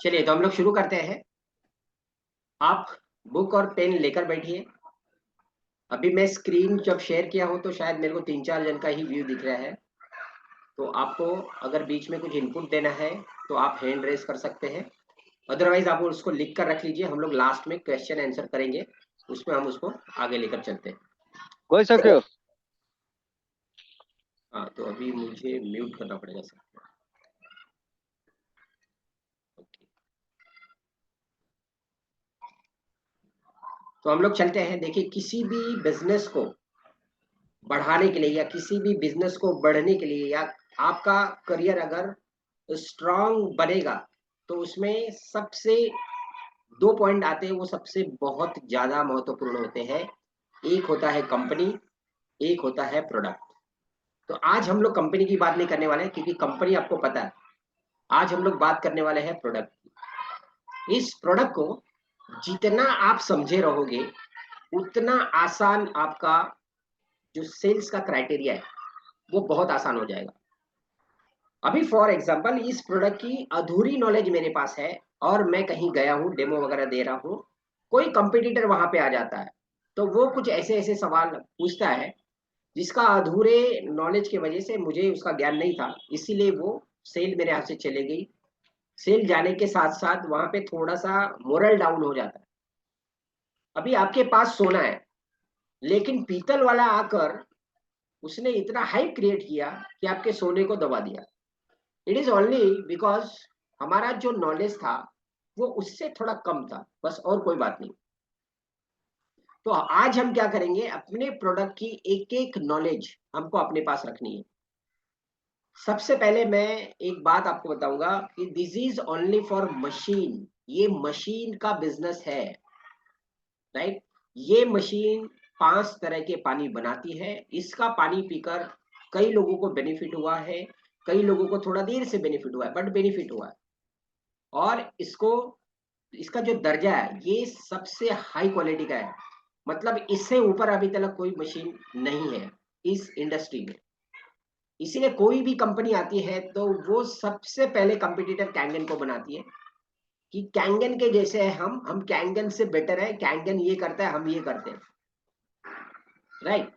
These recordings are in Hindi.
चलिए तो हम लोग शुरू करते हैं। आप बुक और पेन लेकर बैठिए। अभी मैं स्क्रीन जब शेयर किया हूं तो शायद मेरे को 3-4 जन का ही व्यू दिख रहा है। तो आपको अगर बीच में कुछ इनपुट देना है तो आप हैंड रेज कर सकते हैं। अदरवाइज आप उसको लिख कर रख लीजिए, हम लोग लास्ट में क्वेश्चन आंसर करेंगे, उसमें हम उसको आगे लेकर चलते हैं। कोई सक्यो हाँ, तो अभी मुझे म्यूट करना पड़ेगा सर। ओके, तो हम लोग चलते हैं। देखिए, किसी भी बिजनेस को बढ़ाने के लिए या किसी भी बिजनेस को बढ़ने के लिए या आपका करियर अगर स्ट्रांग बनेगा तो उसमें सबसे दो पॉइंट आते हैं, वो सबसे बहुत ज्यादा महत्वपूर्ण होते हैं। एक होता है कंपनी, एक होता है प्रोडक्ट। तो आज हम लोग कंपनी की बात नहीं करने वाले हैं क्योंकि कंपनी आपको पता है। आज हम लोग बात करने वाले हैं प्रोडक्ट की। इस प्रोडक्ट को जितना आप समझे रहोगे उतना आसान आपका जो सेल्स का क्राइटेरिया है वो बहुत आसान हो जाएगा। अभी फॉर एग्जांपल इस प्रोडक्ट की अधूरी नॉलेज मेरे पास है और मैं कहीं गया हूँ, डेमो वगैरह दे रहा हूँ, कोई कंपटीटर वहां पे आ जाता है तो वो कुछ ऐसे ऐसे सवाल पूछता है जिसका अधूरे नॉलेज की वजह से मुझे उसका ज्ञान नहीं था, इसीलिए वो सेल मेरे हाथ से चले गई। सेल जाने के साथ साथ वहां पे थोड़ा सा मोरल डाउन हो जाता है। अभी आपके पास सोना है लेकिन पीतल वाला आकर उसने इतना हाइप क्रिएट किया कि आपके सोने को दबा दिया। इट इज ओनली बिकॉज हमारा जो नॉलेज था वो उससे थोड़ा कम था, बस, और कोई बात नहीं। तो आज हम क्या करेंगे, अपने प्रोडक्ट की एक एक नॉलेज हमको अपने पास रखनी है। सबसे पहले मैं एक बात आपको बताऊंगा कि this is only for machine. ये मशीन का बिजनेस है, राइट। ये मशीन 5 तरह के पानी बनाती है। इसका पानी पीकर कई लोगों को बेनिफिट हुआ है, कई लोगों को थोड़ा देर से बेनिफिट हुआ है, बट बेनिफिट हुआ है। और इसको, इसका जो दर्जा है ये सबसे हाई क्वालिटी का है। मतलब इससे ऊपर अभी तक कोई मशीन नहीं है इस इंडस्ट्री में। इसीलिए कोई भी कंपनी आती है तो वो सबसे पहले कंपटीटर कैंगन को बनाती है कि कैंगन के जैसे है, हम कैंगन से बेटर है, कैंगन ये करता है, हम ये करते हैं, राइट।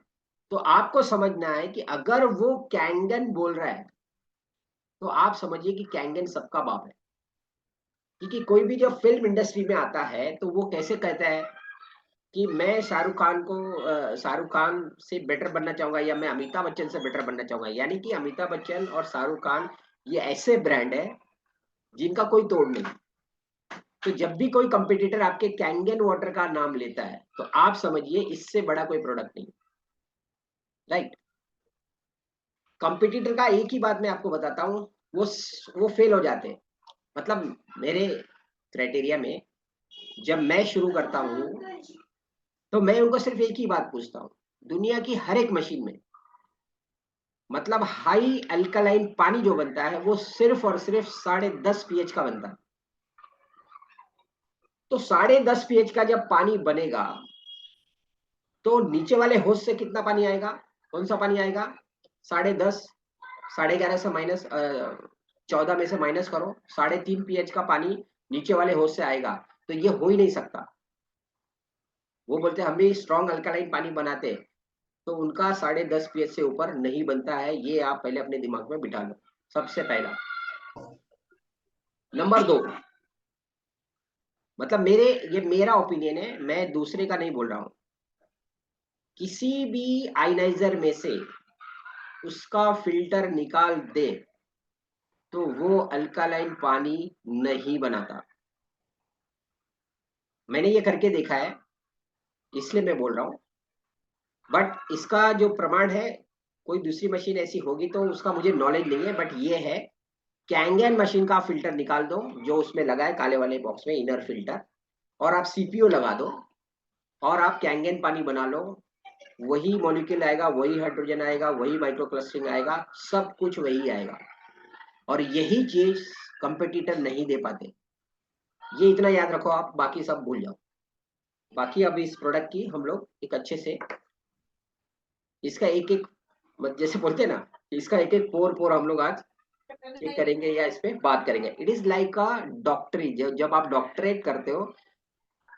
तो आपको समझना है कि अगर वो कैंगन बोल रहा है तो आप समझिए कि कैंगन सबका बाप है। क्योंकि कोई भी जो फिल्म इंडस्ट्री में आता है तो वो कैसे कहता है कि मैं शाहरुख खान को शाहरुख खान से बेटर बनना चाहूंगा या मैं अमिताभ बच्चन से बेटर बनना चाहूंगा। यानी कि अमिताभ बच्चन और शाहरुख खान ये ऐसे ब्रांड है जिनका कोई तोड़ नहीं। तो जब भी कोई कंपटीटर आपके कैंगन वाटर का नाम लेता है तो आप समझिए इससे बड़ा कोई प्रोडक्ट नहीं, राइट। कंपटीटर का एक ही बात मैं आपको बताता हूँ, वो फेल हो जाते हैं। मतलब मेरे क्राइटेरिया में जब मैं शुरू करता हूँ तो मैं उनको सिर्फ एक ही बात पूछता हूँ। दुनिया की हर एक मशीन में, मतलब हाई अल्कलाइन पानी जो बनता है वो सिर्फ और सिर्फ 10.5 pH का बनता है। तो 10.5 pH का जब पानी बनेगा तो नीचे वाले होस्ट से कितना पानी आएगा, कौन सा पानी आएगा? 10.5, 11.5 से माइनस 14 में से माइनस करो, 3.5 pH का पानी नीचे वाले होस्ट से आएगा। तो ये हो ही नहीं सकता। वो बोलते हैं हम भी स्ट्रॉन्ग अल्कलाइन पानी बनाते हैं, तो उनका 10.5 pH से ऊपर नहीं बनता है। ये आप पहले अपने दिमाग में बिठा लो, सबसे पहला। नंबर 2, मतलब ये मेरा ओपिनियन है, मैं दूसरे का नहीं बोल रहा हूं। किसी भी आयनाइजर में से उसका फिल्टर निकाल दे तो वो अल्कालाइन पानी नहीं बनाता। मैंने ये करके देखा है, इसलिए मैं बोल रहा हूँ। बट इसका जो प्रमाण है, कोई दूसरी मशीन ऐसी होगी तो उसका मुझे नॉलेज नहीं है, बट ये है कैंगन मशीन का फिल्टर निकाल दो जो उसमें लगा है काले वाले बॉक्स में, इनर फिल्टर, और आप सीपीयू लगा दो और आप कैंगन पानी बना लो। वही मॉलिक्यूल आएगा, वही हाइड्रोजन आएगा, वही माइक्रो क्लस्टरिंग आएगा, सब कुछ वही आएगा। और यही चीज कंपटीटर नहीं दे पाते। ये इतना याद रखो आप, बाकी सब भूल जाओ। बाकी अब इस प्रोडक्ट की हम लोग एक अच्छे से इसका एक एक, जैसे बोलते हैं ना, इसका एक एक पोर पोर हम लोग आज ये करेंगे या इस पे बात करेंगे। इट इज लाइक अ डॉक्टरी, जब आप डॉक्टरेट करते हो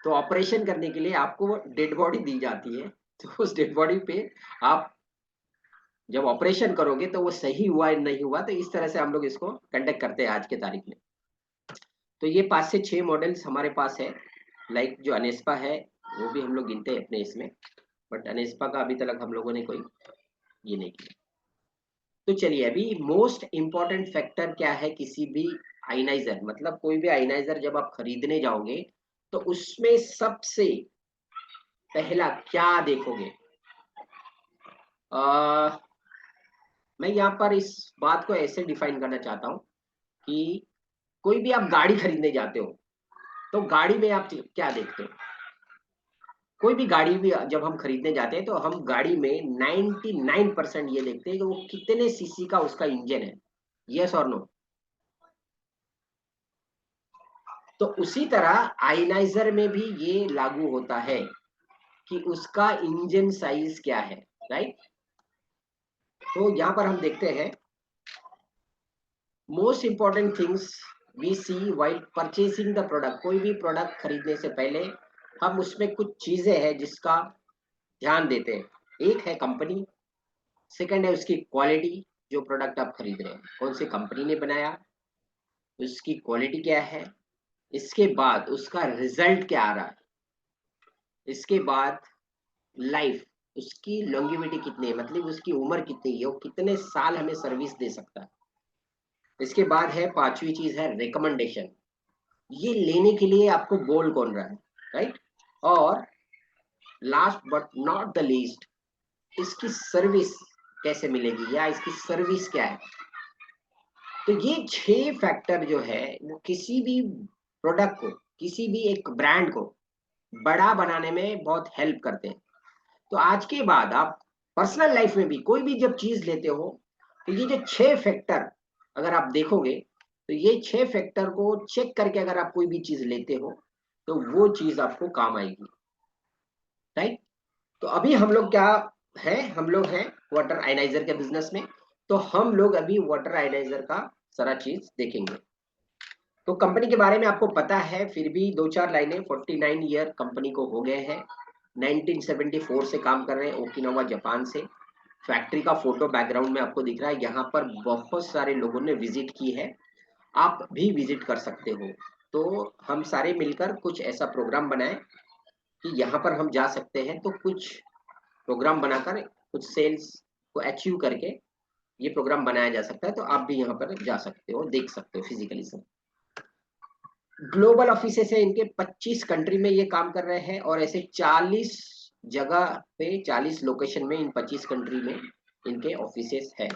तो ऑपरेशन करने के लिए आपको डेड बॉडी दी जाती है, तो उस डेड बॉडी पे आप जब ऑपरेशन करोगे तो वो सही हुआ या नहीं हुआ, तो इस तरह से हम लोग इसको कंडक्ट करते हैं आज के तारीख में। तो ये 5 से 6 मॉडल्स हमारे पास है। लाइक जो अनेस्पा है वो भी हम लोग गिनते हैं अपने इसमें, बट अनेस्पा का अभी तक हम लोगों ने कोई ये नहीं किया। तो चलिए, अभी मोस्ट इंपॉर्टेंट फैक्टर क्या है किसी भी आयनाइजर, मतलब कोई भी आयनाइजर जब आप खरीदने जाओगे तो उसमें सबसे पहला क्या देखोगे। आ, मैं यहाँ पर इस बात को ऐसे डिफाइन करना चाहता हूँ कि कोई भी आप गाड़ी खरीदने जाते हो तो गाड़ी में आप क्या देखते हो। कोई भी गाड़ी भी जब हम खरीदने जाते हैं तो हम गाड़ी में 99% ये देखते हैं कि वो कितने सीसी का उसका इंजन है। यस और नो। तो उसी तरह आयनाइजर में भी ये लागू होता है कि उसका इंजन साइज क्या है। राइट। तो यहाँ पर हम देखते हैं most important things we see while purchasing the product. कोई भी प्रोडक्ट खरीदने से पहले हम उसमें कुछ चीजें हैं जिसका ध्यान देते हैं। एक है कंपनी, सेकंड है उसकी क्वालिटी, जो प्रोडक्ट आप खरीद रहे हैं कौन सी कंपनी ने बनाया, उसकी क्वालिटी क्या है, इसके बाद उसका रिजल्ट क्या आ रहा है, इसके बाद लाइफ, उसकी लॉन्गेविटी कितनी है, मतलब उसकी उम्र कितनी है, वो कितने साल हमें सर्विस दे सकता है। इसके बाद है 5वीं चीज है रिकमेंडेशन, ये लेने के लिए आपको बोल कौन रहा है। राइट। और last but not the least, इसकी सर्विस कैसे मिलेगी या इसकी सर्विस क्या है। तो ये 6 फैक्टर जो है वो किसी भी प्रोडक्ट को, किसी भी एक ब्रांड को बड़ा बनाने में बहुत हेल्प करते हैं। तो आज के बाद आप पर्सनल लाइफ में भी कोई भी जब चीज लेते हो तो ये जो 6 फैक्टर अगर आप देखोगे तो ये 6 फैक्टर को चेक करके अगर आप कोई भी चीज लेते हो तो वो चीज आपको काम आएगी। राइट। तो अभी हम लोग क्या है, हम लोग हैं वाटर आयनाइजर के बिजनेस में, तो हम लोग अभी वाटर आयनाइजर का सारा चीज देखेंगे। तो कंपनी के बारे में आपको पता है, फिर भी 2-4 लाइनें। 49 ईयर कंपनी को हो गए हैं, 1974 से काम कर रहे हैं ओकिनावा जापान से। फैक्ट्री का फोटो बैकग्राउंड में आपको दिख रहा है, यहाँ पर बहुत सारे लोगों ने विजिट की है, आप भी विजिट कर सकते हो। तो हम सारे मिलकर कुछ ऐसा प्रोग्राम बनाए कि यहाँ पर हम जा सकते हैं, तो कुछ प्रोग्राम बनाकर कुछ सेल्स को अचीव करके ये प्रोग्राम बनाया जा सकता है। तो आप भी यहाँ पर जा सकते हो, देख सकते हो फिजिकली सब। ग्लोबल ऑफिसेस है इनके, 25 कंट्री में ये काम कर रहे हैं, और ऐसे 40 जगह पे 40 लोकेशन में इन 25 कंट्री में इनके ऑफिसेस है।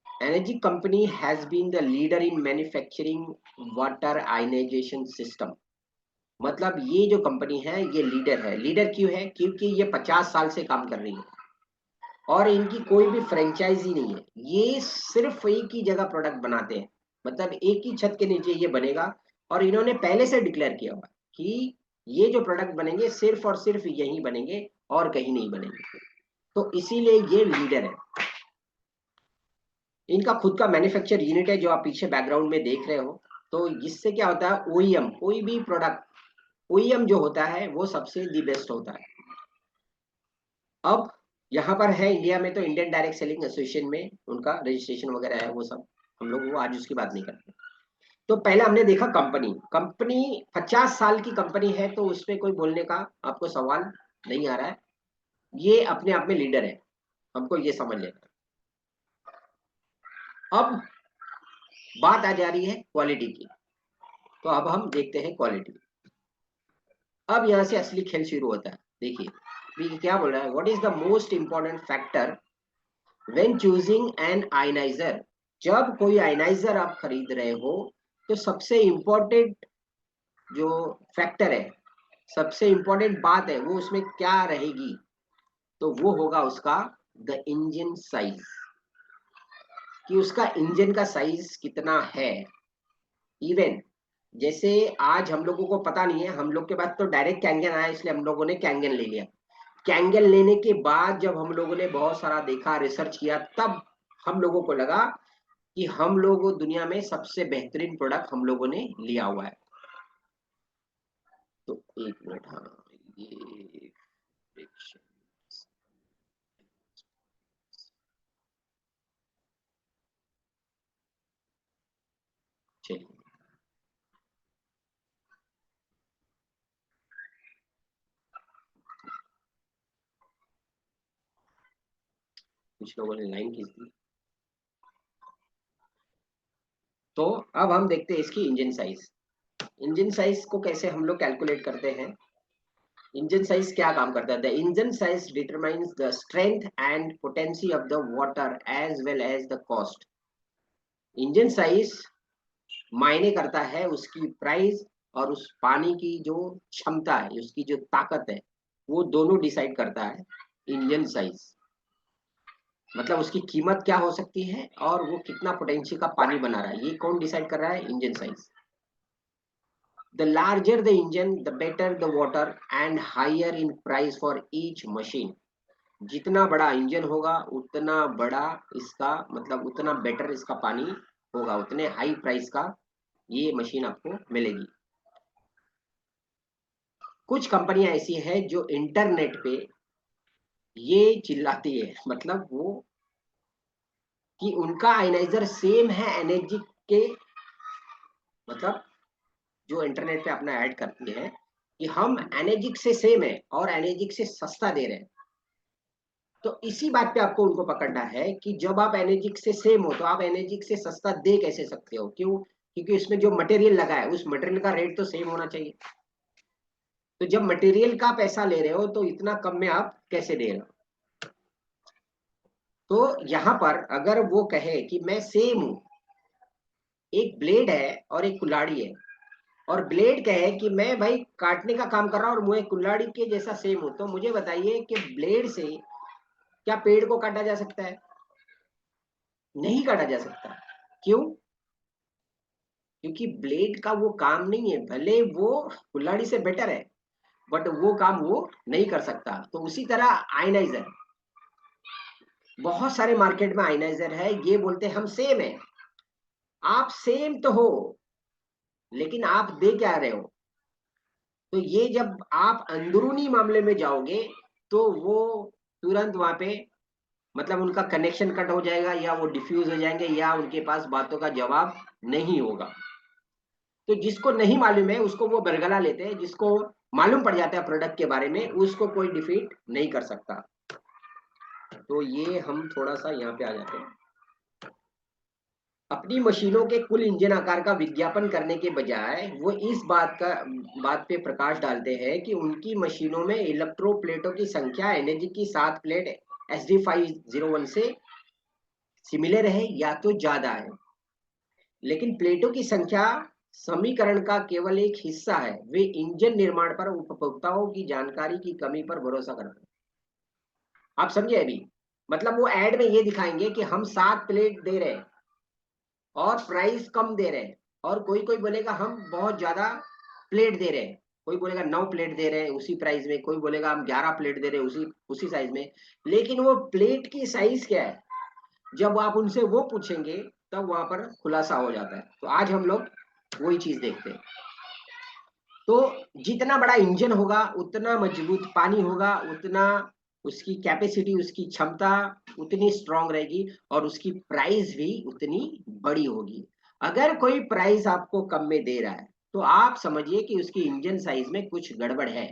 Energy company has been the leader in manufacturing water ionisation system. मतलब ये जो कंपनी है ये लीडर है। लीडर क्यों है? क्योंकि ये 50 साल से काम कर रही है और इनकी कोई भी फ्रेंचाइजी नहीं है। ये सिर्फ एक ही जगह प्रोडक्ट बनाते हैं, मतलब एक ही छत के नीचे ये बनेगा, और इन्होंने पहले से डिक्लेयर किया हुआ कि ये जो प्रोडक्ट बनेंगे सिर्फ और सिर्फ यहीं बनेंगे और कहीं नहीं बनेंगे। तो इसीलिए ये लीडर है। इनका खुद का मैन्युफैक्चर यूनिट है जो आप पीछे बैकग्राउंड में देख रहे हो। तो इससे क्या होता है, ओईएम, कोई भी प्रोडक्ट ओईएम जो होता है वो सबसे दी बेस्ट होता है। अब यहाँ पर है इंडिया में तो इंडियन डायरेक्ट सेलिंग एसोसिएशन में उनका रजिस्ट्रेशन वगैरह है, वो सब हम लोग वो आज उसकी बात नहीं करते। तो पहले हमने देखा कंपनी, कंपनी 50 साल की कंपनी है, तो उसमें कोई बोलने का आपको सवाल नहीं आ रहा है, ये अपने आप में लीडर है, हमको ये समझ लेना। अब बात आ जा रही है क्वालिटी की, तो अब हम देखते हैं क्वालिटी। अब यहाँ से असली खेल शुरू होता है। देखिए भी क्या बोल रहा है, what is the most important factor when choosing an ioniser. जब कोई आयनाइजर आप खरीद रहे हो तो सबसे इंपॉर्टेंट जो फैक्टर है, सबसे इंपॉर्टेंट बात है वो उसमें क्या रहेगी, तो वो होगा उसका द इंजन साइज, कि उसका इंजन का साइज कितना है। इवन जैसे आज हम लोगों को पता नहीं है, हम लोग के पास तो डायरेक्ट कैंगन आया इसलिए हम लोगों ने कैंगन ले लिया। कैंगन लेने के बाद जब हम लोगों ने बहुत सारा देखा, रिसर्च किया, तब हम लोगों को लगा कि हम लोग दुनिया में सबसे बेहतरीन प्रोडक्ट हम लोगों ने लिया हुआ है। तो एक मिनट, हाँ ये चलिए, कुछ लोगों ने लाइन खींच दी। तो अब हम देखते हैं इसकी इंजन साइज। इंजन साइज को कैसे हम लोग कैलकुलेट करते हैं। इंजन साइज क्या काम करता है? The engine size determines the strength and potency of the water as well as the cost. Engine size मायने करता है उसकी प्राइस और उस पानी की जो क्षमता है, उसकी जो ताकत है, वो दोनों डिसाइड करता है इंजन साइज। मतलब उसकी कीमत क्या हो सकती है और वो कितना पोटेंशियल का पानी बना रहा है, ये कौन डिसाइड कर रहा है? Engine size. The larger the engine, the better the water and higher in price for each machine. जितना बड़ा इंजन होगा उतना बड़ा इसका मतलब उतना बेटर इसका पानी होगा, उतने हाई प्राइस का ये मशीन आपको मिलेगी। कुछ कंपनियां ऐसी है जो इंटरनेट पे ये चिल्लाती है, मतलब वो कि उनका आयनाइजर सेम है एनर्जी के, मतलब जो इंटरनेट पे अपना ऐड करती है कि हम एनर्जिक से सेम है और एनर्जिक से सस्ता दे रहे हैं। तो इसी बात पे आपको उनको पकड़ना है कि जब आप एनर्जिक से सेम हो तो आप एनर्जिक से सस्ता दे कैसे सकते हो? क्यों? क्योंकि उसमें जो मटेरियल लगा है उस मटेरियल का रेट तो सेम होना चाहिए। तो जब मटेरियल का पैसा ले रहे हो तो इतना कम में आप कैसे दे रहे हो? तो यहाँ पर अगर वो कहे कि मैं सेम हूं, एक ब्लेड है और एक कुल्हाड़ी है, और ब्लेड कहे कि मैं भाई काटने का काम कर रहा हूँ और मुझे कुल्हाड़ी के जैसा सेम हूं, तो मुझे बताइए कि ब्लेड से क्या पेड़ को काटा जा सकता है? नहीं काटा जा सकता। क्यों? क्योंकि ब्लेड का वो काम नहीं है, भले वो कुल्हाड़ी से बेटर है बट वो काम वो नहीं कर सकता। तो उसी तरह आयनाइजर, बहुत सारे मार्केट में आयनाइजर है, ये बोलते हैं हम सेम है। आप सेम तो हो लेकिन आप दे क्या रहे हो? तो ये जब आप अंदरूनी मामले में जाओगे तो वो तुरंत वहां पे मतलब उनका कनेक्शन कट हो जाएगा या वो डिफ्यूज हो जाएंगे या उनके पास बातों का जवाब नहीं होगा। तो जिसको नहीं मालूम है उसको वो बरगला लेते हैं, जिसको मालूम पड़ जाता है प्रोडक्ट के बारे में उसको कोई डिफीट नहीं कर सकता। तो ये हम थोड़ा सा यहाँ पे आ जाते हैं। अपनी मशीनों के कुल इंजन आकार का विज्ञापन करने के बजाय वो इस बात पे प्रकाश डालते हैं कि उनकी मशीनों में इलेक्ट्रो प्लेटों की संख्या एनर्जी की 7 प्लेट SD501 से सिमिलर है या तो ज्यादा है। लेकिन प्लेटों की संख्या समीकरण का केवल एक हिस्सा है। वे इंजन निर्माण पर उपभोक्ताओं की जानकारी की कमी पर भरोसा करते हैं। आप समझे अभी? मतलब वो एड में ये दिखाएंगे कि हम 7 प्लेट दे रहे हैं और प्राइस कम दे रहे हैं, और कोई कोई बोलेगा हम बहुत ज्यादा प्लेट दे रहे हैं, कोई बोलेगा 9 प्लेट दे रहे हैं उसी प्राइस में, कोई बोलेगा हम 11 प्लेट दे रहे हैं उसी उसी साइज में। लेकिन वो प्लेट की साइज क्या है जब आप उनसे वो पूछेंगे तब वहां पर खुलासा हो जाता है। तो आज हम लोग वही चीज देखते हैं। तो जितना बड़ा इंजन होगा उतना मजबूत पानी होगा, उतना उसकी कैपेसिटी, उसकी क्षमता उतनी स्ट्रांग रहेगी और उसकी प्राइस भी उतनी बड़ी होगी। अगर कोई प्राइस आपको कम में दे रहा है तो आप समझिए कि उसकी इंजन साइज में कुछ गड़बड़ है।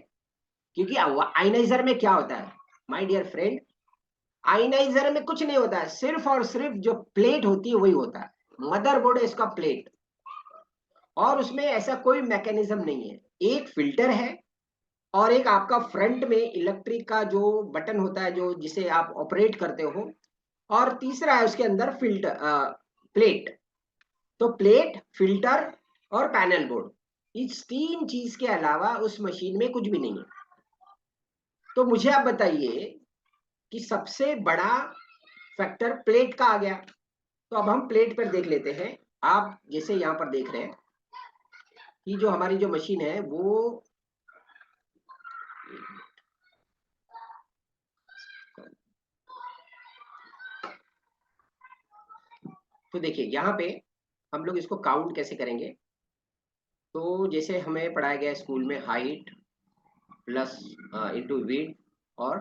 क्योंकि आयनाइजर में क्या होता है माय डियर फ्रेंड? आयनाइजर में कुछ नहीं होता है, सिर्फ और सिर्फ जो प्लेट होती है वही होता है। मदरबोर्ड है इसका प्लेट, और उसमें ऐसा कोई मैकेनिज्म नहीं है। एक फिल्टर है और एक आपका फ्रंट में इलेक्ट्रिक का जो बटन होता है जो जिसे आप ऑपरेट करते हो, और तीसरा है उसके अंदर फिल्टर प्लेट। तो प्लेट, फिल्टर और पैनल बोर्ड, इस 3 चीज के अलावा उस मशीन में कुछ भी नहीं है। तो मुझे आप बताइए कि सबसे बड़ा फैक्टर प्लेट का आ गया। तो अब हम प्लेट पर देख लेते हैं। आप जैसे यहाँ पर देख रहे हैं कि जो हमारी जो मशीन है वो, तो देखिए यहाँ पे हम लोग इसको काउंट कैसे करेंगे। तो जैसे हमें पढ़ाया गया स्कूल में हाइट प्लस इंटू विड्थ और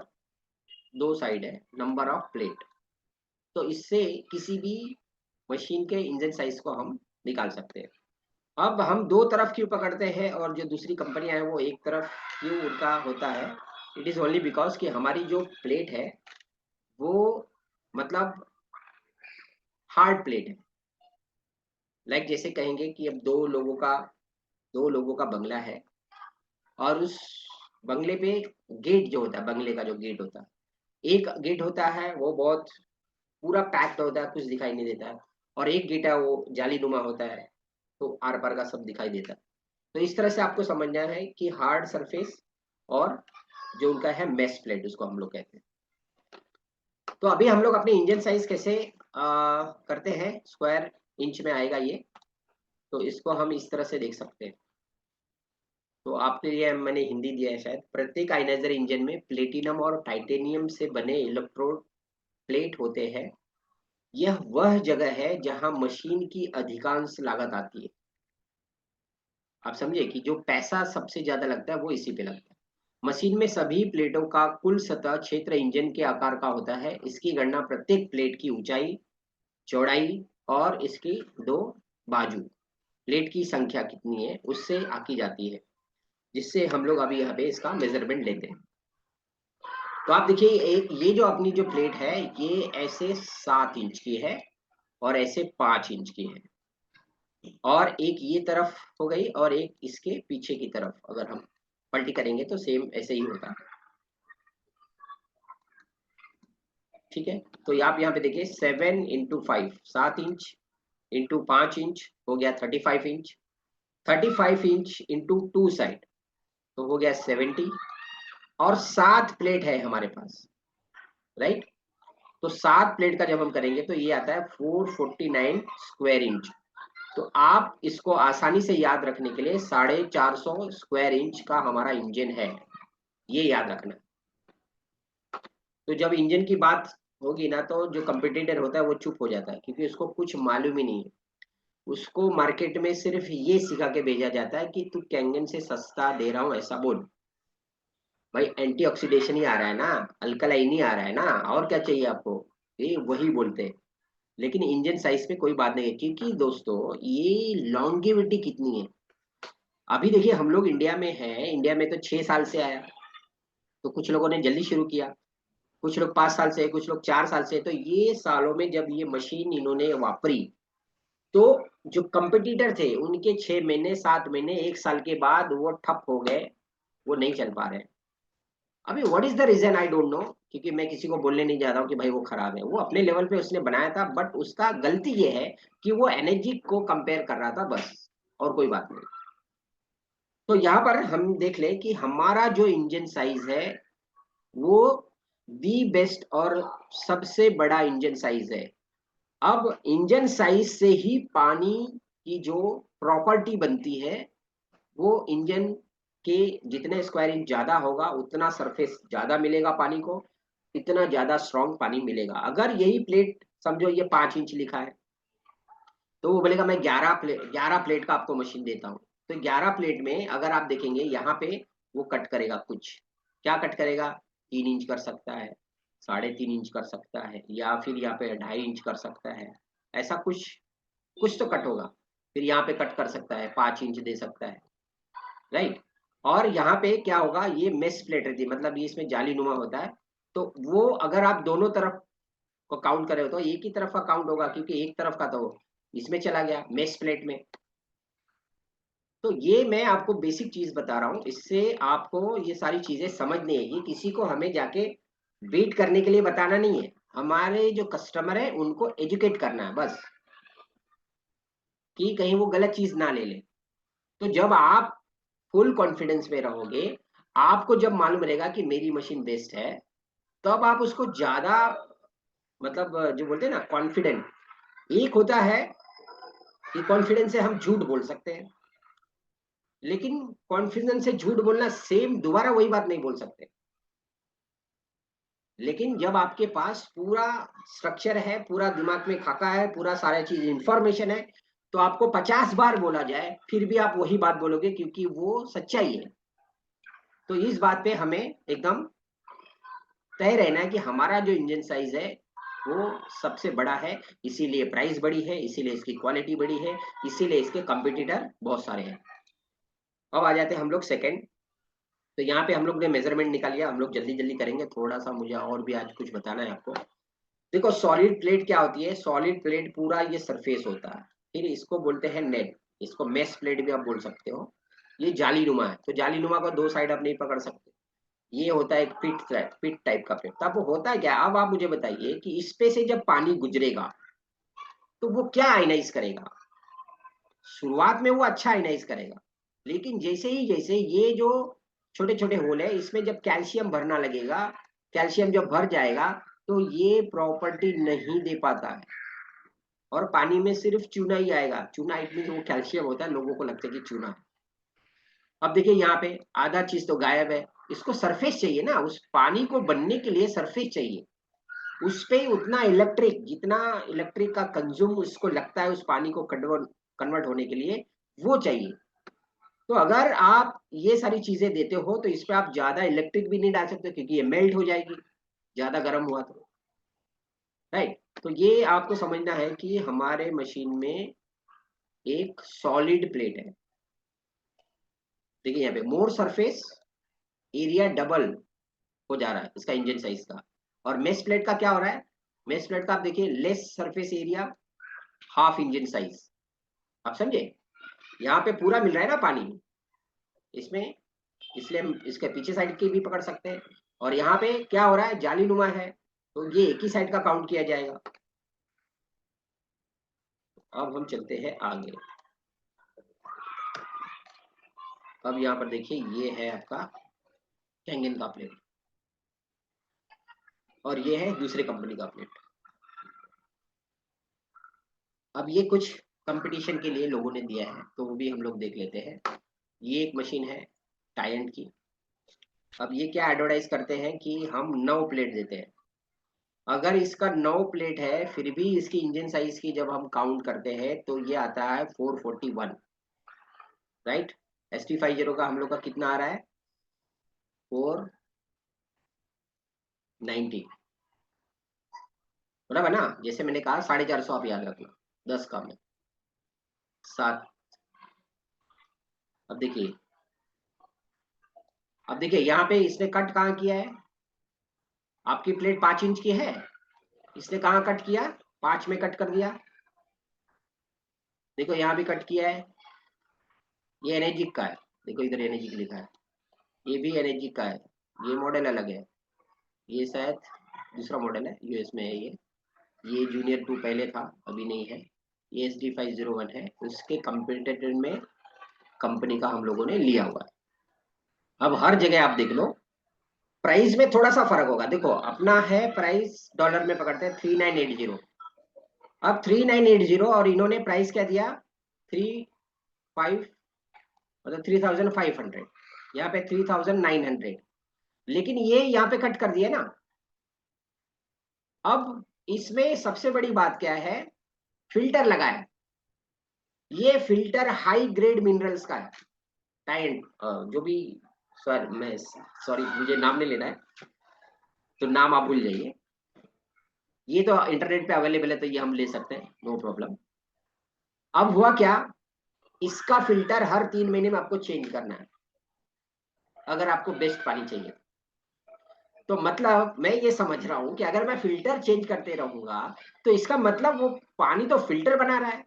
दो साइड है नंबर ऑफ प्लेट। तो इससे किसी भी मशीन के इंजन साइज को हम निकाल सकते हैं। अब हम दो तरफ क्यों पकड़ते हैं और जो दूसरी कंपनियां हैं वो एक तरफ क्यों उनका होता है। इट इज ओनली बिकॉज कि हमारी जो प्लेट है वो मतलब हार्ड प्लेट है। लाइक जैसे कहेंगे कि अब दो लोगों का बंगला है और उस बंगले पे गेट जो होता है, बंगले का जो गेट होता है, एक गेट होता है वो बहुत पूरा पैक्ड होता है, कुछ दिखाई नहीं देता है। और एक गेट है वो जालीनुमा होता है, तो आर पार का सब दिखाई देता है। तो इस तरह से आपको समझना है कि हार्ड सरफेस और जो उनका है मेश प्लेट उसको हम लोग कहते हैं। तो अभी हम लोग अपने इंजन साइज कैसे करते हैं, स्क्वायर इंच में आएगा ये। तो इसको हम इस तरह से देख सकते हैं। तो आपके लिए मैंने हिंदी दिया है शायद। प्रत्येक आयनाइजर इंजन में प्लेटिनम और टाइटेनियम से बने इलेक्ट्रोड प्लेट होते हैं। यह वह जगह है जहां मशीन की अधिकांश लागत आती है। आप समझे कि जो पैसा सबसे ज्यादा लगता है वो इसी पे लगता है। मशीन में सभी प्लेटों का कुल सतह क्षेत्र इंजन के आकार का होता है। इसकी गणना प्रत्येक प्लेट की ऊंचाई, चौड़ाई और इसकी दो बाजू, प्लेट की संख्या कितनी है उससे आकी जाती है, जिससे हम लोग अभी यहाँ पे इसका मेजरमेंट लेते हैं। तो आप देखिए एक ये जो अपनी जो प्लेट है ये ऐसे 7 इंच की है और ऐसे 5 इंच की है। और एक ये तरफ हो गई और एक इसके पीछे की तरफ अगर हम पलटी करेंगे तो सेम ऐसे ही होगा। ठीक है, तो आप यहाँ पे देखिए 7 × 5 7 इंच इंटू 5 इंच हो गया 35 इंच। 35 इंच इंटू 2 साइड तो हो गया 70। और 7 प्लेट है हमारे पास, राइट। तो 7 प्लेट का जब हम करेंगे तो ये आता है 449 स्क्वायर इंच। तो आप इसको आसानी से याद रखने के लिए 450 स्क्वायर इंच का हमारा इंजन है, ये याद रखना। तो जब इंजन की बात होगी ना तो जो कंपटीटर होता है वो चुप हो जाता है, क्योंकि उसको कुछ मालूम ही नहीं है। उसको मार्केट में सिर्फ ये सिखा के भेजा जाता है कि तू कैंगन से सस्ता दे रहा हूँ ऐसा बोल। भाई एंटीऑक्सीडेशन ही आ रहा है ना, अल्कलाइन ही आ रहा है ना, और क्या चाहिए आपको, ये वही बोलते हैं। लेकिन इंजन साइज पे कोई बात नहीं है, क्योंकि दोस्तों ये लॉन्गेविटी कितनी है। अभी देखिए हम लोग इंडिया में हैं, इंडिया में तो 6 साल से आया। तो कुछ लोगों ने जल्दी शुरू किया, कुछ लोग 5 साल से, कुछ लोग 4 साल से। तो ये सालों में जब ये मशीन इन्होंने वापरी तो जो कंपटीटर थे उनके 6 महीने 7 महीने 1 साल के बाद वो ठप हो गए, वो नहीं चल पा रहे। अभी what is the reason I don't know, क्योंकि मैं किसी को बोलने नहीं जा रहा हूँ कि भाई वो खराब है। वो अपने लेवल पे उसने बनाया था, बट उसका गलती ये है कि वो एनर्जी को कंपेयर कर रहा था बस, और कोई बात नहीं। तो यहाँ पर हम देख ले कि हमारा जो इंजन साइज है वो दी बेस्ट और सबसे बड़ा इंजन साइज है। अब इंजन साइज से ही पानी की जो प्रॉपर्टी बनती है, वो इंजन के जितने स्क्वायर इंच ज्यादा होगा उतना सरफेस ज्यादा मिलेगा पानी को, इतना ज्यादा स्ट्रॉन्ग पानी मिलेगा। अगर यही प्लेट समझो ये 5 इंच लिखा है तो वो बोलेगा मैं 11 प्लेट का आपको मशीन देता हूँ। तो 11 प्लेट में अगर आप देखेंगे यहाँ पे वो कट करेगा कुछ, क्या कट करेगा, 3 इंच कर सकता है, 3.5 इंच कर सकता है, या फिर यहाँ पे 2.5 इंच कर सकता है। ऐसा कुछ कुछ तो कट होगा। फिर यहाँ पे कट कर सकता है, 5 इंच दे सकता है, राइट। और यहाँ पे क्या होगा, ये मेश प्लेट रहती है, मतलब ये इसमें जाली नुमा होता है। तो वो अगर आप दोनों तरफ को काउंट करें तो एक ही तरफ का काउंट होगा, क्योंकि एक तरफ का तो इसमें चला गया मेश प्लेट में। तो ये मैं आपको बेसिक चीज बता रहा हूँ, इससे आपको ये सारी चीजें समझनी है। ये किसी को हमें जाके बीट करने के लिए बताना नहीं है, हमारे जो कस्टमर है उनको एजुकेट करना है बस, कि कहीं वो गलत चीज ना ले ले। तो जब आप फुल कॉन्फिडेंस में रहोगे, आपको जब मालूम रहेगा कि मेरी मशीन बेस्ट है, तब आप उसको ज्यादा मतलब जो बोलते हैं ना कॉन्फिडेंट। एक होता है कि कॉन्फिडेंस से हम झूठ बोल सकते हैं, लेकिन कॉन्फिडेंस से झूठ बोलना सेम दोबारा वही बात नहीं बोल सकते। लेकिन जब आपके पास पूरा स्ट्रक्चर है, पूरा दिमाग में खाका है, पूरा सारा चीज इंफॉर्मेशन है, तो आपको 50 बार बोला जाए फिर भी आप वही बात बोलोगे, क्योंकि वो सच्चाई है। तो इस बात पे हमें एकदम तय रहना है कि हमारा जो इंजन साइज है वो सबसे बड़ा है, इसीलिए प्राइस बड़ी है, इसीलिए इसकी क्वालिटी बड़ी है, इसीलिए इसके कंपटीटर बहुत सारे हैं। अब आ जाते हैं हम लोग सेकंड। तो यहाँ पे हम लोग ने मेजरमेंट निकाल लिया, हम लोग जल्दी जल्दी करेंगे, थोड़ा सा मुझे और भी आज कुछ बताना है आपको। देखो सॉलिड प्लेट क्या होती है, सॉलिड प्लेट पूरा ये सरफेस होता है, फिर इसको बोलते हैं नेट, इसको मेश प्लेट भी आप बोल सकते हो। ये जाली नुमा है, तो जाली नुमा को दो साइड आप नहीं पकड़ सकते। ये होता है एक पिट टाइप का प्लेट। तब होता है क्या, अब आप मुझे बताइए कि इस पे से जब पानी गुजरेगा तो वो क्या आयनाइज करेगा। शुरुआत में वो अच्छा आयनाइज करेगा, लेकिन जैसे ये जो छोटे छोटे होल है, इसमें जब कैल्शियम भरना लगेगा, कैल्शियम जब भर जाएगा तो ये प्रॉपर्टी नहीं दे पाता है, और पानी में सिर्फ चूना ही आएगा। चूना इट मीन वो कैल्शियम होता है, लोगों को लगता है कि चूना है। अब देखिए यहाँ पे आधा चीज तो गायब है, इसको सरफेस चाहिए ना, उस पानी को बनने के लिए सरफेस चाहिए। उस पे उतना इलेक्ट्रिक, जितना इलेक्ट्रिक का कंज्यूम उसको लगता है उस पानी को कन्वर्ट कन्वर्ट होने के लिए, वो चाहिए। तो अगर आप ये सारी चीजें देते हो तो इस पे आप ज्यादा इलेक्ट्रिक भी नहीं डाल सकते, क्योंकि ये मेल्ट हो जाएगी ज्यादा गर्म हुआ तो, राइट। तो ये आपको समझना है कि हमारे मशीन में एक सॉलिड प्लेट है। देखिए यहाँ पे मोर सरफेस एरिया डबल हो जा रहा है इसका इंजन साइज का, और मेश प्लेट का क्या हो रहा है, मेश प्लेट का आप देखिए less surface area half engine size. आप समझे, यहाँ पे पूरा मिल रहा है ना पानी इसमें, इसलिए हम इसके पीछे साइड की भी पकड़ सकते हैं। और यहाँ पे क्या हो रहा है, जाली नुमा है, तो ये एक ही साइड का काउंट किया जाएगा। अब हम चलते हैं आगे। अब यहाँ पर देखिए ये है आपका कैंगन का प्लेट, और ये है दूसरे कंपनी का प्लेट। अब ये कुछ कंपटीशन के लिए लोगों ने दिया है, तो वो भी हम लोग देख लेते हैं। ये एक मशीन है टायंट की। अब ये क्या एडवर्टाइज करते हैं कि हम 9 प्लेट देते हैं। अगर इसका 9 प्लेट है फिर भी इसकी इंजन साइज की जब हम काउंट करते हैं तो ये आता है 441, राइट। ST50 का हम लोग का कितना आ रहा है, 490, बराबर ना। जैसे मैंने कहा 450 आप याद रखना, 10 कम है 7। अब देखिए, अब देखिए यहाँ पे इसने कट कहाँ किया है, आपकी प्लेट 5 इंच की है, इसने कहाँ कट किया, 5 में कट कर दिया। देखो यहाँ भी कट किया है, ये एनर्जिक का है, देखो इधर एनर्जिक लिखा है, ये भी एनर्जिक का है। ये मॉडल अलग है, ये शायद दूसरा मॉडल है, यूएस में है ये जूनियर 2 पहले था, अभी नहीं है। ये SD501 है, उसके कंपेटिटर में कंपनी का हम लोगों ने लिया हुआ है। अब हर जगह आप देख लो, प्राइस में थोड़ा सा फर्क होगा। देखो अपना है प्राइस डॉलर में पकड़ते हैं 3980, अब 3980 और इन्होंने प्राइस क्या दिया, 35, मतलब 3500, यहाँ पे 3900, लेकिन ये यहाँ पे कट कर दिया ना। अब इसमें सबसे बड़ी बात क्या है, फिल्टर लगा है, ये फिल्टर हाई ग्रेड मिनरल्स का है। टाइम जो भी, सॉरी मुझे नाम नहीं लेना है, तो नाम आप भूल जाइए। ये तो इंटरनेट पे अवेलेबल है, तो ये हम ले सकते हैं, नो प्रॉब्लम। अब हुआ क्या, इसका फिल्टर हर 3 महीने में आपको चेंज करना है अगर आपको बेस्ट पानी चाहिए। तो मतलब मैं ये समझ रहा हूं कि अगर मैं फिल्टर चेंज करते रहूंगा तो इसका मतलब वो पानी तो फिल्टर बना रहा है,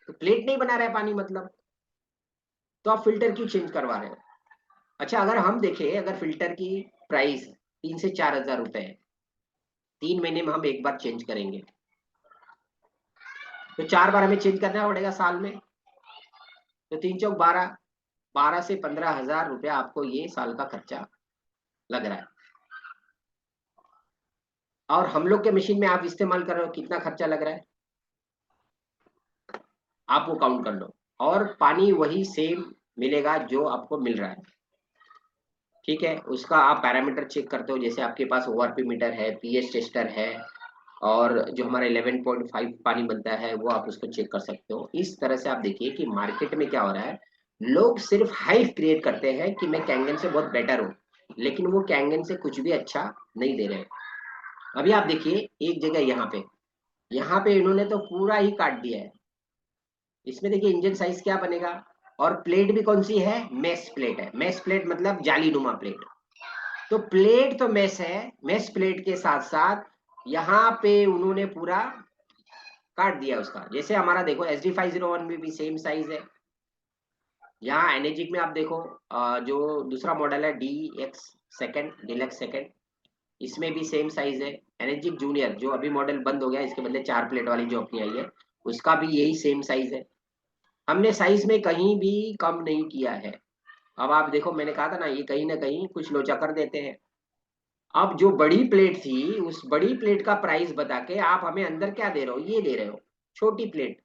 तो प्लेट नहीं बना रहा है पानी, मतलब तो आप फिल्टर क्यों चेंज करवा रहे हो। अच्छा अगर हम देखें, अगर फिल्टर की प्राइस 3 से 4 हजार रुपए है, 3 महीने में हम एक बार चेंज करेंगे, तो 4 बार हमें चेंज करना पड़ेगा साल में, तो 3 चौक 12, 12 से 15 हजार रुपया आपको ये साल का खर्चा लग रहा है। और हम लोग के मशीन में आप इस्तेमाल कर रहे हो, कितना खर्चा लग रहा है आप वो काउंट कर लो, और पानी वही सेम मिलेगा जो आपको मिल रहा है, ठीक है, उसका आप पैरामीटर चेक करते हो, जैसे आपके पास ओआरपी मीटर है, पीएच टेस्टर है, और जो हमारा 11.5 पानी बनता है वो आप उसको चेक कर सकते हो। इस तरह से आप देखिए कि मार्केट में क्या हो रहा है, लोग सिर्फ हाइप क्रिएट करते हैं कि मैं कैंगन से बहुत बेटर हूँ, लेकिन वो कैंगन से कुछ भी अच्छा नहीं दे रहे। अभी आप देखिए एक जगह यहाँ पे इन्होंने तो पूरा ही काट दिया है। इसमें देखिए इंजन साइज क्या बनेगा, और प्लेट भी कौन सी है, मेश प्लेट है। मेश प्लेट मतलब जाली नुमा प्लेट। तो प्लेट तो मेश है, मेश प्लेट के साथ साथ यहाँ पे उन्होंने पूरा काट दिया उसका। जैसे हमारा देखो SD 501 में भी सेम साइज है। यहाँ एनर्जिक में आप देखो जो दूसरा मॉडल है DX सेकंड, डिलक्स सेकंड, इसमें भी सेम साइज है। एनर्जिक जूनियर जो अभी मॉडल बंद हो गया, इसके बदले 4 प्लेट वाली जो अपनी आई है, उसका भी यही सेम साइज है। हमने साइज में कहीं भी कम नहीं किया है। अब आप देखो, मैंने कहा था ना, ये कहीं ना कहीं कुछ लोचा कर देते हैं। अब जो बड़ी प्लेट थी, उस बड़ी प्लेट का प्राइस बता के आप हमें अंदर क्या दे रहे हो, ये दे रहे हो छोटी प्लेट,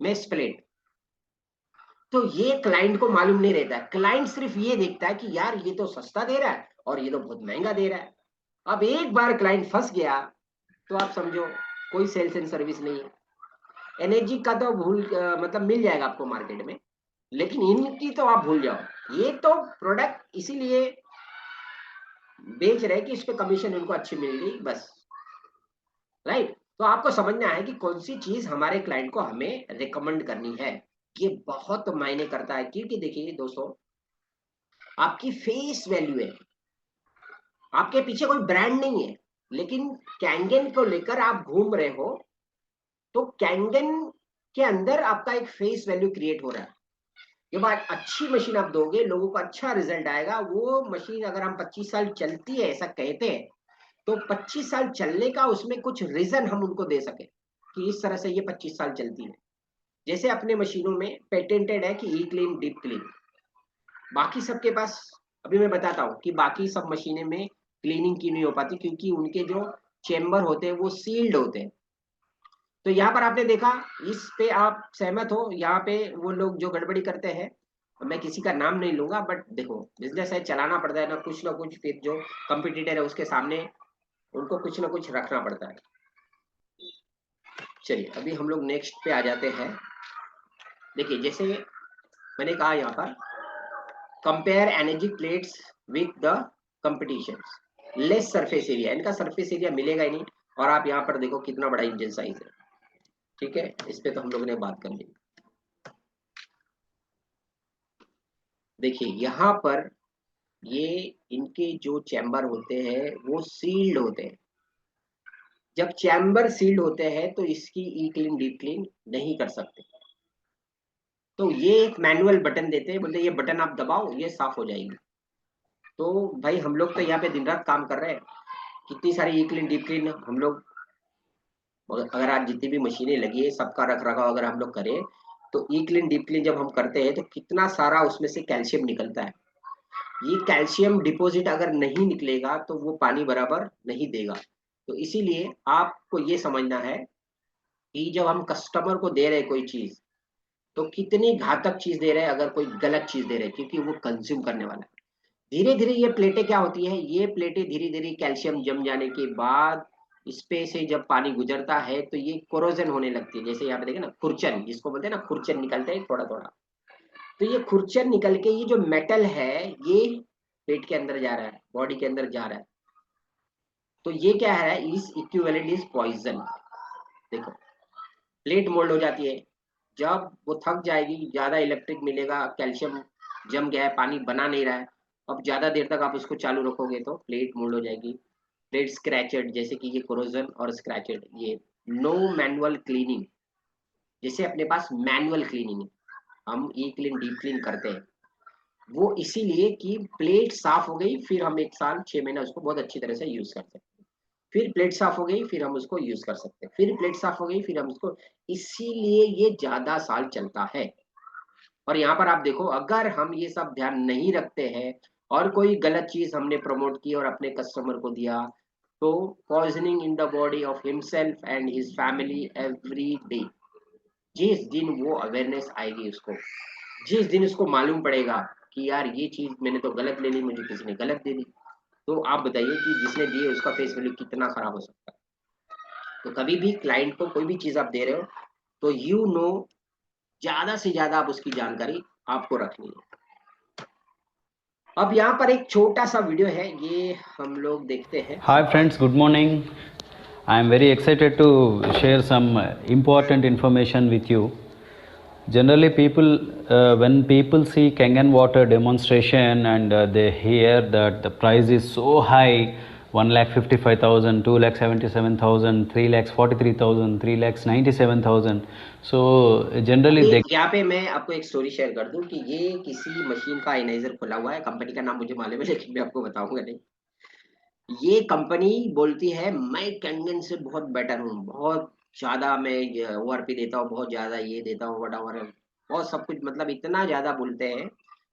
मेश प्लेट। तो ये क्लाइंट को मालूम नहीं रहता है। क्लाइंट सिर्फ ये देखता है कि यार ये तो सस्ता दे रहा है और ये तो बहुत महंगा दे रहा है। अब एक बार क्लाइंट फंस गया तो आप समझो कोई सेल्स एंड सर्विस नहीं है। एनर्जी का तो मतलब मिल जाएगा आपको मार्केट में, लेकिन इनकी तो आप भूल जाओ। ये तो प्रोडक्ट इसीलिए बेच रहे हैं कि इस पे कमीशन उनको अच्छी मिल गई बस, राइट। तो आपको समझना है कि कौन सी चीज हमारे क्लाइंट को हमें रिकमेंड करनी है। ये बहुत मायने करता है, क्योंकि देखिए दोस्तों, आपकी फेस वैल्यू है, आपके पीछे कोई ब्रांड नहीं है, लेकिन कैंगन को लेकर आप घूम रहे हो, तो कैंगन के अंदर आपका एक फेस वैल्यू क्रिएट हो रहा है। ये बात, अच्छी मशीन आप दोगे, लोगों को अच्छा रिजल्ट आएगा। वो मशीन अगर हम 25 साल चलती है ऐसा कहते हैं, तो 25 साल चलने का उसमें कुछ रीजन हम उनको दे सके कि इस तरह से ये 25 साल चलती है। जैसे अपने मशीनों में पेटेंटेड है कि ई क्लीन, डीप क्लीन। बाकी सबके पास, अभी मैं बताता हूँ कि बाकी सब मशीनें में क्लीनिंग की नहीं हो पाती, क्योंकि उनके जो चेम्बर होते हैं वो सील्ड होते हैं। तो यहाँ पर आपने देखा, इस पे आप सहमत हो, यहाँ पे वो लोग जो गड़बड़ी करते हैं, मैं किसी का नाम नहीं लूंगा, बट देखो बिजनेस है, चलाना पड़ता है ना कुछ, फिर जो कंपटीटर है उसके सामने उनको कुछ ना कुछ रखना पड़ता है। चलिए अभी हम लोग नेक्स्ट पे आ जाते हैं। देखिए जैसे मैंने कहा यहाँ पर, compare energy plates with the competition, less surface area, इनका सरफेस एरिया मिलेगा ही नहीं। और आप यहाँ पर देखो कितना बड़ा इंजन साइज है। ठीक है, इस पे तो हम लोगों ने बात कर ली। देखिए यहाँ पर ये इनके जो चैम्बर होते हैं वो सील्ड होते हैं। जब चैम्बर सील्ड होते हैं तो इसकी ई क्लीन, डीप क्लीन नहीं कर सकते। तो ये एक मैनुअल बटन देते हैं, बोलते ये बटन आप दबाओ ये साफ हो जाएगी। तो भाई हम लोग तो यहाँ पे दिन रात काम कर रहे हैं, कितनी सारी ई क्लीन, डीप क्लीन हम लोग, अगर आज जितनी भी मशीनें लगी है सबका रख रखाव अगर हम लोग करें, तो ई क्लीन, डीप क्लीन जब हम करते हैं तो कितना सारा उसमें से कैल्शियम निकलता है। ये कैल्शियम डिपॉजिट अगर नहीं निकलेगा तो वो पानी बराबर नहीं देगा। तो इसीलिए आपको ये समझना है कि जब हम कस्टमर को दे रहे हैं कोई चीज, तो कितनी घातक चीज दे रहे हैं अगर कोई गलत चीज दे रहे हैं, क्योंकि वो कंज्यूम करने वाला है। धीरे धीरे ये प्लेटें क्या होती है, ये प्लेटें धीरे धीरे कैल्शियम जम जाने के बाद इस पे से जब पानी गुजरता है तो ये कोरोजन होने लगती है। जैसे यहाँ पे देखे ना, खुरचन जिसको बोलते हैं ना, खुरचन निकलते हैं थोड़ा थोड़ा। तो ये खुरचन निकल के ये जो मेटल है, ये पेट के अंदर जा रहा है, बॉडी के अंदर जा रहा है। तो ये क्या है, इस इक्विवेलेंट इज पॉइजन। देखो प्लेट मोल्ड हो जाती है, जब वो थक जाएगी, ज्यादा इलेक्ट्रिक मिलेगा, कैल्शियम जम गया है, पानी बना नहीं रहा है, अब ज्यादा देर तक आप उसको चालू रखोगे तो प्लेट मोल्ड हो जाएगी। प्लेट स्क्रैचेड, जैसे कि ये कोरोजन और स्क्रैचेड, ये नो मैनुअल क्लीनिंग। जैसे अपने पास मैनुअल क्लीनिंग है, हम ई क्लीन, डीप क्लीन करते हैं, वो इसीलिए कि प्लेट साफ हो गई, फिर हम 1 साल 6 महीना उसको बहुत अच्छी तरह से यूज कर सकते हैं। फिर प्लेट साफ हो गई, फिर हम उसको यूज कर सकते हैं, फिर प्लेट साफ हो गई, फिर हम उसको, इसीलिए ये ज्यादा साल चलता है। और यहाँ पर आप देखो, अगर हम ये सब ध्यान नहीं रखते हैं और कोई गलत चीज हमने प्रमोट की और अपने कस्टमर को दिया, तो poisoning in the body of himself and his family every day. जिस दिन वो अवेयरनेस आएगी उसको, जिस दिन उसको मालूम पड़ेगा कि यार ये चीज मैंने तो गलत ले ली, मुझे किसी ने गलत दे दी। तो आप बताइए कि जिसने दिए उसका फेस वैल्यू कितना खराब हो सकता है। तो कभी भी क्लाइंट को कोई भी चीज आप दे रहे हो तो ज्यादा से ज्यादा आप उसकी जानकारी आपको रखनी है। अब यहाँ पर एक छोटा सा वीडियो है, ये हम लोग देखते हैं। Hi friends, good morning. I am very excited to share some important information with you. Generally, when people see Kangen water demonstration and they hear that the price is so high, 1,55,000, 2,77,000, 3,43,000, 3,97,000. So generally अभी they यहाँ पे मैं आपको एक स्टोरी शेयर कर दूं कि ये किसी मशीन का आयनाइजर खुला हुआ है, कंपनी का नाम मुझे मालूम है लेकिन मैं आपको बताऊंगा नहीं। ये कंपनी बोलती है मैं कैंगन से बहुत बेटर हूँ, बहुत ज्यादा मैं ओआरपी देता हूँ, बहुत ज्यादा ये देता हूँ, वटावर बहुत सब कुछ, मतलब इतना ज्यादा बोलते हैं,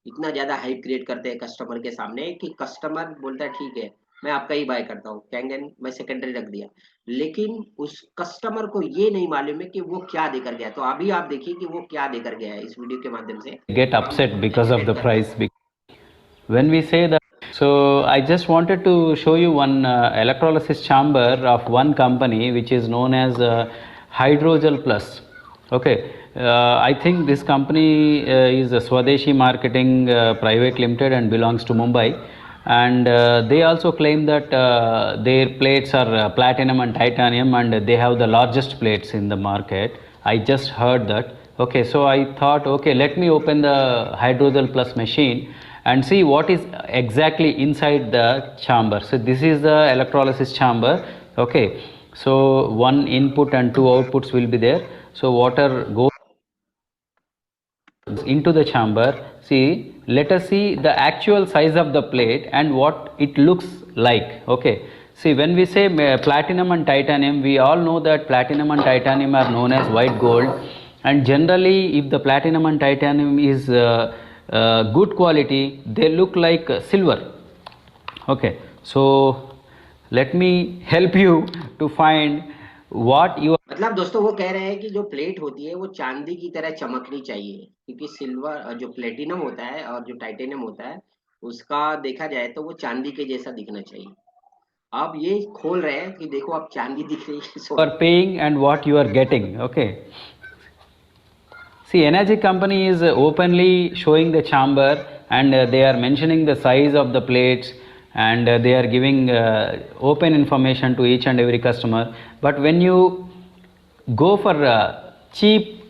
इतना ज्यादा हाइप क्रिएट करते हैं कस्टमर के सामने कि कस्टमर बोलता है ठीक है मैं आपका ही बाय करता हूँ, कैंगन मैं सेकेंडरी रख दिया। लेकिन उस कस्टमर को ये नहीं मालूम है कि वो क्या देकर गया। तो अभी आप देखिए कि वो क्या देकर गया है, इस वीडियो के माध्यम से get हम upset because of explain the करते हैं। price. When we say that, so I just wanted to show you one electrolysis chamber of one company which is known as Hydrogel Plus. Okay, I think this company is a Swadeshi Marketing Private Limited and belongs to Mumbai, and they also claim that their plates are platinum and titanium and they have the largest plates in the market. I just heard that. Okay, so I thought, okay, let me open the Hydrogel Plus machine and see what is exactly inside the chamber. So this is the electrolysis chamber. Okay, so one input and two outputs will be there. So water goes into the chamber. See, let us see the actual size of the plate and what it looks like. Okay, see, when we say platinum and titanium, we all know that platinum and titanium are known as white gold, and generally if the platinum and titanium is good quality, they look like silver. Okay, so let me help you to find what you मतलब दोस्तों वो कह रहे हैं कि जो प्लेट होती है वो चांदी की तरह चमकनी चाहिए, क्योंकि सिल्वर जो प्लेटिनम होता है और जो टाइटेनियम होता है उसका देखा जाए तो वो चांदी के जैसा दिखना चाहिए। आप ये खोल रहे हैं कि देखो आप चांदी दिख रही है सोना। are paying and what you are getting. Okay, see, Energy company is openly showing the chamber and they are mentioning the size of the plates and they are giving open information to each and every customer. But when you go for a cheap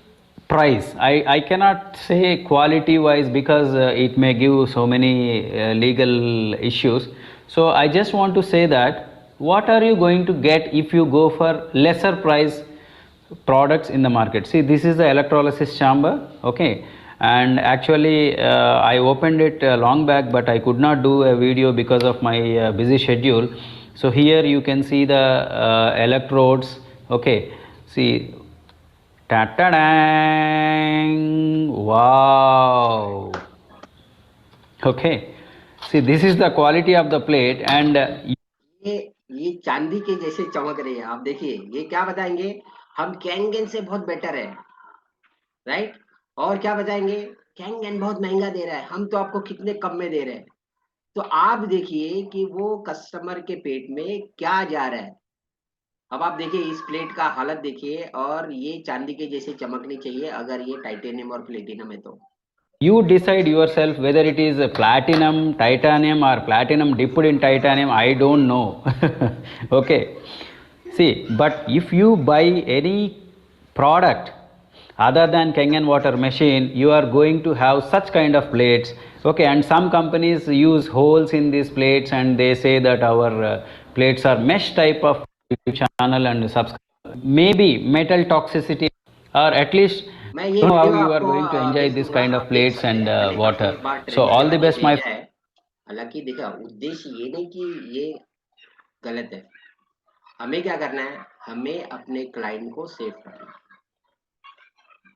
price, I cannot say quality wise because it may give so many legal issues. So I just want to say that what are you going to get if you go for lesser price products in the market. See, this is the electrolysis chamber. Okay, and actually I opened it long back, but I could not do a video because of my busy schedule. So here you can see the electrodes. Okay, see, ta ta dang, wow. Okay, see, this is the quality of the plate and ये ये चांदी के जैसे चमक रही है। आप देखिए ये क्या बताएंगे, हम कैंगन से बहुत बेटर है, राइट। और क्या बताएंगे, कैंगन बहुत महंगा दे रहा है, हम तो आपको कितने कम में दे रहे हैं। तो आप देखिए कि वो कस्टमर के पेट में क्या जा रहा है। अब आप देखिए इस प्लेट का हालत देखिए, और ये चांदी के जैसे चमकनी चाहिए अगर ये टाइटेनियम और प्लेटिनम है तो। you decide yourself whether it is a platinum, titanium or platinum dipped in titanium. I don't know. Okay. See, but if you buy any product other than Kangen water machine, you are going to have such kind of plates. Okay, and some companies use holes in these plates and they say that our plates are mesh type of channel and subscribe. Maybe metal toxicity or at least मैं ये don't know how video you are आपको going to enjoy this भेजूंगा, kind of आप देख plates सकते and हैं। मैंने काफी water. बार So ट्रेनिंग के all the बाद ये best, my भेजा है। हालांकि देखा उद्देश्य ये नहीं कि ये गलत है। हमें क्या करना है, हमें अपने क्लाइंट को सेव करना है।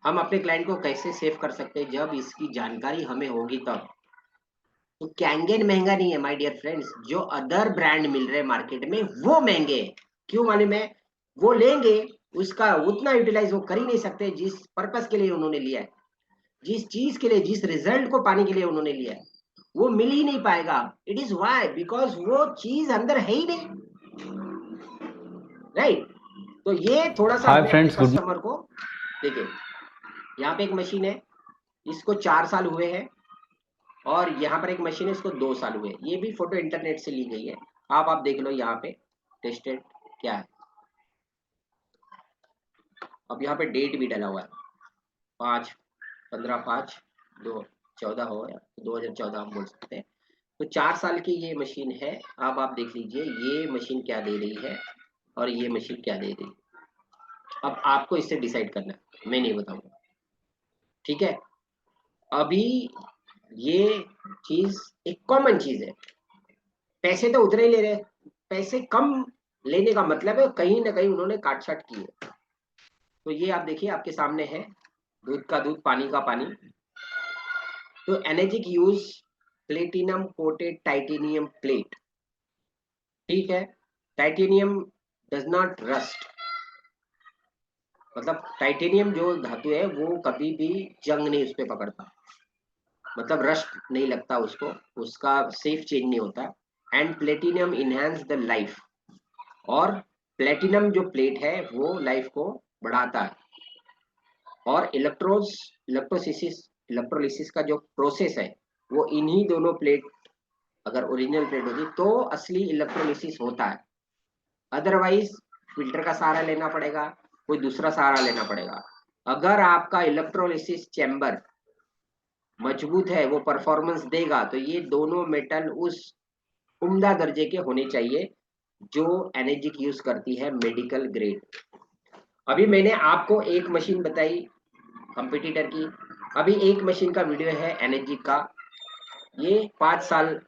हम अपने क्लाइंट को कैसे सेव कर सकते हैं, जब इसकी जानकारी हमें होगी तब। तो कैंगन महंगा नहीं है माय डियर फ्रेंड्स, जो अदर ब्रांड मिल रहे हैं मार्केट में वो महंगे हैं। क्यों मालूम है, वो लेंगे उसका उतना यूटिलाइज वो कर ही नहीं सकते जिस पर्पस के लिए उन्होंने लिया है। जिस चीज के लिए, जिस रिजल्ट को पाने के लिए उन्होंने लिया है, वो मिल ही नहीं पाएगा। इट इज वाई, बिकॉज वो चीज अंदर है ही नहीं, राइट। तो ये थोड़ा सा Hi हमें अपने friends, good कस्टमर को, देखिए यहाँ पे एक मशीन है, इसको 4 साल हुए हैं, और यहाँ पर एक मशीन है, इसको 2 साल हुए। ये भी फोटो इंटरनेट से ली गई है, आप देख लो यहाँ पे टेस्टेड क्या है। अब यहाँ पे डेट भी डला हुआ है, 5/15/5/2014 हो, या 2014 हम बोल सकते हैं। तो 4 साल की ये मशीन है। अब आप देख लीजिए ये मशीन क्या दे रही है और ये मशीन क्या दे रही है। अब आपको इससे डिसाइड करना है, मैं नहीं बताऊंगा, ठीक है। अभी ये चीज एक कॉमन चीज है, पैसे तो उतने ही ले रहे हैं, पैसे कम लेने का मतलब है कहीं ना कहीं उन्होंने काट छाट की है। तो ये आप देखिए आपके सामने है, दूध का दूध, पानी का पानी। तो energic use platinum coated titanium plate, ठीक है। टाइटेनियम डज नॉट रस्ट, मतलब टाइटेनियम जो धातु है वो कभी भी जंग नहीं उस पर पकड़ता, मतलब रस्ट नहीं लगता उसको, उसका सेफ चेंज नहीं होता। And platinum enhance the life, और प्लेटिनम जो प्लेट है वो लाइफ को बढ़ाता है। और इलेक्ट्रोलिसिस का जो प्रोसेस है वो इन्हीं दोनों प्लेट, अगर ओरिजिनल प्लेट होती तो असली इलेक्ट्रोलिसिस होता है। अदरवाइज फिल्टर का सहारा लेना पड़ेगा, कोई दूसरा सहारा लेना पड़ेगा। अगर आपका इलेक्ट्रोलिसिस चैम्बर मजबूत है, वो परफॉर्मेंस देगा, तो ये दोनों मेटल उस उम्दा दर्जे के होने चाहिए जो एनर्जिक यूज करती है, मेडिकल ग्रेड। अभी मैंने आपको एक मशीन बताई कंपटीटर की, अभी एक मशीन का वीडियो है एनर्जी का, ये 5 साल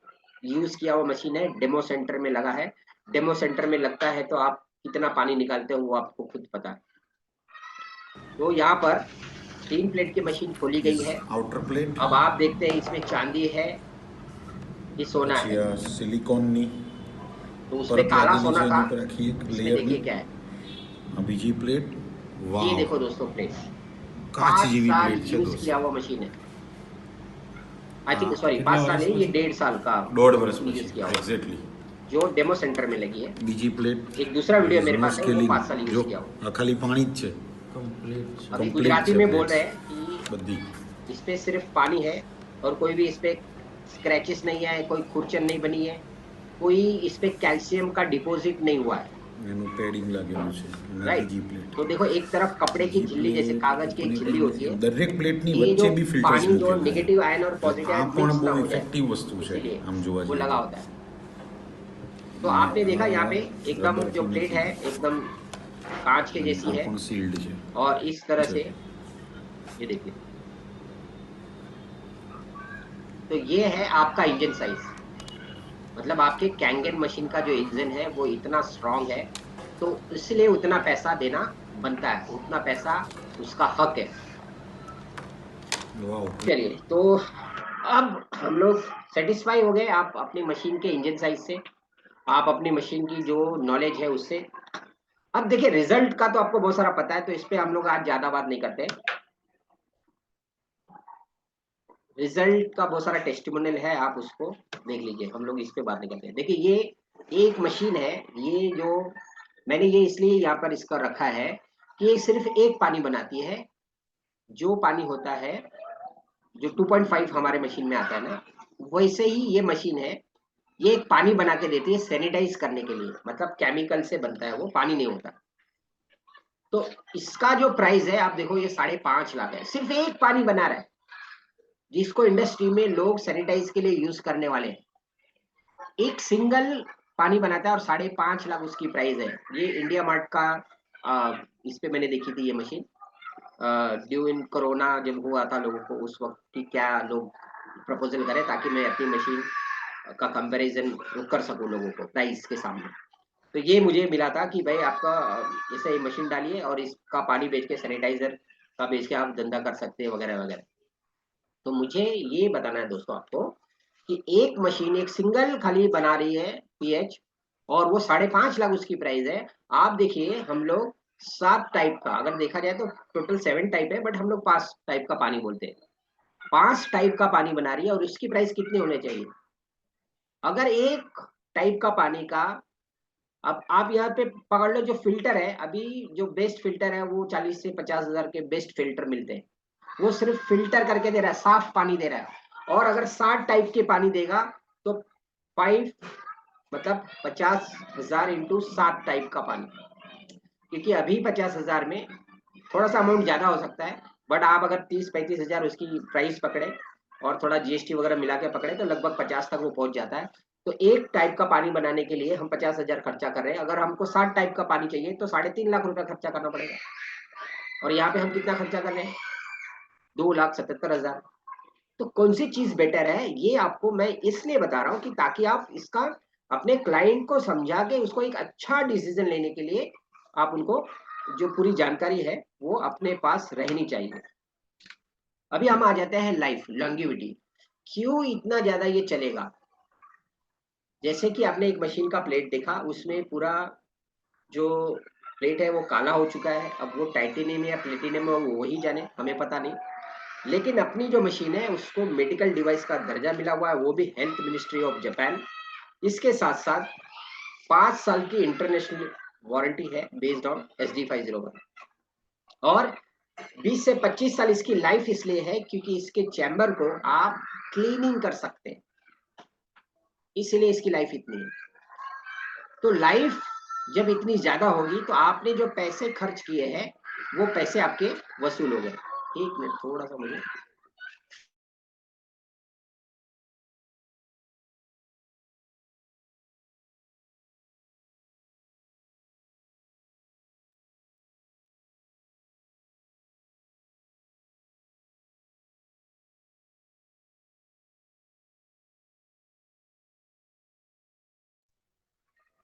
यूज किया हुआ मशीन है, डेमो सेंटर में लगा है। डेमो सेंटर में लगता है तो आप कितना पानी निकालते हो वो आपको खुद पता है। तो यहाँ पर 3 प्लेट की मशीन खोली गई है। आउटर प्लेट अब आप देखते हैं इसमें चांदी है कि सोना પછી है। આ સિલિકોનની तो उसमें પરત काला लागेલી सोना છે था, એની પર આખી એક इसमें देखिए લેયરની क्या है। આ બીજી પ્લેટ ये વાવ देखो दोस्तों प्लेट, કાચ 5 જેવી साल પ્લેટ છે यूज दोस्त किया हुआ मशीन है। आई थिंक આ सॉरी કેટલા 5 साल है, વર્ષ ये પછી 1.5 साल का 1.5 વર્ષ यूज પછી किया हुआ, એક્ઝેક્ટલી जो डेमो सेंटर में लगी है। બીજી પ્લેટ एक दूसरा देयर वीडियो इज मेरे नो पास है, वो સ્કેલિંग 5 साल यूज જો किया हुआ। આ ખાલી પાણી જ છે अभी કમ્પ્લીટ गुजराती છે में बोल પ્લેટ્સ रहे हैं कि બધી इस पे सिर्फ पानी है, और कोई भी इस पे स्क्रैचेस नहीं है, कोई खुरचन नहीं बनी है, कोई इस पे कैल्शियम का डिपॉजिट नहीं हुआ है, એનું પેડિંગ લાગેલું છે અને આ राइट। બીજી प्लेट तो देखो एक तरफ कपड़े की બીજી झिल्ली, जैसे प्लेट कागज की પણ एक એ झिल्ली होती है, દરેક પ્લેટની ये जो વચ્ચે બી ફિલ્ટર્સ पानी जो મૂકેલા છે नेगेटिव आयन और તો पॉजिटिव આ आयन પણ मिक्स બહુ ना हो जाए, ઇફેક્ટિવ वस्तु છે इसीलिए આम જોવા वो જઈએ लगा तो होता है। तो અને आपने देखा यहाँ पे આ एकदम जो રબરથી प्लेट નથી है एकदम कांच के અને जैसी આ है, પણ સીલ્ડ છે और इस तरह જો से ये देखिए। तो ये है आपका इंजन साइज, मतलब आपके कैंगन मशीन का जो इंजन है वो इतना स्ट्रांग है, तो इसलिए उतना पैसा देना बनता है, उतना पैसा उसका हक है। વાવ चलिए, तो अब हम लोग सेटिस्फाई हो गए आप अपनी मशीन के इंजन साइज से, आप अपनी मशीन की जो नॉलेज है उससे। अब देखिए रिजल्ट का तो आपको बहुत सारा पता है, तो इस पे हम लोग आज ज्यादा बात नहीं करते। रिजल्ट का बहुत सारा टेस्टिमोनियल है, आप उसको देख लीजिए, हम लोग इस पे बात नहीं करते। देखिए ये एक मशीन है, ये जो मैंने ये इसलिए यहाँ पर इसका रखा है कि ये सिर्फ एक पानी बनाती है, जो पानी होता है जो 2.5 हमारे मशीन में आता है ना, वैसे ही ये मशीन है, ये एक पानी बना के देती है सैनिटाइज करने के लिए, मतलब केमिकल से बनता है वो, पानी नहीं होता। तो इसका जो प्राइस है आप देखो, ये 5.5 लाख है, सिर्फ एक पानी बना रहा है, जिसको इंडस्ट्री में लोग सैनिटाइज के लिए यूज करने वाले हैं, एक सिंगल पानी बनाता है और 5.5 लाख उसकी प्राइस है। ये इंडिया मार्ट का इस पे मैंने देखी थी ये मशीन, ड्यू इन कोरोना जब हुआ था लोगों को, उस वक्त की क्या लोग प्रपोजल करें, ताकि मैं अपनी मशीन का कंपैरिजन कर सकूं लोगों को प्राइस के सामने। तो ये मुझे मिला था कि भाई आपका ऐसे मशीन डालिए और इसका पानी बेच के, सैनिटाइजर का बेच के आप धंधा कर सकते हैं वगैरह वगैरह। तो मुझे ये बताना है दोस्तों आपको कि एक मशीन एक सिंगल खाली बना रही है पीएच, और वो 5.5 लाख उसकी प्राइस है। आप देखिए हम लोग 7 टाइप का, अगर देखा जाए तो टोटल 7 टाइप है, बट हम लोग 5 टाइप का पानी बोलते हैं। 5 टाइप का पानी बना रही है और उसकी प्राइस कितने होने चाहिए? अगर एक टाइप का पानी का, अब आप यहाँ पे पकड़ लो, जो फिल्टर है अभी, जो बेस्ट फिल्टर है वो 40 से 50,000 के बेस्ट फिल्टर मिलते हैं, वो सिर्फ फिल्टर करके दे रहा है, साफ पानी दे रहा है। और अगर 60 टाइप के पानी देगा तो 5 मतलब 50,000 इंटू 7 टाइप का पानी, क्योंकि अभी 50,000 में थोड़ा सा अमाउंट ज्यादा हो सकता है, बट आप अगर 30-35,000 उसकी प्राइस पकड़े और थोड़ा जीएसटी वगैरह मिला के पकड़े तो लगभग 50 तक वो पहुंच जाता है। तो एक टाइप का पानी बनाने के लिए हम 50,000 खर्चा कर रहे हैं, अगर हमको 60 टाइप का पानी चाहिए तो 3.5 लाख रुपया खर्चा करना पड़ेगा। और यहाँ पे हम कितना खर्चा कर रहे हैं? 2,77,000। तो कौन सी चीज बेटर है, ये आपको मैं इसलिए बता रहा हूँ कि ताकि आप इसका अपने क्लाइंट को समझा के उसको एक अच्छा डिसीजन लेने के लिए आप उनको जो पूरी जानकारी है वो अपने पास रहनी चाहिए। अभी हम आ जाते हैं लाइफ लॉन्गेविटी, क्यों इतना ज्यादा ये चलेगा। जैसे कि आपने एक मशीन का प्लेट देखा, उसमें पूरा जो प्लेट है वो काला हो चुका है, अब वो टाइटेनियम या प्लेटिनियम है वो ही जाने, हमें पता नहीं। लेकिन अपनी जो मशीन है उसको मेडिकल डिवाइस का दर्जा मिला हुआ है, वो भी हेल्थ मिनिस्ट्री ऑफ जापान। इसके साथ साथ 5 साल की इंटरनेशनल वारंटी है बेस्ड ऑन SD501। और 20 से 25 साल इसकी लाइफ इसलिए है क्योंकि इसके चैम्बर को आप क्लीनिंग कर सकते हैं, इसलिए इसकी लाइफ इतनी है। तो लाइफ जब इतनी ज्यादा होगी तो आपने जो पैसे खर्च किए हैं वो पैसे आपके वसूल हो गए। एक मिनट, थोड़ा सा मुझे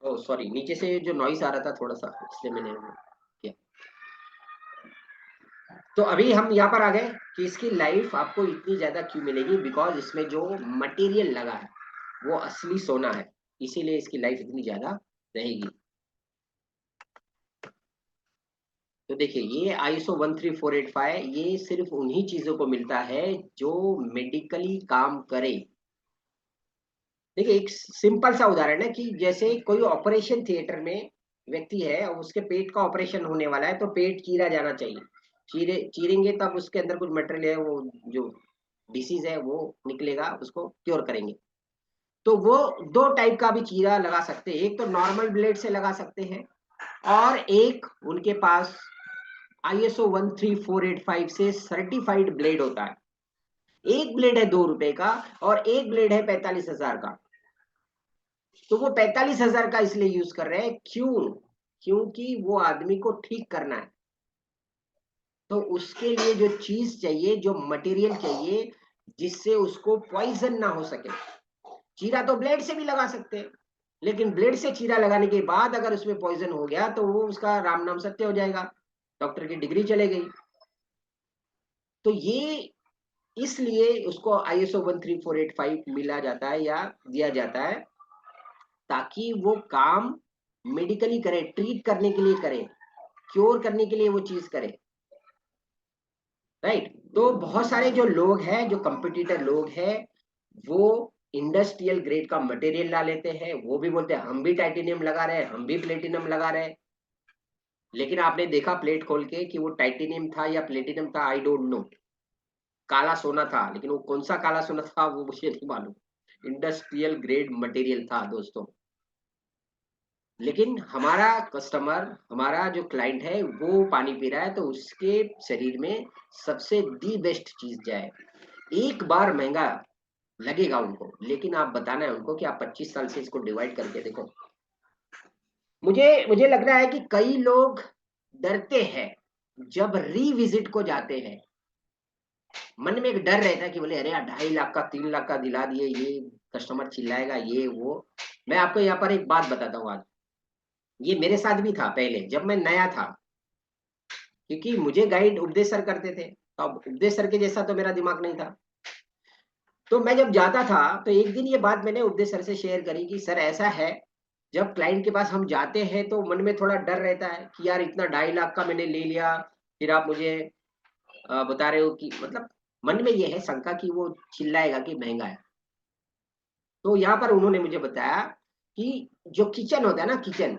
ओ सॉरी, नीचे से जो नॉइस आ रहा था थोड़ा सा, इसलिए मैंने वो किया। तो अभी हम यहाँ पर आ गए कि इसकी लाइफ आपको इतनी ज्यादा क्यों मिलेगी, बिकॉज इसमें जो मटेरियल लगा है वो असली सोना है, इसीलिए इसकी लाइफ इतनी ज्यादा रहेगी। तो देखिए ये ISO 13485 ये सिर्फ उन्हीं चीजों को मिलता है जो मेडिकली काम करे। देखिए एक सिंपल सा उदाहरण है कि जैसे कोई ऑपरेशन थिएटर में व्यक्ति है और उसके पेट का ऑपरेशन होने वाला है तो पेट चीरा जाना चाहिए, चीरेंगे तब उसके अंदर कुछ मटेरियल है, वो जो डिसीज है वो निकलेगा, उसको क्योर करेंगे। तो वो 2 टाइप का भी चीरा लगा सकते हैं, एक तो नॉर्मल ब्लेड से लगा सकते हैं और एक उनके पास ISO 13485 से सर्टिफाइड ब्लेड होता है। एक ब्लेड है 2 रुपए का और एक ब्लेड है 45,000 का। तो वो 45,000 का इसलिए यूज कर रहे हैं, क्यों? क्योंकि वो आदमी को ठीक करना है, तो उसके लिए जो चीज चाहिए, जो मटेरियल चाहिए जिससे उसको पॉइजन ना हो सके। चीरा तो ब्लेड से भी लगा सकते हैं, लेकिन ब्लेड से चीरा लगाने के बाद अगर उसमें पॉइजन हो गया तो वो उसका राम नाम सत्य हो जाएगा, डॉक्टर की डिग्री चले गई। तो ये इसलिए उसको ISO 13485 मिला जाता है या दिया जाता है, ताकि वो काम मेडिकली करे, ट्रीट करने के लिए करे, क्योर करने के लिए वो चीज करे, राइट। तो बहुत सारे जो लोग हैं, जो कंपिटिटर लोग हैं, वो इंडस्ट्रियल ग्रेड का मटेरियल ला लेते हैं, वो भी बोलते हैं हम भी टाइटेनियम लगा रहे हैं, हम भी प्लेटिनम लगा रहे हैं। लेकिन आपने देखा प्लेट खोल के कि वो टाइटेनियम था या प्लेटिनम था, आई डोंट नो। काला सोना था, लेकिन वो कौन सा काला सोना था वो मुझे नहीं मालूम। इंडस्ट्रियल ग्रेड मटेरियल था दोस्तों। लेकिन हमारा कस्टमर, हमारा जो क्लाइंट है वो पानी पी रहा है तो उसके शरीर में सबसे दी बेस्ट चीज जाए। एक बार महंगा लगेगा उनको, लेकिन आप बताना है उनको कि आप 25 साल से इसको डिवाइड करके देखो। मुझे लग रहा है कि कई लोग डरते हैं जब रीविजिट को जाते हैं, मन में एक डर रहता है कि बोले अरे यार 2.5 लाख का 3 लाख का दिला दिए, ये कस्टमर चिल्लाएगा ये वो। मैं आपको यहाँ पर एक बात बताता हूँ आज, ये मेरे साथ भी था पहले जब मैं नया था, क्योंकि मुझे गाइड उपदेश सर करते थे, तो अब उपदेश सर के जैसा तो मेरा दिमाग नहीं था। तो मैं जब जाता था तो एक दिन ये बात मैंने उपदेश सर से शेयर करी कि सर ऐसा है, जब क्लाइंट के पास हम जाते हैं तो मन में थोड़ा डर रहता है कि यार इतना 2.5 लाख का मैंने ले लिया, फिर आप मुझे बता रहे हो कि मतलब मन में ये है शंका कि वो चिल्लाएगा कि महंगा है। तो यहाँ पर उन्होंने मुझे बताया कि जो किचन होता है ना, किचन,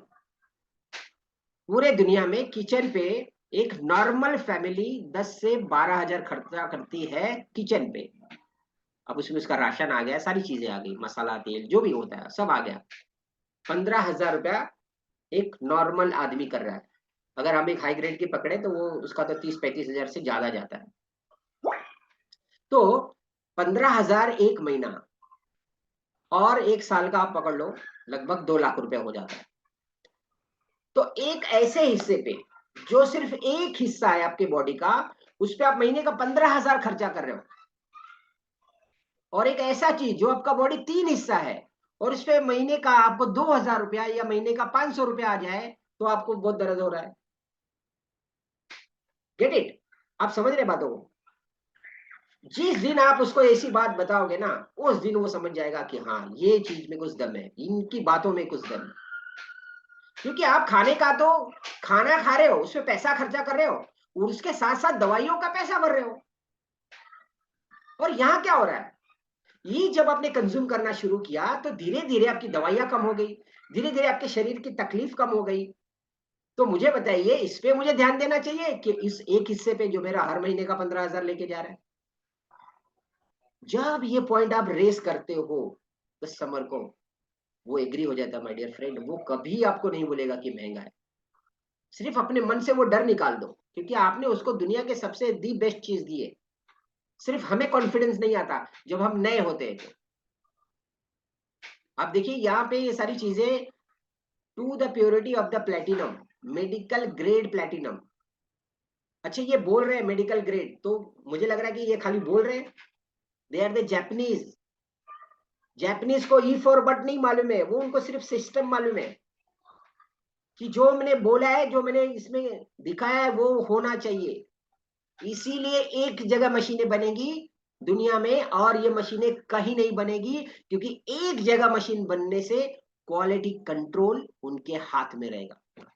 पूरे दुनिया में किचन पे एक नॉर्मल फैमिली 10 से 12 हजार खर्चा करती है किचन पे। अब उसमें उसका राशन आ गया, सारी चीजें आ गई, मसाला तेल जो भी होता है सब आ गया। 15,000 रुपया एक नॉर्मल आदमी कर रहा है। अगर हम एक हाई ग्रेड की पकड़े तो वो उसका तो 30-35 हजार से ज्यादा जाता है। तो 15,000 एक महीना और एक साल का आप पकड़ लो, लगभग 2 लाख रुपया हो जाता है। तो एक ऐसे हिस्से पे जो सिर्फ एक हिस्सा है आपके बॉडी का, उस पे आप महीने का 15,000 खर्चा कर रहे हो। और एक ऐसा चीज जो आपका बॉडी 3 हिस्सा है और उस पे महीने का आपको 2,000 रुपया या महीने का 500 रुपया आ जाए तो आपको बहुत दर्द हो रहा है। Get it? आप समझ रहे बातों को? जिस दिन आप उसको ऐसी बात बताओगे ना, उस दिन वो समझ जाएगा कि हाँ ये चीज में कुछ दम है, इनकी बातों में कुछ दम है। क्योंकि आप खाने का तो खाना खा रहे हो, उसमें पैसा खर्चा कर रहे हो और उसके साथ साथ दवाइयों का पैसा भर रहे हो। और यहाँ क्या हो रहा है, ये जब आपने कंज्यूम करना शुरू किया तो धीरे धीरे आपकी दवाइयां कम हो गई, धीरे धीरे आपके शरीर की तकलीफ कम हो गई। तो मुझे बताइए, इस पे मुझे ध्यान देना चाहिए कि इस एक हिस्से पे जो मेरा हर महीने का 15,000 लेके जा रहा है। जब ये पॉइंट आप रेस करते हो कस्टमर को, वो एग्री हो जाता है माय डियर फ्रेंड, वो कभी आपको नहीं बोलेगा कि महंगा है। सिर्फ अपने मन से वो डर निकाल दो, क्योंकि आपने उसको दुनिया के सबसे दी बेस्ट चीज दी है। सिर्फ हमें कॉन्फिडेंस नहीं आता जब हम नए होते हैं। तो आप देखिए यहाँ पे ये सारी चीजें, to the purity of the platinum, medical grade platinum. अच्छा, ये बोल रहे हैं मेडिकल ग्रेड, तो मुझे लग रहा है कि ये खाली बोल रहे हैं। They are the Japanese. Japanese को ई फॉर बट नहीं मालूम है, वो उनको सिर्फ सिस्टम मालूम है कि जो मैंने बोला है, जो मैंने इसमें दिखाया है वो होना चाहिए। इसीलिए एक जगह मशीनें बनेगी दुनिया में और ये मशीनें कहीं नहीं बनेगी, क्योंकि एक जगह मशीन बनने से क्वालिटी कंट्रोल उनके हाथ में रहेगा।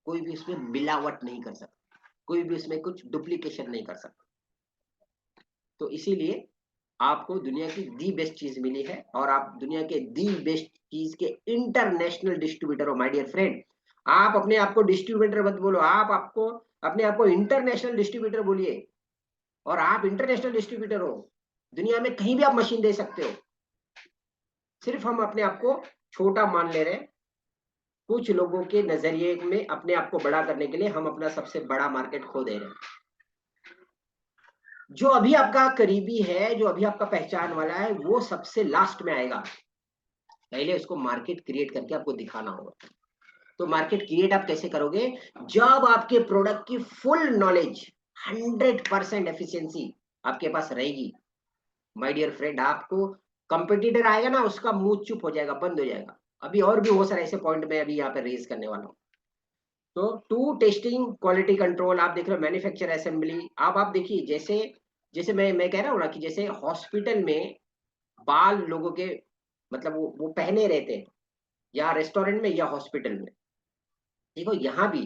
कोई भी उसमें मिलावट नहीं कर सकता, कोई भी उसमें कुछ डुप्लीकेशन नहीं कर सकता। तो इसीलिए आपको दुनिया की दी बेस्ट चीज मिली है और आप दुनिया के दी बेस्ट चीज के इंटरनेशनल डिस्ट्रीब्यूटर हो माय डियर फ्रेंड। आप अपने आप को डिस्ट्रीब्यूटर मत बोलो, आप आपको अपने आप को इंटरनेशनल डिस्ट्रीब्यूटर बोलिए। और आप इंटरनेशनल डिस्ट्रीब्यूटर हो, दुनिया में कहीं भी आप मशीन दे सकते हो। सिर्फ हम अपने आप को छोटा मान ले रहे हैं। कुछ लोगों के नजरिए में अपने आप को बड़ा करने के लिए हम अपना सबसे बड़ा मार्केट खो दे रहे हैं। जो अभी आपका करीबी है, जो अभी आपका पहचान वाला है, वो सबसे लास्ट में आएगा। पहले उसको मार्केट क्रिएट करके आपको दिखाना होगा। तो मार्केट क्रिएट आप कैसे करोगे? जब आपके प्रोडक्ट की फुल नॉलेज, 100% एफिशिएंसी आपके पास रहेगी। माय डियर फ्रेंड, आपको कंपटीटर आएगा ना, उसका मुंह चुप हो जाएगा, बंद हो जाएगा। अभी और भी बहुत सारे ऐसे पॉइंट मैं अभी यहाँ पे रेज करने वाला हूँ। तो टू टेस्टिंग, क्वालिटी कंट्रोल, आप देख रहे हो मैन्युफैक्चर असेंबली। आप देखिए, जैसे जैसे मैं कह रहा हूँ ना कि जैसे हॉस्पिटल में बाल लोगों के, मतलब वो पहने रहते हैं, या रेस्टोरेंट में या हॉस्पिटल में, देखो यहाँ भी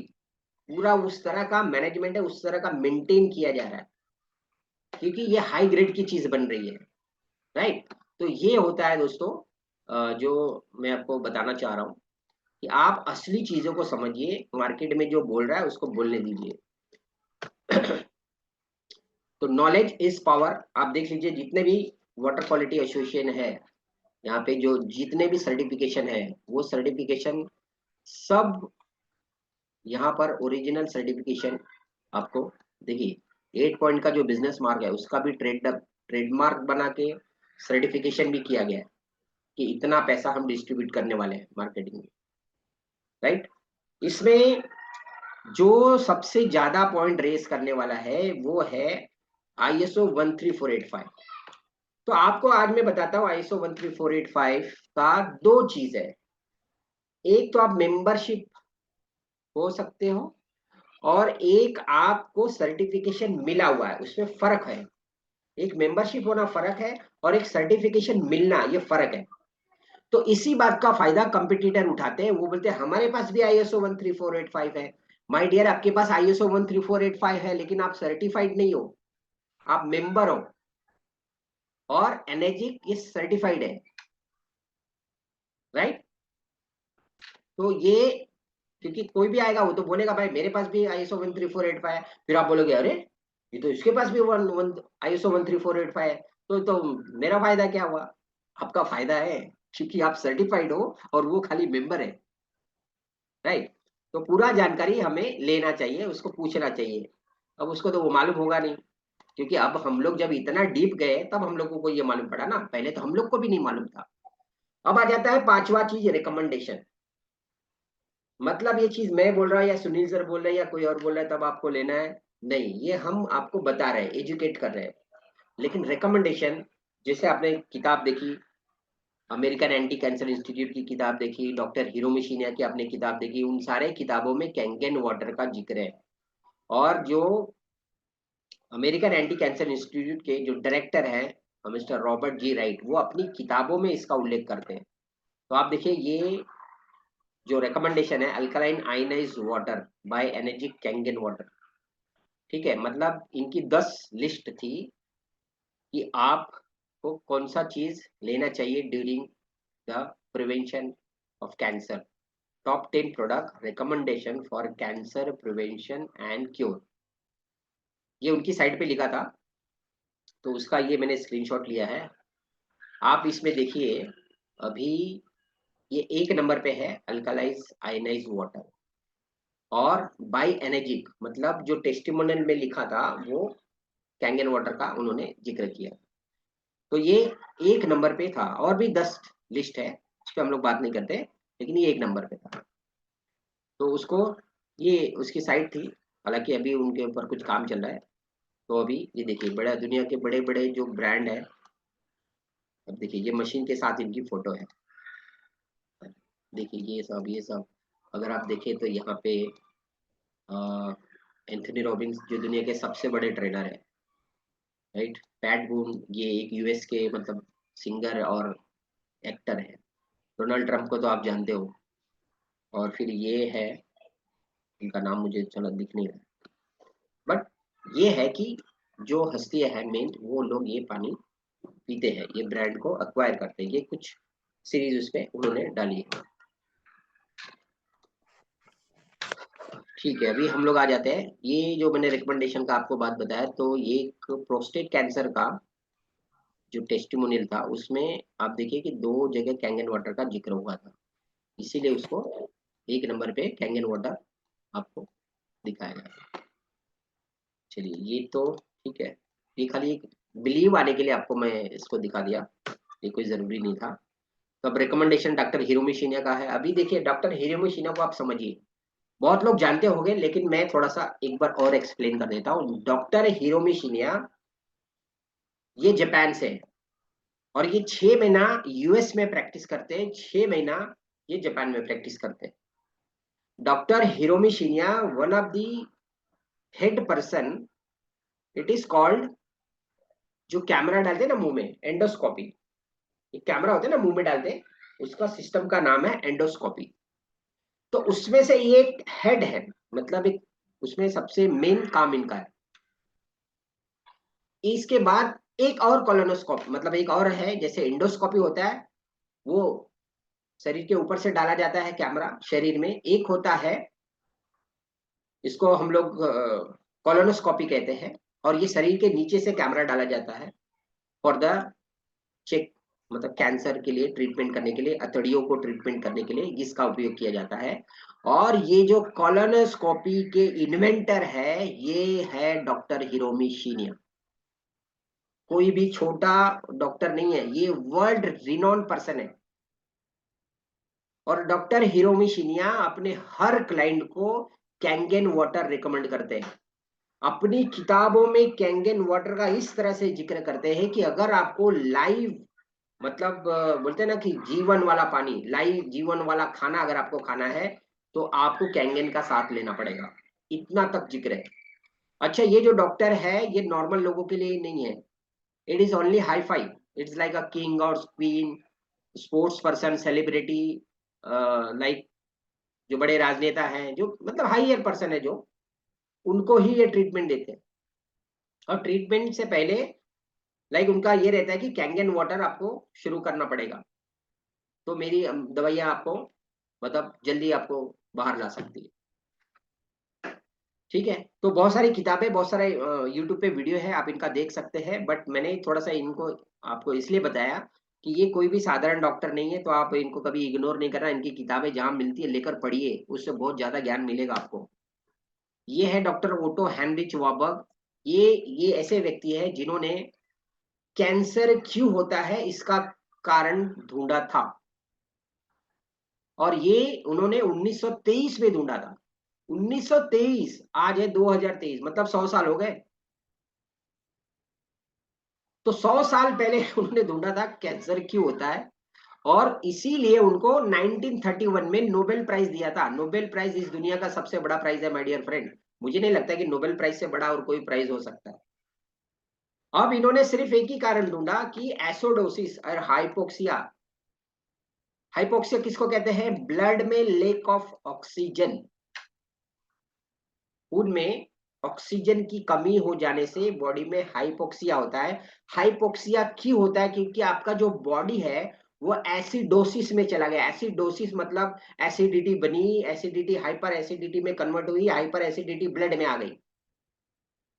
पूरा उस तरह का मैनेजमेंट है, उस तरह का मेंटेन किया जा रहा है, क्योंकि ये हाई ग्रेड की चीज बन रही है। राइट? तो ये होता है दोस्तों, जो मैं आपको बताना चाह रहा हूँ कि आप असली चीजों को समझिए, मार्केट में जो बोल रहा है उसको बोलने दीजिए। तो नॉलेज इज पावर। आप देख लीजिए, जितने भी वाटर क्वालिटी एसोसिएशन है, यहाँ पे जो जितने भी सर्टिफिकेशन है, वो सर्टिफिकेशन सब यहाँ पर ओरिजिनल सर्टिफिकेशन आपको, देखिए 8 पॉइंट का जो बिजनेस मार्क है उसका भी ट्रेडमार्क बना के सर्टिफिकेशन भी किया गया है कि इतना पैसा हम डिस्ट्रीब्यूट करने वाले हैं मार्केटिंग में। राइट? इसमें जो सबसे ज्यादा पॉइंट रेस करने वाला है वो है ISO 13485। तो आपको आज मैं बताता हूँ ISO 13485 का दो चीज है। एक तो आप मेंबरशिप हो सकते हो और एक आपको सर्टिफिकेशन मिला हुआ है, उसमें फर्क है। एक मेंबरशिप होना फर्क है और एक सर्टिफिकेशन मिलना, ये फर्क है। तो इसी बात का फायदा कंपटीटर उठाते हैं। वो बोलते हैं हमारे पास भी ISO 13485 है। माय डियर, आपके पास ISO 13485 है, लेकिन आप सर्टिफाइड नहीं हो, आप मेंबर हो। और एनर्जिक ये सर्टिफाइड है, राइट। तो ये, क्योंकि कोई भी आएगा वो तो बोलेगा भाई मेरे पास भी ISO 13485 है, फिर आप बोलोगे अरे ये तो इसके पास भी ISO 13485 है, तो मेरा फायदा क्या हुआ? आपका फायदा है, क्योंकि आप सर्टिफाइड हो और वो खाली मेंबर है, राइट। तो पूरा जानकारी हमें लेना चाहिए, उसको पूछना चाहिए। अब उसको तो वो मालूम होगा नहीं, क्योंकि अब हम लोग जब इतना डीप गए तब हम लोगों को ये मालूम पड़ा ना, पहले तो हम लोग को भी नहीं मालूम था। अब आ जाता है पांचवा चीज, रिकमेंडेशन। मतलब ये चीज मैं बोल रहा हूँ या सुनील सर बोल रहे हैं या कोई और बोल रहा है तब आपको लेना है, नहीं, ये हम आपको बता रहे हैं, एजुकेट कर रहे हैं। लेकिन रिकमेंडेशन, जैसे आपने किताब देखी, अमेरिकन एंटी कैंसर इंस्टीट्यूट की किताब देखी, डॉक्टर हिरोमी शिन्या की आपने किताब देखी, उन सारे किताबों में कैंगन वाटर का जिक्र है। और जो अमेरिकन एंटी कैंसर इंस्टीट्यूट के जो डायरेक्टर हैं मिस्टर रॉबर्ट जी राइट, वो अपनी किताबों में इसका उल्लेख करते हैं। तो आप देखिए, ये जो रिकमेंडेशन है, alkaline ionised water by Enagic Kangen water, ठीक है, मतलब इनकी 10 लिस्ट थी कि आपको कौन सा चीज लेना चाहिए during the prevention of cancer. Top 10 product recommendation for cancer prevention and cure, ये उनकी साइट पे लिखा था। तो उसका ये मैंने स्क्रीनशॉट लिया है, आप इसमें देखिए। अभी ये 1 नंबर पे है अल्कलाइज आयनाइज वाटर, और बाय एनर्जिक, मतलब जो टेस्टिमोनियल में लिखा था वो कैंगन वाटर का उन्होंने जिक्र किया। तो ये 1 नंबर पे था, और भी 10 लिस्ट है, इस पे हम लोग बात नहीं करते, लेकिन ये 1 नंबर पे था। तो उसको, ये उसकी साइट थी, हालांकि अभी उनके ऊपर कुछ काम चल रहा है। तो अभी ये देखिए, बड़ा दुनिया के बड़े बड़े जो ब्रांड है, अब देखिए ये मशीन के साथ इनकी फोटो है, देखिए ये सब अगर आप देखें तो यहाँ पे एंथनी रॉबिन्स जो दुनिया के सबसे बड़े ट्रेनर है, राइट। पैट बून, ये एक यूएस के मतलब सिंगर और एक्टर है। डोनाल्ड ट्रंप को तो आप जानते हो। और फिर ये है, इनका नाम मुझे चलो दिख नहीं रहा, बट ये है कि जो हस्तियां है मेन, वो लोग ये पानी पीते हैं, ये ब्रांड को अक्वायर करते हैं, ये कुछ सीरीज उस पे उन्होंने डाली है। ठीक है, अभी हम लोग आ जाते हैं, ये जो मैंने रिकमेंडेशन का आपको बात बताया, तो ये एक प्रोस्टेट कैंसर का जो टेस्टिमोनियल था, उसमें आप देखिए कि 2 जगह कैंगन वाटर का जिक्र हुआ था, इसीलिए उसको 1 नंबर पे कैंगन वाटर आपको दिखाया गया। चलिए, ये तो ठीक है, ये खाली एक बिलीव आने के लिए आपको मैं इसको दिखा दिया, ये कोई जरूरी नहीं था। तो अब रिकमेंडेशन डॉक्टर हिरोमी शिन्या का है। अभी देखिए, डॉक्टर हिरोमी शिन्या को आप समझिए, बहुत लोग जानते होंगे, लेकिन मैं थोड़ा सा एक बार और एक्सप्लेन कर देता हूँ। डॉक्टर हिरोमी शिन्या ये जापान से है, और ये 6 महीना यूएस में प्रैक्टिस करते हैं, 6 महीना ये जापान में प्रैक्टिस करते हैं। Doctor Hiromi Shinya one of the head person, it is called, जो कैमरा डालते हैं ना मुंह में, एंडोस्कोपी, एक कैमरा होता है ना मुंह में डालते हैं, उसका सिस्टम का नाम है एंडोस्कोपी। तो उसमें से ये एक हेड है, मतलब एक, उसमें सबसे मेन काम इनका है। इसके बाद एक और कोलोनोस्कोपी, मतलब एक और है, जैसे इंडोस्कोपी होता है वो शरीर के ऊपर से डाला जाता है कैमरा शरीर में, एक होता है, इसको हम लोग कोलोनोस्कोपी कहते हैं, और ये शरीर के नीचे से कैमरा डाला जाता है फॉर द चेक, मतलब कैंसर के लिए ट्रीटमेंट करने के लिए, अतड़ियों को ट्रीटमेंट करने के लिए इसका उपयोग किया जाता है। और ये जो कोलोनोस्कोपी के इन्वेंटर है, ये है डॉक्टर हिरोमी शिन्या। कोई भी छोटा डॉक्टर नहीं है, ये वर्ल्ड रिनोन पर्सन है। और डॉक्टर हिरोमी शिन्या अपने हर क्लाइंट को कैंगन वाटर रिकमेंड करते हैं। अपनी किताबों में कैंगन वाटर का इस तरह से जिक्र करते हैं कि अगर आपको लाइव, मतलब बोलते हैं ना कि जीवन वाला पानी, लाइव जीवन वाला खाना अगर आपको खाना है, तो आपको कैंगन का साथ लेना पड़ेगा, इतना तक जिक्र है। अच्छा, ये जो डॉक्टर है ये नॉर्मल लोगों के लिए नहीं है, it is only hi-fi, it's like a king और queen, sports person, celebrity, like जो बड़े राजनेता हैं, जो मतलब हाईयर पर्सन है, जो उनको ही ये ट्रीटमेंट देते हैं। और ट्रीटमेंट से पहले लाइक उनका ये रहता है कि कैंगन वाटर आपको शुरू करना पड़ेगा, तो मेरी दवाइयाँ आपको मतलब जल्दी आपको बाहर ला सकती है। ठीक है, तो बहुत सारी किताबें, बहुत सारे यूट्यूब पे वीडियो है, आप इनका देख सकते हैं, बट मैंने थोड़ा सा इनको आपको इसलिए बताया कि ये कोई भी साधारण डॉक्टर नहीं है, तो आप इनको कभी इग्नोर नहीं करना, इनकी किताबें जहाँ मिलती है लेकर पढ़िए, उससे बहुत ज्यादा ज्ञान मिलेगा आपको। ये है डॉक्टर ओटो हेनरिच वार्बर्ग। ये ऐसे व्यक्ति है जिन्होंने कैंसर क्यों होता है इसका कारण ढूंढा था, और ये उन्होंने 1923 में ढूंढा था। 1923, आज है 2023, मतलब 100 साल हो गए। तो 100 साल पहले उन्होंने ढूंढा था कैंसर क्यों होता है, और इसीलिए उनको 1931 में नोबेल प्राइज दिया था। नोबेल प्राइज इस दुनिया का सबसे बड़ा प्राइज है माय डियर फ्रेंड। मुझे नहीं लगता कि नोबेल प्राइज से बड़ा और कोई प्राइज हो सकता है। अब इन्होंने सिर्फ एक ही कारण ढूंढा कि एसिडोसिस और हाइपोक्सिया। हाइपोक्सिया किसको कहते हैं? ब्लड में लेक ऑफ ऑक्सीजन, खून में ऑक्सीजन की कमी हो जाने से बॉडी में हाइपोक्सिया होता है। हाइपोक्सिया क्यों होता है? क्योंकि आपका जो बॉडी है वो एसिडोसिस में चला गया। एसिडोसिस मतलब एसिडिटी बनी, एसिडिटी हाइपर एसिडिटी में कन्वर्ट हुई, हाइपर एसिडिटी ब्लड में आ गई,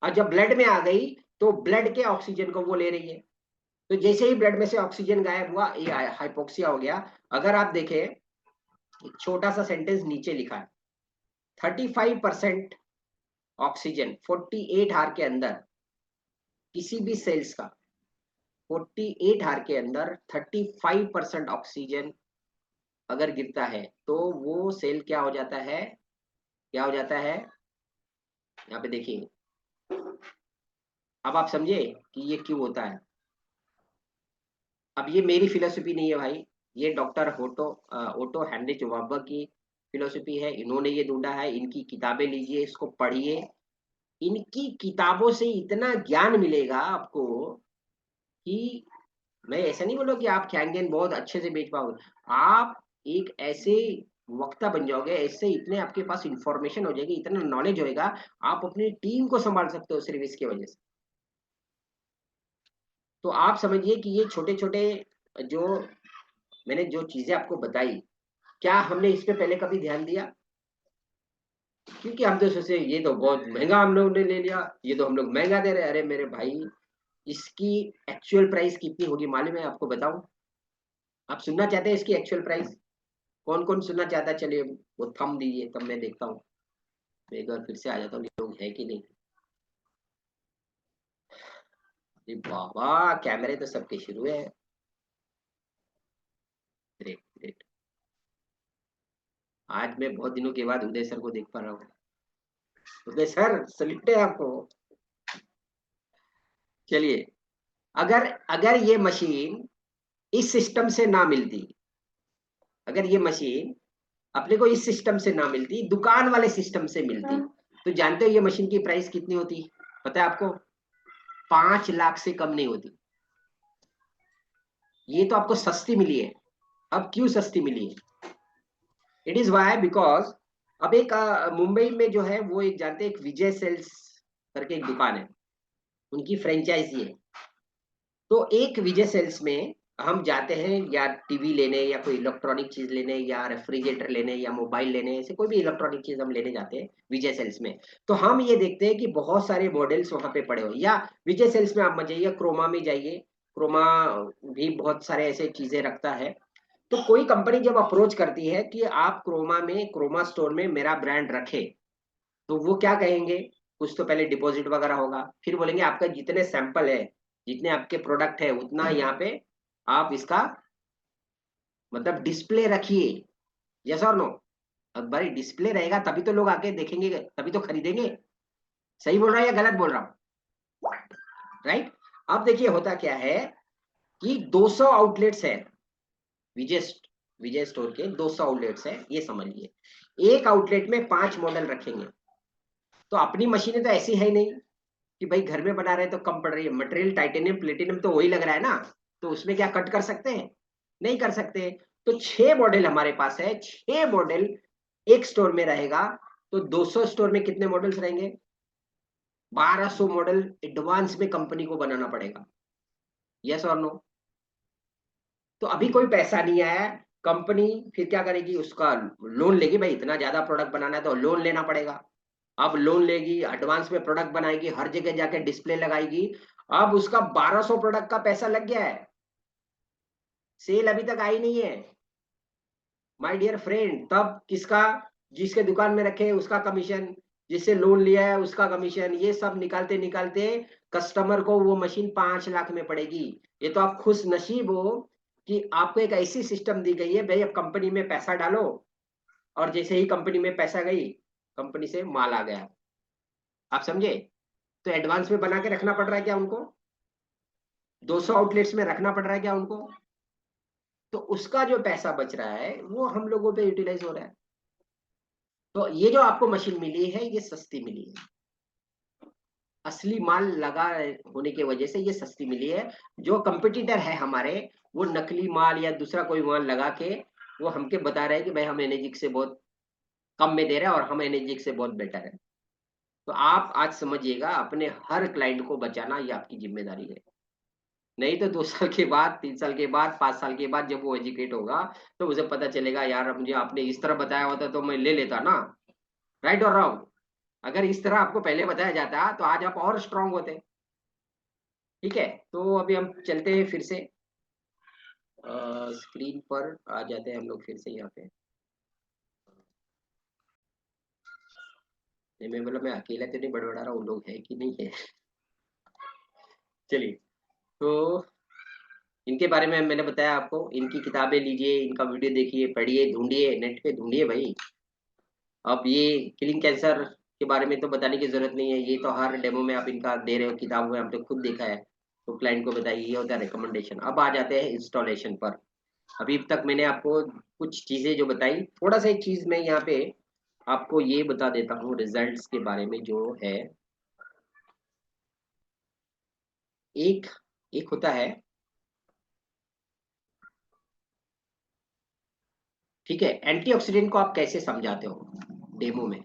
और जब ब्लड में आ गई तो ब्लड के ऑक्सीजन को वो ले रही है, तो जैसे ही ब्लड में से ऑक्सीजन गायब हुआ ये हाइपोक्सिया हो गया। अगर आप देखें, एक छोटा सा सेंटेंस नीचे लिखा है, 35% ऑक्सीजन 48 आवर के अंदर, किसी भी सेल्स का 48 आवर के अंदर 35% ऑक्सीजन अगर गिरता है तो वो सेल क्या हो जाता है? क्या हो जाता है? यहाँ पे देखिए, अब आप समझे कि ये क्यों होता है। अब ये मेरी फिलोसफी नहीं है भाई, ये डॉक्टर ओटो हेनरिच वार्बर्ग की फिलोसफी है। इन्होंने ये ढूंढा है, इनकी किताबें लीजिए, इसको पढ़िए। इनकी किताबों से इतना ज्ञान मिलेगा आपको कि मैं ऐसा नहीं बोलूँ कि आप कैंगन बहुत अच्छे से बेच पाओगे, आप एक ऐसे वक्ता बन जाओगे, ऐसे इतने आपके पास इंफॉर्मेशन हो जाएगी, इतना नॉलेज होएगा, आप अपनी टीम को संभाल सकते हो सिर्फ इसके वजह से। तो आप समझिए कि ये छोटे छोटे जो मैंने जो चीजें आपको बताई, क्या हमने इस पे पहले कभी ध्यान दिया? क्योंकि हम तो सोचे ये तो बहुत महंगा हम लोग ने ले लिया, ये तो हम लोग महंगा दे रहे हैं। अरे मेरे भाई, इसकी एक्चुअल प्राइस कितनी होगी मालूम है आपको? बताऊं? आप सुनना चाहते हैं इसकी एक्चुअल प्राइस? कौन कौन सुनना चाहता है? चलिए वो थम दीजिए, तब मैं देखता हूँ, एक बार फिर से आ जाता हूँ कि लोग है कि नहीं। अरे बाबा, कैमरे तो सबके शुरू है। Great great. आज मैं बहुत दिनों के बाद उदय सर को देख पा रहा हूँ। उदय सर, सल्यूट है आपको। चलिए, अगर अगर ये मशीन इस सिस्टम से ना मिलती, अगर ये मशीन अपने को इस सिस्टम से ना मिलती, दुकान वाले सिस्टम से मिलती, तो जानते हो ये मशीन की प्राइस कितनी होती? पता है आपको? 5 लाख से कम नहीं होती। ये तो आपको सस्ती मिली है। अब क्यों सस्ती मिली है? इट इज वाई बिकॉज अब एक मुंबई में जो है वो एक जानते हैं, एक विजय सेल्स करके एक दुकान है, उनकी फ्रेंचाइजी है। तो एक विजय सेल्स में हम जाते हैं या टीवी लेने या कोई इलेक्ट्रॉनिक चीज लेने या रेफ्रिजरेटर लेने या मोबाइल लेने, ऐसे कोई भी इलेक्ट्रॉनिक चीज हम लेने जाते हैं विजय सेल्स में। तो हम ये देखते हैं कि बहुत सारे मॉडल्स वहां पे पड़े हुए, या विजय सेल्स में आप मत जाइए, क्रोमा में जाइए। क्रोमा भी बहुत सारे ऐसे चीजें रखता है। तो कोई कंपनी जब अप्रोच करती है कि आप क्रोमा में, क्रोमा स्टोर में मेरा ब्रांड रखे, तो वो क्या कहेंगे? कुछ तो पहले डिपॉजिट वगैरह होगा, फिर बोलेंगे आपका जितने सैंपल है, जितने आपके प्रोडक्ट है, उतना यहाँ पे आप इसका मतलब डिस्प्ले रखिए। यस और नो? अब भाई डिस्प्ले रहेगा तभी तो लोग आके देखेंगे, तभी तो खरीदेंगे। सही बोल रहा है या गलत बोल रहा हूँ? राइट। अब देखिए होता क्या है कि 200 आउटलेट्स है, विजय विजय स्टोर के 200 आउटलेट्स है, ये समझिए। एक आउटलेट में 5 मॉडल रखेंगे। तो अपनी मशीनें तो ऐसी है ही नहीं कि भाई घर में बना रहे हैं तो कम पड़ रही है, मटेरियल टाइटेनियम प्लेटिनम तो वही लग रहा है ना, तो उसमें क्या कट कर सकते हैं? नहीं कर सकते। तो 6 मॉडल हमारे पास है, 6 मॉडल एक स्टोर में रहेगा, तो 200 स्टोर में कितने मॉडल्स रहेंगे? 1200 मॉडल एडवांस में कंपनी को बनाना पड़ेगा। यस और नो? तो अभी कोई पैसा नहीं आया, कंपनी फिर क्या करेगी, उसका लोन लेगी। भाई इतना ज्यादा प्रोडक्ट बनाना है तो लोन लेना पड़ेगा। अब लोन लेगी, एडवांस में प्रोडक्ट बनाएगी, हर जगह जाके डिस्प्ले लगाएगी। अब उसका 1200 प्रोडक्ट का पैसा लग गया है, सेल अभी तक आई नहीं है माय डियर फ्रेंड। तब किसका, जिसके दुकान में रखे उसका कमीशन, जिससे लोन लिया है उसका कमीशन, ये सब निकालते निकालते कस्टमर को वो मशीन 5 लाख में पड़ेगी। ये तो आप खुश नसीब हो कि आपको एक ऐसी सिस्टम दी गई है, भाई अब कंपनी में पैसा डालो, और जैसे ही कंपनी में पैसा गई, कंपनी से माल आ गया। आप समझे? तो एडवांस में बना के रखना पड़ रहा है क्या उनको? 200 आउटलेट्स में रखना पड़ रहा है क्या उनको? तो उसका जो पैसा बच रहा है वो हम लोगों पे यूटिलाइज हो रहा है। तो ये जो आपको मशीन मिली है ये सस्ती मिली है, असली माल लगा होने की वजह से ये सस्ती मिली है। जो कंपटीटर है हमारे, वो नकली माल या दूसरा कोई माल लगा के वो हमके बता रहे हैं कि भाई हम एनर्जिक से बहुत कम में दे रहे हैं और हम एनर्जिक से बहुत बेटर है। तो आप आज समझिएगा, अपने हर क्लाइंट को बचाना ये आपकी जिम्मेदारी है। नहीं तो 2 साल के बाद, 3 साल के बाद, 5 साल के बाद जब वो एजुकेट होगा तो उसे पता चलेगा, यार मुझे आपने इस तरह बताया होता तो मैं ले लेता ना। राइट और रॉन्ग? अगर इस तरह आपको पहले बताया जाता तो आज आप और स्ट्रांग होते। ठीक है, तो अभी हम चलते हैं फिर से स्क्रीन पर आ जाते हैं हम लोग फिर से यहाँ पे। नहीं, मैं बोला मैं अकेला तो नहीं बड़बड़ा रहा, वो लोग है कि नहीं है। चलिए, तो इनके बारे में मैंने बताया आपको, इनकी किताबें लीजिए, इनका वीडियो देखिए, पढ़िए, ढूंढिए, नेट पे ढूंढिए भाई। अब ये किलिंग कैंसर के बारे में तो बताने की जरूरत नहीं है, ये तो हर डेमो में आप इनका दे रहे हो, किताब में आपने खुद देखा है। तो क्लाइंट को बताइए, ये होता है रिकमेंडेशन। अब आ जाते हैं इंस्टॉलेशन पर। अभी तक मैंने आपको कुछ चीजें जो बताई, थोड़ा सा एक चीज मैं यहाँ पे आपको ये बता देता हूँ रिजल्ट्स के बारे में जो है। एक एक होता है, ठीक है, एंटीऑक्सीडेंट को आप कैसे समझाते हो डेमो में,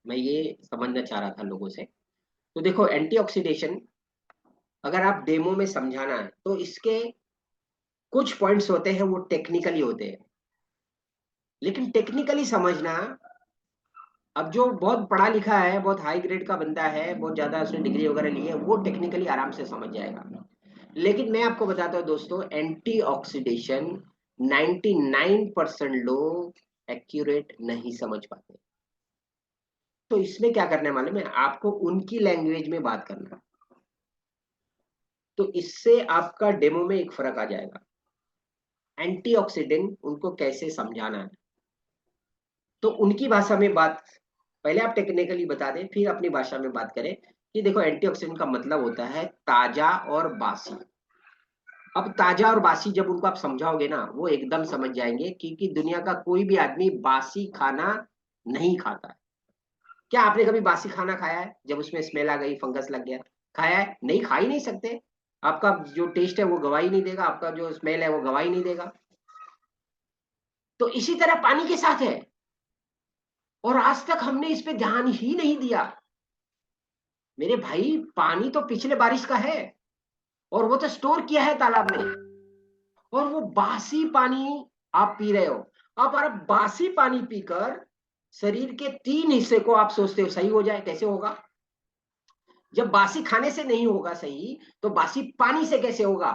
मैं ये समझना चाह रहा था लोगों से। तो देखो, एंटीऑक्सीडेशन अगर आप डेमो में समझाना है तो इसके कुछ पॉइंट्स होते हैं वो टेक्निकली होते हैं, लेकिन टेक्निकली समझना, अब जो बहुत पढ़ा लिखा है, बहुत हाई ग्रेड का बंदा है, बहुत ज्यादा उसने डिग्री वगैरह ली है, वो टेक्निकली आराम से समझ जाएगा। लेकिन मैं आपको बताता हूँ दोस्तों, एंटीऑक्सीडेशन 99% लोग एक्यूरेट नहीं समझ पाते। तो इसमें क्या करना है मालूम है आपको, उनकी लैंग्वेज में बात करना। तो इससे आपका डेमो में एक फर्क आ जाएगा। एंटीऑक्सीडेंट उनको कैसे समझाना है, तो उनकी भाषा में बात, पहले आप टेक्निकली बता दें फिर अपनी भाषा में बात करें कि देखो, एंटीऑक्सीडेंट का मतलब होता है ताजा और बासी। अब ताजा और बासी जब उनको आप समझाओगे ना, वो एकदम समझ जाएंगे, क्योंकि दुनिया का कोई भी आदमी बासी खाना नहीं खाता है। क्या आपने कभी बासी खाना खाया है जब उसमें स्मेल आ गई, फंगस लग गया? खाया है? नहीं, खा ही नहीं सकते। आपका जो टेस्ट है वो गवाही नहीं देगा, आपका जो स्मेल है वो गवाही नहीं देगा। तो इसी तरह पानी के साथ है, और आज तक हमने इस पे ध्यान ही नहीं दिया। मेरे भाई, पानी तो पिछले बारिश का है, और वो तो स्टोर किया है तालाब में, और वो बासी पानी आप पी रहे हो। अब आप बासी पानी पीकर शरीर के 3 हिस्से को आप सोचते हो सही हो जाए, कैसे होगा? जब बासी खाने से नहीं होगा सही, तो बासी पानी से कैसे होगा?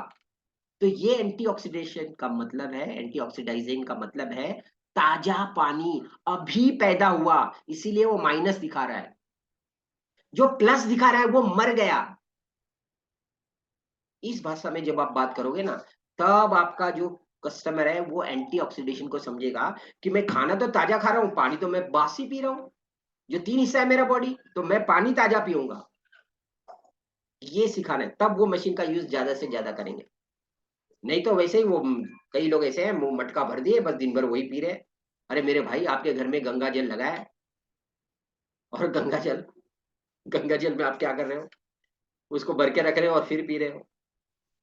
तो ये एंटीऑक्सीडेशन का मतलब है, एंटीऑक्सीडाइजिंग का मतलब है ताजा पानी, अभी पैदा हुआ, इसीलिए वो माइनस दिखा रहा है। जो प्लस दिखा रहा है वो मर गया। इस भाषा में जब आप बात करोगे ना, तब आपका जो कस्टमर है वो एंटीऑक्सीडेशन को समझेगा कि मैं खाना तो ताजा खा रहा हूं, पानी तो मैं बासी पी रहा हूं। जो 3 हिस्सा है मेरा बॉडी, तो मैं पानी ताजा पीऊंगा। ये सिखाना है, तब वो मशीन का यूज ज्यादा से ज्यादा करेंगे। नहीं तो वैसे ही वो कई लोग ऐसे हैं, मुंह मटका भर दिए, बस दिन भर वही पी रहे हैं। अरे मेरे भाई, आपके घर में गंगा जल लगा है, और गंगा जल में आप क्या कर रहे हो? उसको भर के रख रहे हो और फिर पी रहे हो।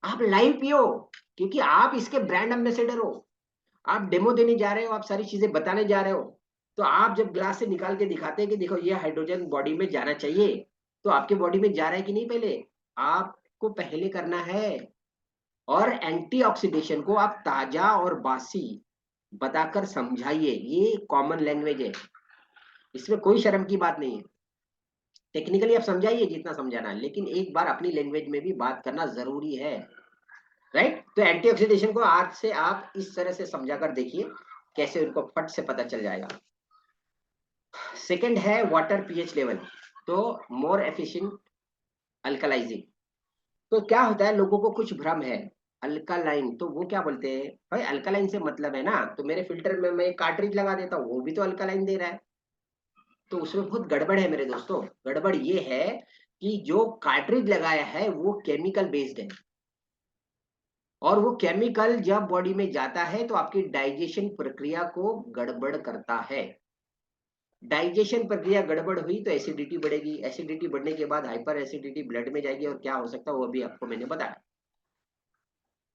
आप लाइव पियो, क्योंकि आप इसके ब्रांड एम्बेसडर हो। आप डेमो देने जा रहे हो, आप सारी चीजें बताने जा रहे हो। तो आप जब ग्लास से निकाल के दिखाते हैं कि देखो ये हाइड्रोजन बॉडी में जाना चाहिए, तो आपके बॉडी में जा रहा है कि नहीं, पहले आपको पहले करना है। और एंटीऑक्सीडेशन को आप ताजा और बासी बताकर समझाइए। ये कॉमन लैंग्वेज है, इसमें कोई शर्म की बात नहीं है। टेक्निकली आप समझाइए जितना समझाना है, लेकिन एक बार अपनी लैंग्वेज में भी बात करना जरूरी है, राइट। तो एंटीऑक्सीडेशन को आज से आप इस तरह से समझा कर देखिए, कैसे उनको फट से पता चल जाएगा। सेकंड है वाटर पीएच लेवल, तो मोर एफिशिएंट अल्कलाइजिंग। तो क्या होता है, लोगों को कुछ भ्रम है। अल्कालाइन तो वो क्या बोलते हैं भाई, अल्कालाइन से मतलब है ना, तो मेरे फिल्टर में मैं कार्ट्रिज लगा देता हूँ, वो भी तो अल्कालाइन दे रहा है। तो उसमें बहुत गड़बड़ है मेरे दोस्तों। गड़बड़ ये है कि जो कार्ट्रिज लगाया है वो केमिकल बेस्ड है, और वो केमिकल जब बॉडी में जाता है तो आपकी डाइजेशन प्रक्रिया को गड़बड़ करता है। डाइजेशन प्रक्रिया गड़बड़ हुई तो एसिडिटी बढ़ेगी, एसिडिटी बढ़ने के बाद हाइपर एसिडिटी ब्लड में जाएगी, और क्या हो सकता है वो भी आपको मैंने बताया।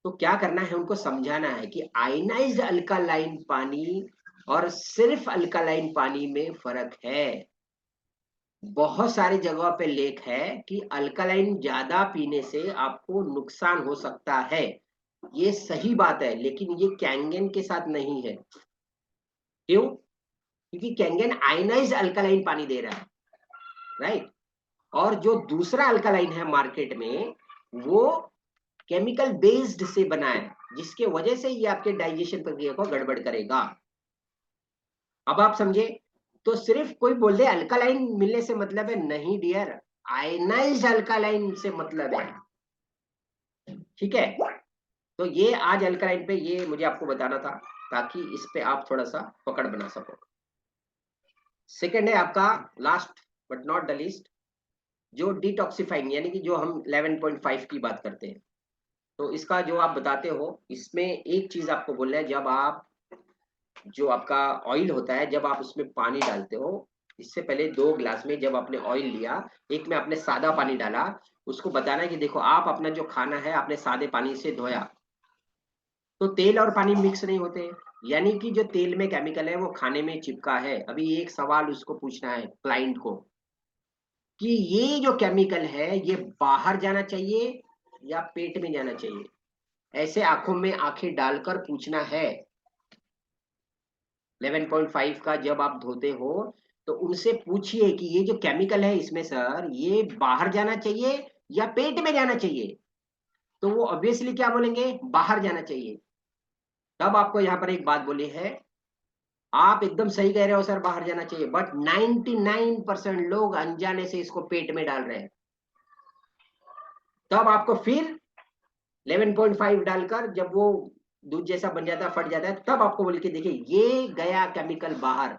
तो क्या करना है, उनको समझाना है कि आयनाइज्ड अल्कालाइन पानी और सिर्फ अल्कालाइन पानी में फर्क है। बहुत सारी जगहों पे लेख है कि अल्कालाइन ज्यादा पीने से आपको नुकसान हो सकता है। ये सही बात है, लेकिन ये कैंगन के साथ नहीं है। क्यों? क्योंकि कैंगन आयनाइज्ड अल्कालाइन पानी दे रहा है, राइट। और जो दूसरा अल्कालाइन है मार्केट में, वो केमिकल बेस्ड से बना है, जिसके वजह से ये आपके डाइजेशन प्रक्रिया को गड़बड़ करेगा। अब आप समझे। तो सिर्फ कोई बोल दे अल्कालाइन मिलने से मतलब है, नहीं डियर, आयनाइज्ड अल्कालाइन से मतलब है, ठीक है। तो ये आज अल्कालाइन पे ये मुझे आपको बताना था, ताकि इस पे आप थोड़ा सा पकड़ बना सको। सेकंड है आपका last but not the least, जो डिटॉक्सिफाइंग, यानी कि जो हम 11.5 की बात करते हैं। तो इसका जो आप बताते हो, इसमें एक चीज आपको बोलना है, जब आप जो आपका ऑयल होता है, जब आप उसमें पानी डालते हो, इससे पहले 2 गिलास में जब आपने ऑयल लिया, एक में आपने सादा पानी डाला, उसको बताना है कि देखो आप अपना जो खाना है आपने सादे पानी से धोया, तो तेल और पानी मिक्स नहीं होते, यानी कि जो तेल में केमिकल है वो खाने में चिपका है। अभी एक सवाल उसको पूछना है क्लाइंट को, कि ये जो केमिकल है ये बाहर जाना चाहिए या पेट में जाना चाहिए। ऐसे आंखों में आंखें डालकर पूछना है। 11.5 का जब आप धोते हो तो उनसे पूछिए कि ये जो केमिकल है इसमें सर, ये बाहर जाना चाहिए या पेट में जाना चाहिए। तो वो ऑब्वियसली क्या बोलेंगे, बाहर जाना चाहिए। तब आपको यहाँ पर एक बात बोली है, आप एकदम सही कह रहे हो सर, बाहर जाना चाहिए, बट 99% लोग अनजाने से इसको पेट में डाल रहे हैं। तब आपको फिर 11.5 डालकर जब वो दूध जैसा बन जाता है, फट जाता है, तब आपको बोले कि देखिए ये गया केमिकल बाहर,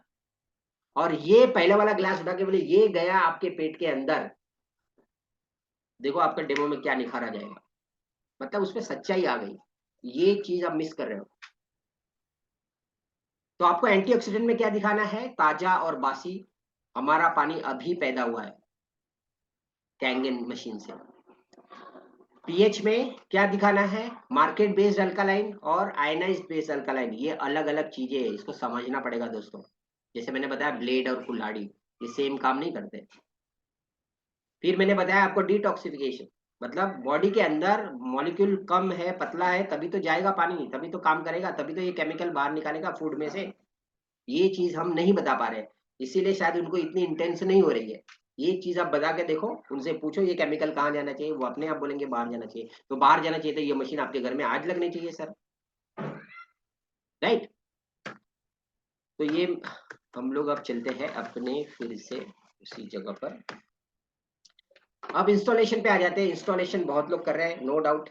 और ये पहले वाला गिलास उठा के बोले ये गया आपके पेट के अंदर। देखो आपका डेमो में क्या निखार आ जाएगा, मतलब उसमें सच्चाई आ गई। ये चीज आप मिस कर रहे हो। तो आपको एंटीऑक्सीडेंट में क्या दिखाना है, ताजा और बासी, हमारा पानी अभी पैदा हुआ है कैंगन मशीन से। पीएच में क्या दिखाना है, मार्केट बेस्ड अल्कालाइन और आयनाइज्ड बेस्ड अल्कालाइन, ये अलग अलग चीजें हैं, इसको समझना पड़ेगा दोस्तों। जैसे मैंने बताया ब्लेड और कुल्हाड़ी ये सेम काम नहीं करते। फिर मैंने बताया आपको डिटॉक्सिफिकेशन, मतलब बॉडी के अंदर मॉलिक्यूल कम है, पतला है, तभी तो जाएगा पानी, तभी तो काम करेगा, तभी तो ये केमिकल बाहर निकालेगा फूड में से। ये चीज हम नहीं बता पा रहे, इसीलिए शायद उनको इतनी इंटेंस नहीं हो रही है। ये चीज आप बता के देखो, उनसे पूछो ये केमिकल कहाँ जाना चाहिए, वो अपने आप बोलेंगे बाहर जाना चाहिए। तो बाहर जाना चाहिए तो ये मशीन आपके घर में आज लगनी चाहिए सर, राइट। तो ये हम लोग अब चलते हैं अपने फिर से उसी जगह पर। अब इंस्टॉलेशन पे आ जाते हैं। इंस्टॉलेशन बहुत लोग कर रहे हैं, नो डाउट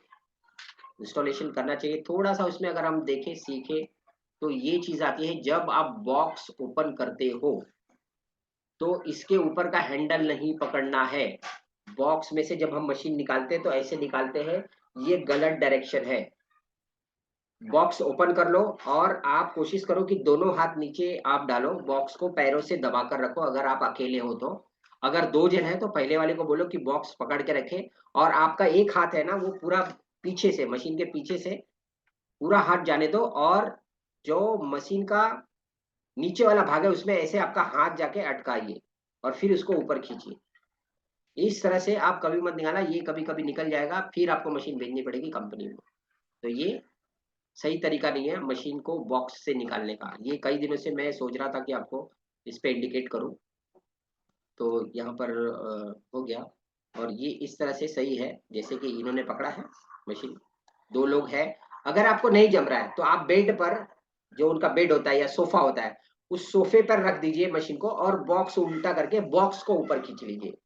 इंस्टॉलेशन करना चाहिए। थोड़ा सा उसमें अगर हम देखें सीखें तो ये चीज आती है, जब आप बॉक्स ओपन करते हो तो इसके ऊपर का हैंडल नहीं पकड़ना है। बॉक्स में से जब हम मशीन निकालते हैं तो ऐसे निकालते हैं, ये गलत डायरेक्शन है। बॉक्स ओपन कर लो और आप कोशिश करो कि दोनों हाथ नीचे आप डालो, बॉक्स को पैरों से दबा कर रखो अगर आप अकेले हो तो। अगर 2 जन है तो पहले वाले को बोलो कि बॉक्स पकड़ के रखे, और आपका एक हाथ है ना वो पूरा पीछे से, मशीन के पीछे से पूरा हाथ जाने दो, और जो मशीन का नीचे वाला भाग है उसमें ऐसे आपका हाथ जाके अटकाइए और फिर उसको ऊपर खींचिए। इस तरह से आप कभी मत निकालना, ये कभी कभी निकल जाएगा, फिर आपको मशीन भेजनी पड़ेगी कंपनी में। तो ये सही तरीका नहीं है मशीन को बॉक्स से निकालने का। ये कई दिनों से मैं सोच रहा था कि आपको इस पे इंडिकेट करूं, तो यहाँ पर हो गया। और ये इस तरह से सही है जैसे कि इन्होंने पकड़ा है मशीन। दो लोग हैं, अगर आपको नहीं जम रहा है तो आप बेड पर, जो उनका बेड होता है या सोफा होता है, उस सोफे पर रख दीजिए मशीन को और बॉक्स उल्टा करके बॉक्स को ऊपर खींच लीजिए।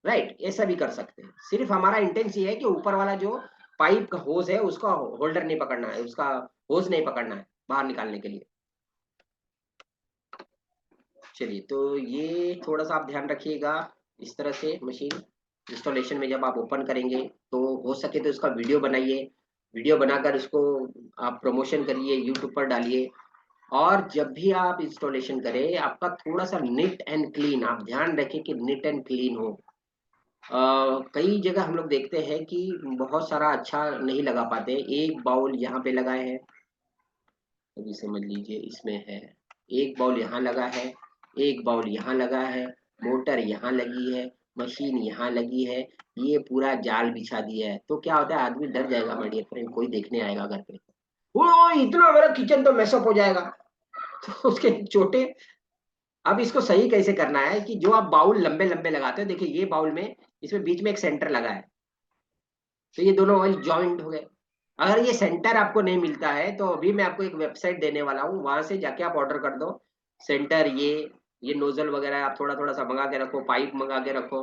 राइट, ऐसा भी कर सकते हैं। सिर्फ हमारा इंटेंस ये है कि ऊपर वाला जो पाइप का होज है उसका होल्डर नहीं पकड़ना है, उसका होज नहीं पकड़ना है बाहर निकालने के लिए। चलिए, तो ये थोड़ा सा आप ध्यान रखिएगा। इस तरह से मशीन इंस्टॉलेशन में जब आप ओपन करेंगे तो हो सके तो इसका वीडियो बनाइए, वीडियो बनाकर इसको आप प्रमोशन करिए, यूट्यूब पर डालिए। और जब भी आप इंस्टॉलेशन करें आपका थोड़ा सा नीट एंड क्लीन, आप ध्यान रखें कि नीट एंड क्लीन हो। कई जगह हम लोग देखते हैं कि बहुत सारा अच्छा नहीं लगा पाते। एक बाउल यहाँ पे लगाए हैं, अभी समझ लीजिए इसमें है, एक बाउल यहाँ लगा है, एक बाउल यहाँ लगा है, मोटर यहाँ लगी है, मशीन यहाँ लगी है, ये पूरा जाल बिछा दिया है। तो क्या होता है, आदमी डर जाएगा माय डियर फ्रेंड, कोई देखने आएगा घर पे, वो इतना बड़ा किचन तो मैसअप हो जाएगा। तो उसके छोटे, अब इसको सही कैसे करना है कि जो आप बाउल लंबे लंबे लगाते हो, देखिए ये बाउल में, इसमें बीच में एक सेंटर लगा है, तो ये दोनों ऑयल जॉइंट हो गए। अगर ये सेंटर आपको नहीं मिलता है तो अभी मैं आपको एक वेबसाइट देने वाला हूँ, वहां से जाके आप ऑर्डर कर दो सेंटर। ये नोजल वगैरह आप थोड़ा थोड़ा सा मंगा के रखो, पाइप मंगा के रखो।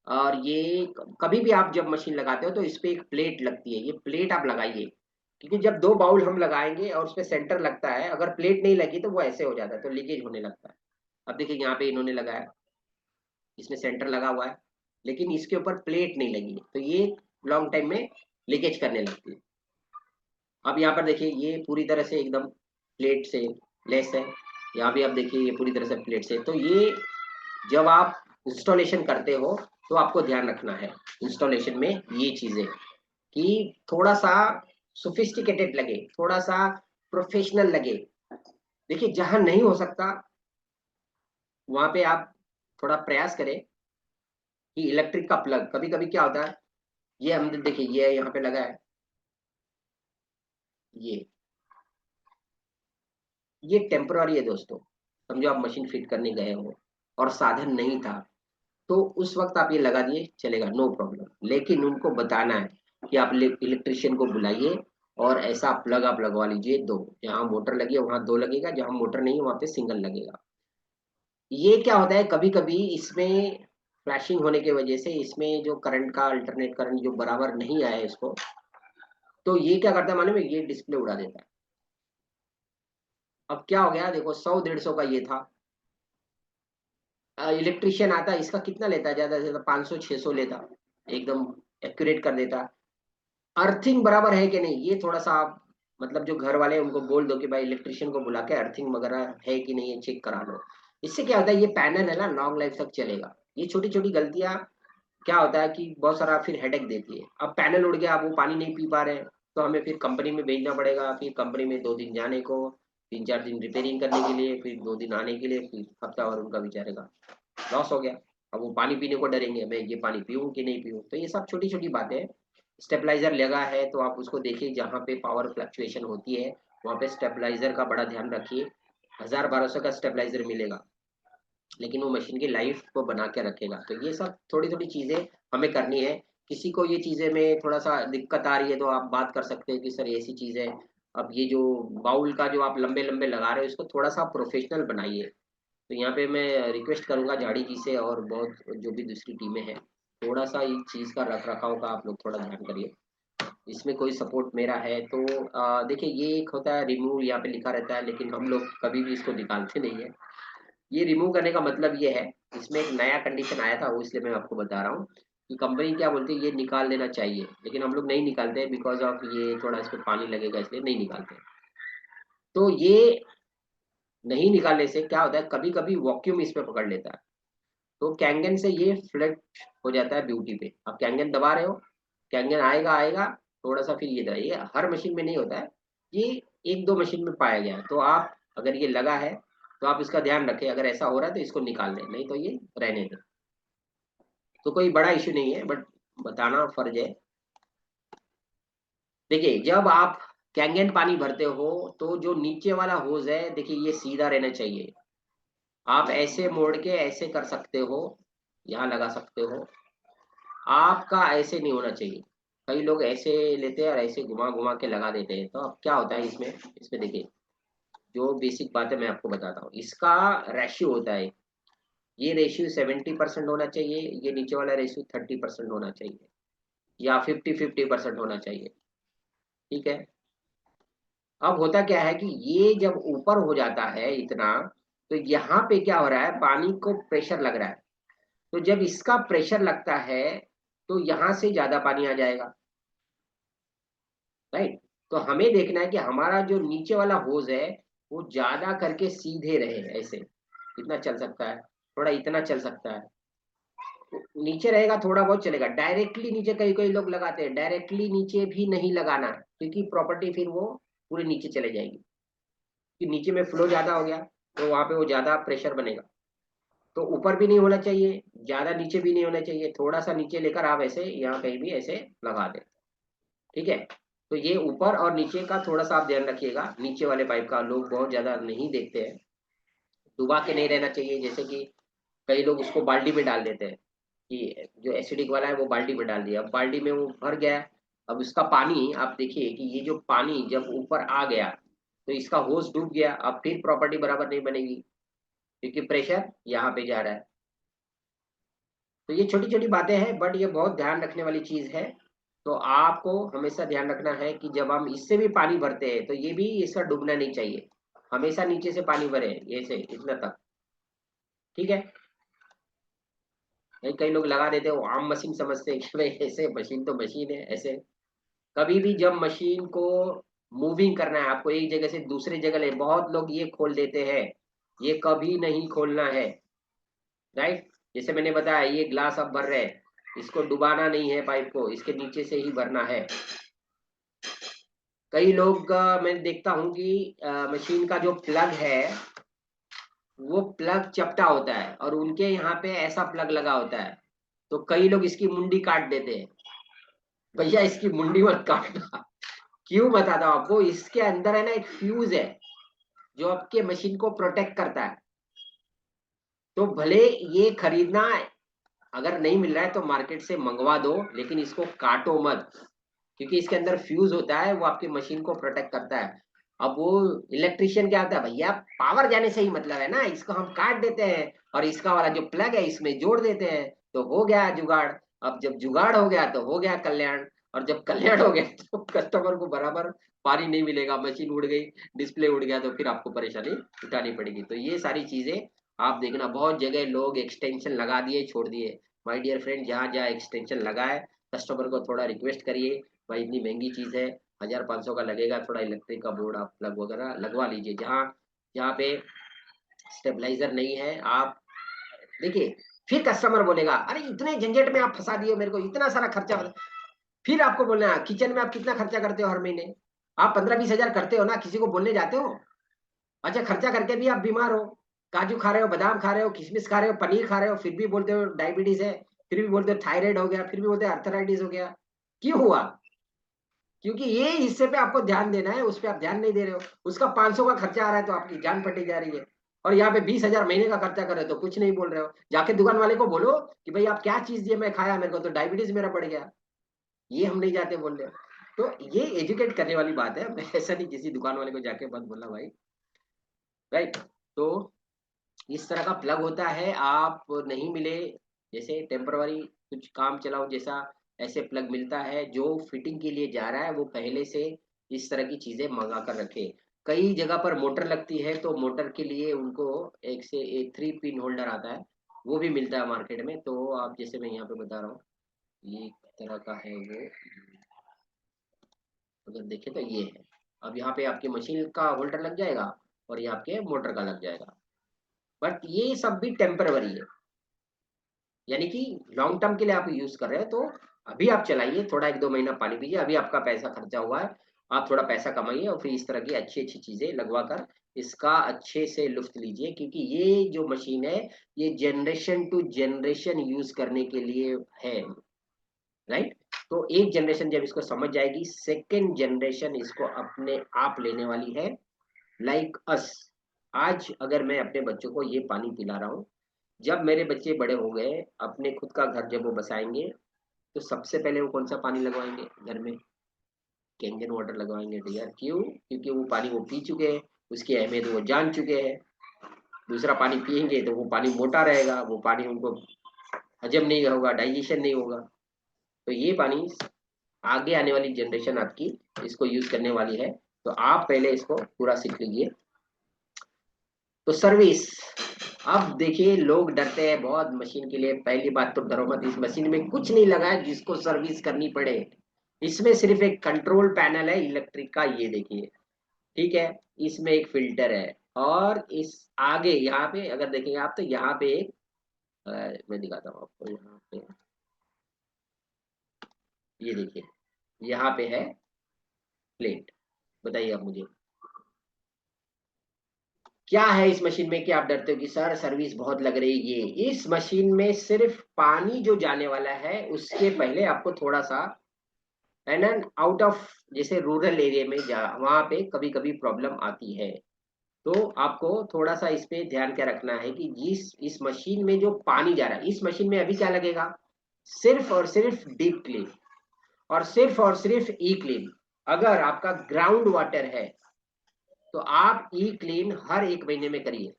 और ये कभी भी आप जब मशीन लगाते हो तो इस पे एक प्लेट लगती है, ये प्लेट आप लगाइए। क्योंकि जब दो बाउल हम लगाएंगे और उस पे सेंटर लगता है, अगर प्लेट नहीं लगी तो वो ऐसे हो जाता है, तो लीकेज होने लगता है। अब देखिए यहाँ पे इन्होंने लगाया, इसमें सेंटर लगा हुआ है, लेकिन इसके ऊपर प्लेट नहीं लगी है, तो ये लॉन्ग टाइम में लीकेज करने लगती है। अब यहाँ पर देखिए ये पूरी तरह से एकदम प्लेट से लेस है, यहाँ भी आप देखिए ये पूरी तरह से प्लेट से। तो ये जब आप इंस्टॉलेशन करते हो तो आपको ध्यान रखना है इंस्टॉलेशन में ये चीजें, कि थोड़ा सा सोफिस्टिकेटेड लगे, थोड़ा सा प्रोफेशनल लगे। देखिए जहां नहीं हो सकता वहां पे आप थोड़ा प्रयास करें कि इलेक्ट्रिक का प्लग, कभी कभी क्या होता है, ये हम देखिए ये यहाँ पे लगा है, ये टेम्पररी है दोस्तों। समझो आप मशीन फिट करने गए हो और साधन नहीं था, तो उस वक्त आप ये लगा दिए, चलेगा, नो प्रॉब्लम। लेकिन उनको बताना है कि आप इलेक्ट्रिशियन को बुलाइए और ऐसा प्लग आप लगवा लीजिए दो, जहाँ मोटर लगी है वहां दो लगेगा, जहाँ मोटर नहीं है वहां पे सिंगल लगेगा। ये क्या होता है, कभी कभी इसमें फ्लैशिंग होने की वजह से इसमें जो करंट का अल्टरनेट करंट जो बराबर नहीं आया है इसको, तो ये क्या करता है मालूम है, ये डिस्प्ले उड़ा देता है। अब क्या हो गया देखो, 100-150 का ये था, इलेक्ट्रिशियन आता इसका कितना लेता है, ज्यादा से ज्यादा 500-600 लेता, एकदम एक्यूरेट कर देता। अर्थिंग बराबर है कि नहीं, ये थोड़ा सा आप मतलब जो घर वाले हैं उनको बोल दो कि भाई इलेक्ट्रिशियन को बुला के अर्थिंग वगैरह है कि नहीं, ये चेक करा लो। इससे क्या होता है, ये पैनल है ना लॉन्ग लाइफ तक चलेगा। ये छोटी छोटी गलतियां क्या होता है कि बहुत सारा फिर हेडेक देती है। अब पैनल उड़ गया, अब वो पानी नहीं पी पा रहे हैं, तो हमें फिर कंपनी में भेजना पड़ेगा, फिर कंपनी में 2 दिन जाने को, 3-4 दिन रिपेयरिंग करने के लिए, फिर 2 दिन आने के लिए, फिर हफ्ता और उनका बेचारे का लॉस हो गया। अब वो पानी पीने को डरेंगे, मैं ये पानी पीऊँ कि नहीं पीऊँ। तो ये सब छोटी छोटी बातें हैं। स्टेबलाइजर लगा है तो आप उसको देखिए, जहाँ पे पावर फ्लक्चुएशन होती है वहाँ पे स्टेबलाइजर का बड़ा ध्यान रखिए। 1000-1200 का स्टेबलाइजर मिलेगा, लेकिन वो मशीन की लाइफ को बना के रखेगा। तो ये सब थोड़ी थोड़ी चीजें हमें करनी है। किसी को ये चीजें में थोड़ा सा दिक्कत आ रही है तो आप बात कर सकते हैं कि सर ऐसी चीज है। अब ये जो बाउल का जो आप लंबे लंबे लगा रहे हो इसको थोड़ा सा प्रोफेशनल बनाइए। तो यहाँ पे मैं रिक्वेस्ट करूंगा झाड़ी जी से और बहुत जो भी दूसरी टीमें हैं, थोड़ा सा इस चीज का रख रखाव का आप लोग थोड़ा ध्यान करिए। इसमें कोई सपोर्ट मेरा है तो देखिए ये एक होता है रिमूव, यहाँ पे लिखा रहता है, लेकिन हम लोग कभी भी इसको निकालते नहीं है। ये रिमूव करने का मतलब ये है, इसमें एक नया कंडीशन आया था वो इसलिए मैं आपको बता रहा हूँ कि कंपनी क्या बोलती है, ये निकाल देना चाहिए, लेकिन हम लोग नहीं निकालते बिकॉज ऑफ ये थोड़ा इस पर पानी लगेगा इसलिए नहीं निकालते। तो ये नहीं निकालने से क्या होता है, कभी कभी वॉक्यूम इस पे पकड़ लेता है, तो कैंगन से ये फ्लड हो जाता है ब्यूटी पे। अब कैंगन दबा रहे हो, कैंगन आएगा आएगा, थोड़ा सा फिर ये दबा, ये हर मशीन में नहीं होता है, ये 1-2 मशीन में पाया गया है। तो आप अगर ये लगा है तो आप इसका ध्यान रखें, अगर ऐसा हो रहा है तो इसको निकाल लें, नहीं तो ये रहने दें। तो कोई बड़ा इशू नहीं है, बट बताना फर्ज है। देखिए जब आप कैंगन पानी भरते हो तो जो नीचे वाला होज है, देखिए ये सीधा रहना चाहिए। आप ऐसे मोड़ के ऐसे कर सकते हो, यहाँ लगा सकते हो, आपका ऐसे नहीं होना चाहिए। कई लोग ऐसे लेते हैं और ऐसे घुमा घुमा के लगा देते हैं, तो अब क्या होता है इसमें, इसमें देखिए जो बेसिक बात है मैं आपको बताता हूँ। इसका रेशियो होता है, ये रेशियो 70% होना चाहिए, ये नीचे वाला रेशियो 30% होना चाहिए, या 50-50% होना चाहिए। ठीक है। अब होता क्या है कि ये जब ऊपर हो जाता है इतना, तो यहाँ पे क्या हो रहा है, पानी को प्रेशर लग रहा है। तो जब इसका प्रेशर लगता है तो यहाँ से ज्यादा पानी आ जाएगा, राइट। तो हमें देखना है कि हमारा जो नीचे वाला होज है वो ज्यादा करके सीधे रहे, ऐसे इतना चल सकता है, थोड़ा इतना चल सकता है। तो नीचे रहेगा थोड़ा बहुत चलेगा, डायरेक्टली नीचे कई कई लोग लगाते हैं, डायरेक्टली नीचे भी नहीं लगाना, क्योंकि प्रॉपर्टी फिर वो पूरे नीचे चले जाएगी, कि नीचे में फ्लो ज्यादा हो गया तो वहां पे वो ज्यादा प्रेशर बनेगा। तो ऊपर भी नहीं होना चाहिए, ज्यादा नीचे भी नहीं होना चाहिए, थोड़ा सा नीचे लेकर आप ऐसे यहाँ कहीं भी ऐसे लगा दें। ठीक है। तो ये ऊपर और नीचे का थोड़ा सा आप ध्यान रखिएगा, नीचे वाले पाइप का लोग बहुत ज्यादा नहीं देखते हैं। डुबा के नहीं रहना चाहिए, जैसे कि कई लोग उसको बाल्टी में डाल देते हैं, कि जो एसिडिक वाला है वो बाल्टी में डाल दिया, अब बाल्टी में वो भर गया है। अब उसका पानी आप देखिए कि ये जो पानी जब ऊपर आ गया तो इसका होस डूब गया, अब फिर प्रॉपर्टी बराबर नहीं बनेगी, क्योंकि प्रेशर यहाँ पे जा रहा है। तो ये छोटी छोटी बातें हैं, बट ये बहुत ध्यान रखने वाली चीज है। तो आपको हमेशा ध्यान रखना है कि जब हम इससे भी पानी भरते हैं तो ये भी इसका डूबना नहीं चाहिए, हमेशा नीचे से पानी भरे ऐसे इतना तक। ठीक है। नहीं, कई लोग लगा देते हैं, वो आम मशीन समझते हैं कि भाई ऐसे मशीन तो मशीन है ऐसे। कभी भी जब मशीन को मूविंग करना है, आपको एक जगह से दूसरी जगह ले, बहुत लोग ये खोल देते हैं, ये कभी नहीं खोलना है, राइट। जैसे मैंने बताया ये ग्लास आप भर रहे हैं, इसको डुबाना नहीं है, पाइप को इसके नीचे से ही भरना है। कई लोग मैं देखता हूँ कि मशीन का जो प्लग है वो प्लग चपटा होता है और उनके यहाँ पे ऐसा प्लग लगा होता है, तो कई लोग इसकी मुंडी काट देते हैं। भैया इसकी मुंडी मत काटना। क्यों बताता हूँ आपको, इसके अंदर है ना एक फ्यूज है जो आपके मशीन को प्रोटेक्ट करता है। तो भले ये खरीदना, अगर नहीं मिल रहा है तो मार्केट से मंगवा दो, लेकिन इसको काटो मत, क्योंकि इसके अंदर फ्यूज होता है, वो आपकी मशीन को प्रोटेक्ट करता है। अब वो इलेक्ट्रिशियन क्या होता है, भैया पावर जाने से ही मतलब है ना, इसको हम काट देते हैं और इसका वाला जो प्लग है इसमें जोड़ देते हैं, तो हो गया जुगाड़। अब जब जुगाड़ हो गया तो हो गया कल्याण, और जब कल्याण हो गया तो कस्टमर को बराबर पानी नहीं मिलेगा, मशीन उड़ गई, डिस्प्ले उड़ गया, तो फिर आपको परेशानी उठानी पड़ेगी। तो ये सारी चीजें आप देखना, बहुत जगह लोग एक्सटेंशन लगा दिए छोड़ दिए। माय डियर फ्रेंड, जहाँ जहाँ एक्सटेंशन लगाए, कस्टमर को थोड़ा रिक्वेस्ट करिए, भाई इतनी महंगी चीज है, 1500 का लगेगा, थोड़ा इलेक्ट्रिक का बोर्ड आप प्लग वगैरह लगवा लीजिए। जहाँ जहाँ पे स्टेबलाइजर नहीं है आप देखिए, फिर कस्टमर बोलेगा अरे इतने झंझट में आप फंसा दिए मेरे को, इतना सारा खर्चा। फिर आपको बोलना है, किचन में आप कितना खर्चा करते हो हर महीने, आप 15-20 हजार करते हो ना, किसी को बोलने जाते हो? अच्छा, खर्चा करके भी आप बीमार हो, काजू खा रहे हो, बादाम खा रहे हो, किशमिश खा रहे हो, पनीर खा रहे हो, फिर भी बोलते हो डायबिटीज है, फिर भी बोलते हो थायराइड हो गया, फिर भी बोलते हो अर्थराइटिस हो गया। क्यों हुआ? क्योंकि ये हिस्से पे आपको ध्यान देना है, उस पर आप ध्यान नहीं दे रहे हो। उसका 500 का खर्चा आ रहा है तो आपकी जान पटी जा रही है, और यहाँ पे 20 हजार महीने का खर्चा कर रहे हो तो कुछ नहीं बोल रहे हो। जाके दुकान वाले को बोलो कि भाई आप क्या चीज दिए, मैं खाया, मेरे को तो डायबिटीज मेरा बढ़ गया। ये हम नहीं जाते बोल रहे हो। तो ये एजुकेट करने वाली बात है, मैं ऐसा नहीं किसी दुकान वाले को जाके मत बोलना भाई, राइट। तो इस तरह का प्लग होता है, आप नहीं मिले, जैसे टेम्परवरी कुछ काम चलाओ जैसा, ऐसे प्लग मिलता है। जो फिटिंग के लिए जा रहा है वो पहले से इस तरह की चीजें मंगा कर रखे। कई जगह पर मोटर लगती है तो मोटर के लिए उनको एक से एक 3 पिन होल्डर आता है, वो भी मिलता है मार्केट में। तो आप जैसे मैं यहाँ पे बता रहा हूँ, ये एक तरह का है वो, अगर देखें तो ये है। अब यहाँ पे आपके मशीन का होल्डर लग जाएगा और ये आपके मोटर का लग जाएगा, बट ये सब भी टेम्परवरी है, यानी कि लॉन्ग टर्म के लिए आप यूज कर रहे हैं। तो अभी आप चलाइए, थोड़ा 1-2 महीना पानी पीजिए, अभी आपका पैसा खर्चा हुआ है, आप थोड़ा पैसा कमाइए और फिर इस तरह की अच्छी अच्छी चीजें लगवा कर इसका अच्छे से लुत्फ लीजिए, क्योंकि ये जो मशीन है ये जनरेशन टू जनरेशन यूज करने के लिए है, राइट। तो एक जनरेशन जब इसको समझ जाएगी, सेकेंड जनरेशन इसको अपने आप लेने वाली है। लाइक अस, आज अगर मैं अपने बच्चों को ये पानी पिला रहा हूँ, जब मेरे बच्चे बड़े हो गए, अपने खुद का घर जब वो बसाएंगे, तो सबसे पहले वो कौन सा पानी लगवाएंगे घर में? कैंगन वाटर लगवाएंगे डियर। क्यों? क्योंकि वो पानी वो पी चुके हैं, उसकी अहमियत वो जान चुके हैं। दूसरा पानी पियेंगे तो वो पानी मोटा रहेगा, वो पानी उनको हजम नहीं होगा, डाइजेशन नहीं होगा। तो ये पानी आगे आने वाली जनरेशन आपकी इसको यूज करने वाली है। तो आप पहले इसको पूरा सीख लीजिए। तो सर्विस, अब देखिए लोग डरते हैं बहुत मशीन के लिए। पहली बात तो डरो मत, इस मशीन में कुछ नहीं लगा है जिसको सर्विस करनी पड़े। इसमें सिर्फ एक कंट्रोल पैनल है इलेक्ट्रिक का, ये देखिए, ठीक है। इसमें एक फिल्टर है, और इस आगे यहाँ पे अगर देखेंगे आप, तो यहाँ पे एक मैं दिखाता हूँ आपको, यहाँ पे ये देखिए, यहाँ पे है प्लेट। बताइए आप मुझे, क्या है इस मशीन में कि आप डरते हो कि सर सर्विस बहुत लग रही है? ये इस मशीन में सिर्फ पानी जो जाने वाला है, उसके पहले आपको थोड़ा सा एंड एन आउट ऑफ, जैसे रूरल एरिया में जा वहां पे कभी कभी प्रॉब्लम आती है। तो आपको थोड़ा सा इस पे ध्यान क्या रखना है कि इस मशीन में जो पानी जा रहा है, इस मशीन में अभी क्या लगेगा? सिर्फ और सिर्फ डीप क्लीन, और सिर्फ ई क्लीन। अगर आपका ग्राउंड वाटर है तो आप ई क्लीन हर एक महीने में करिए।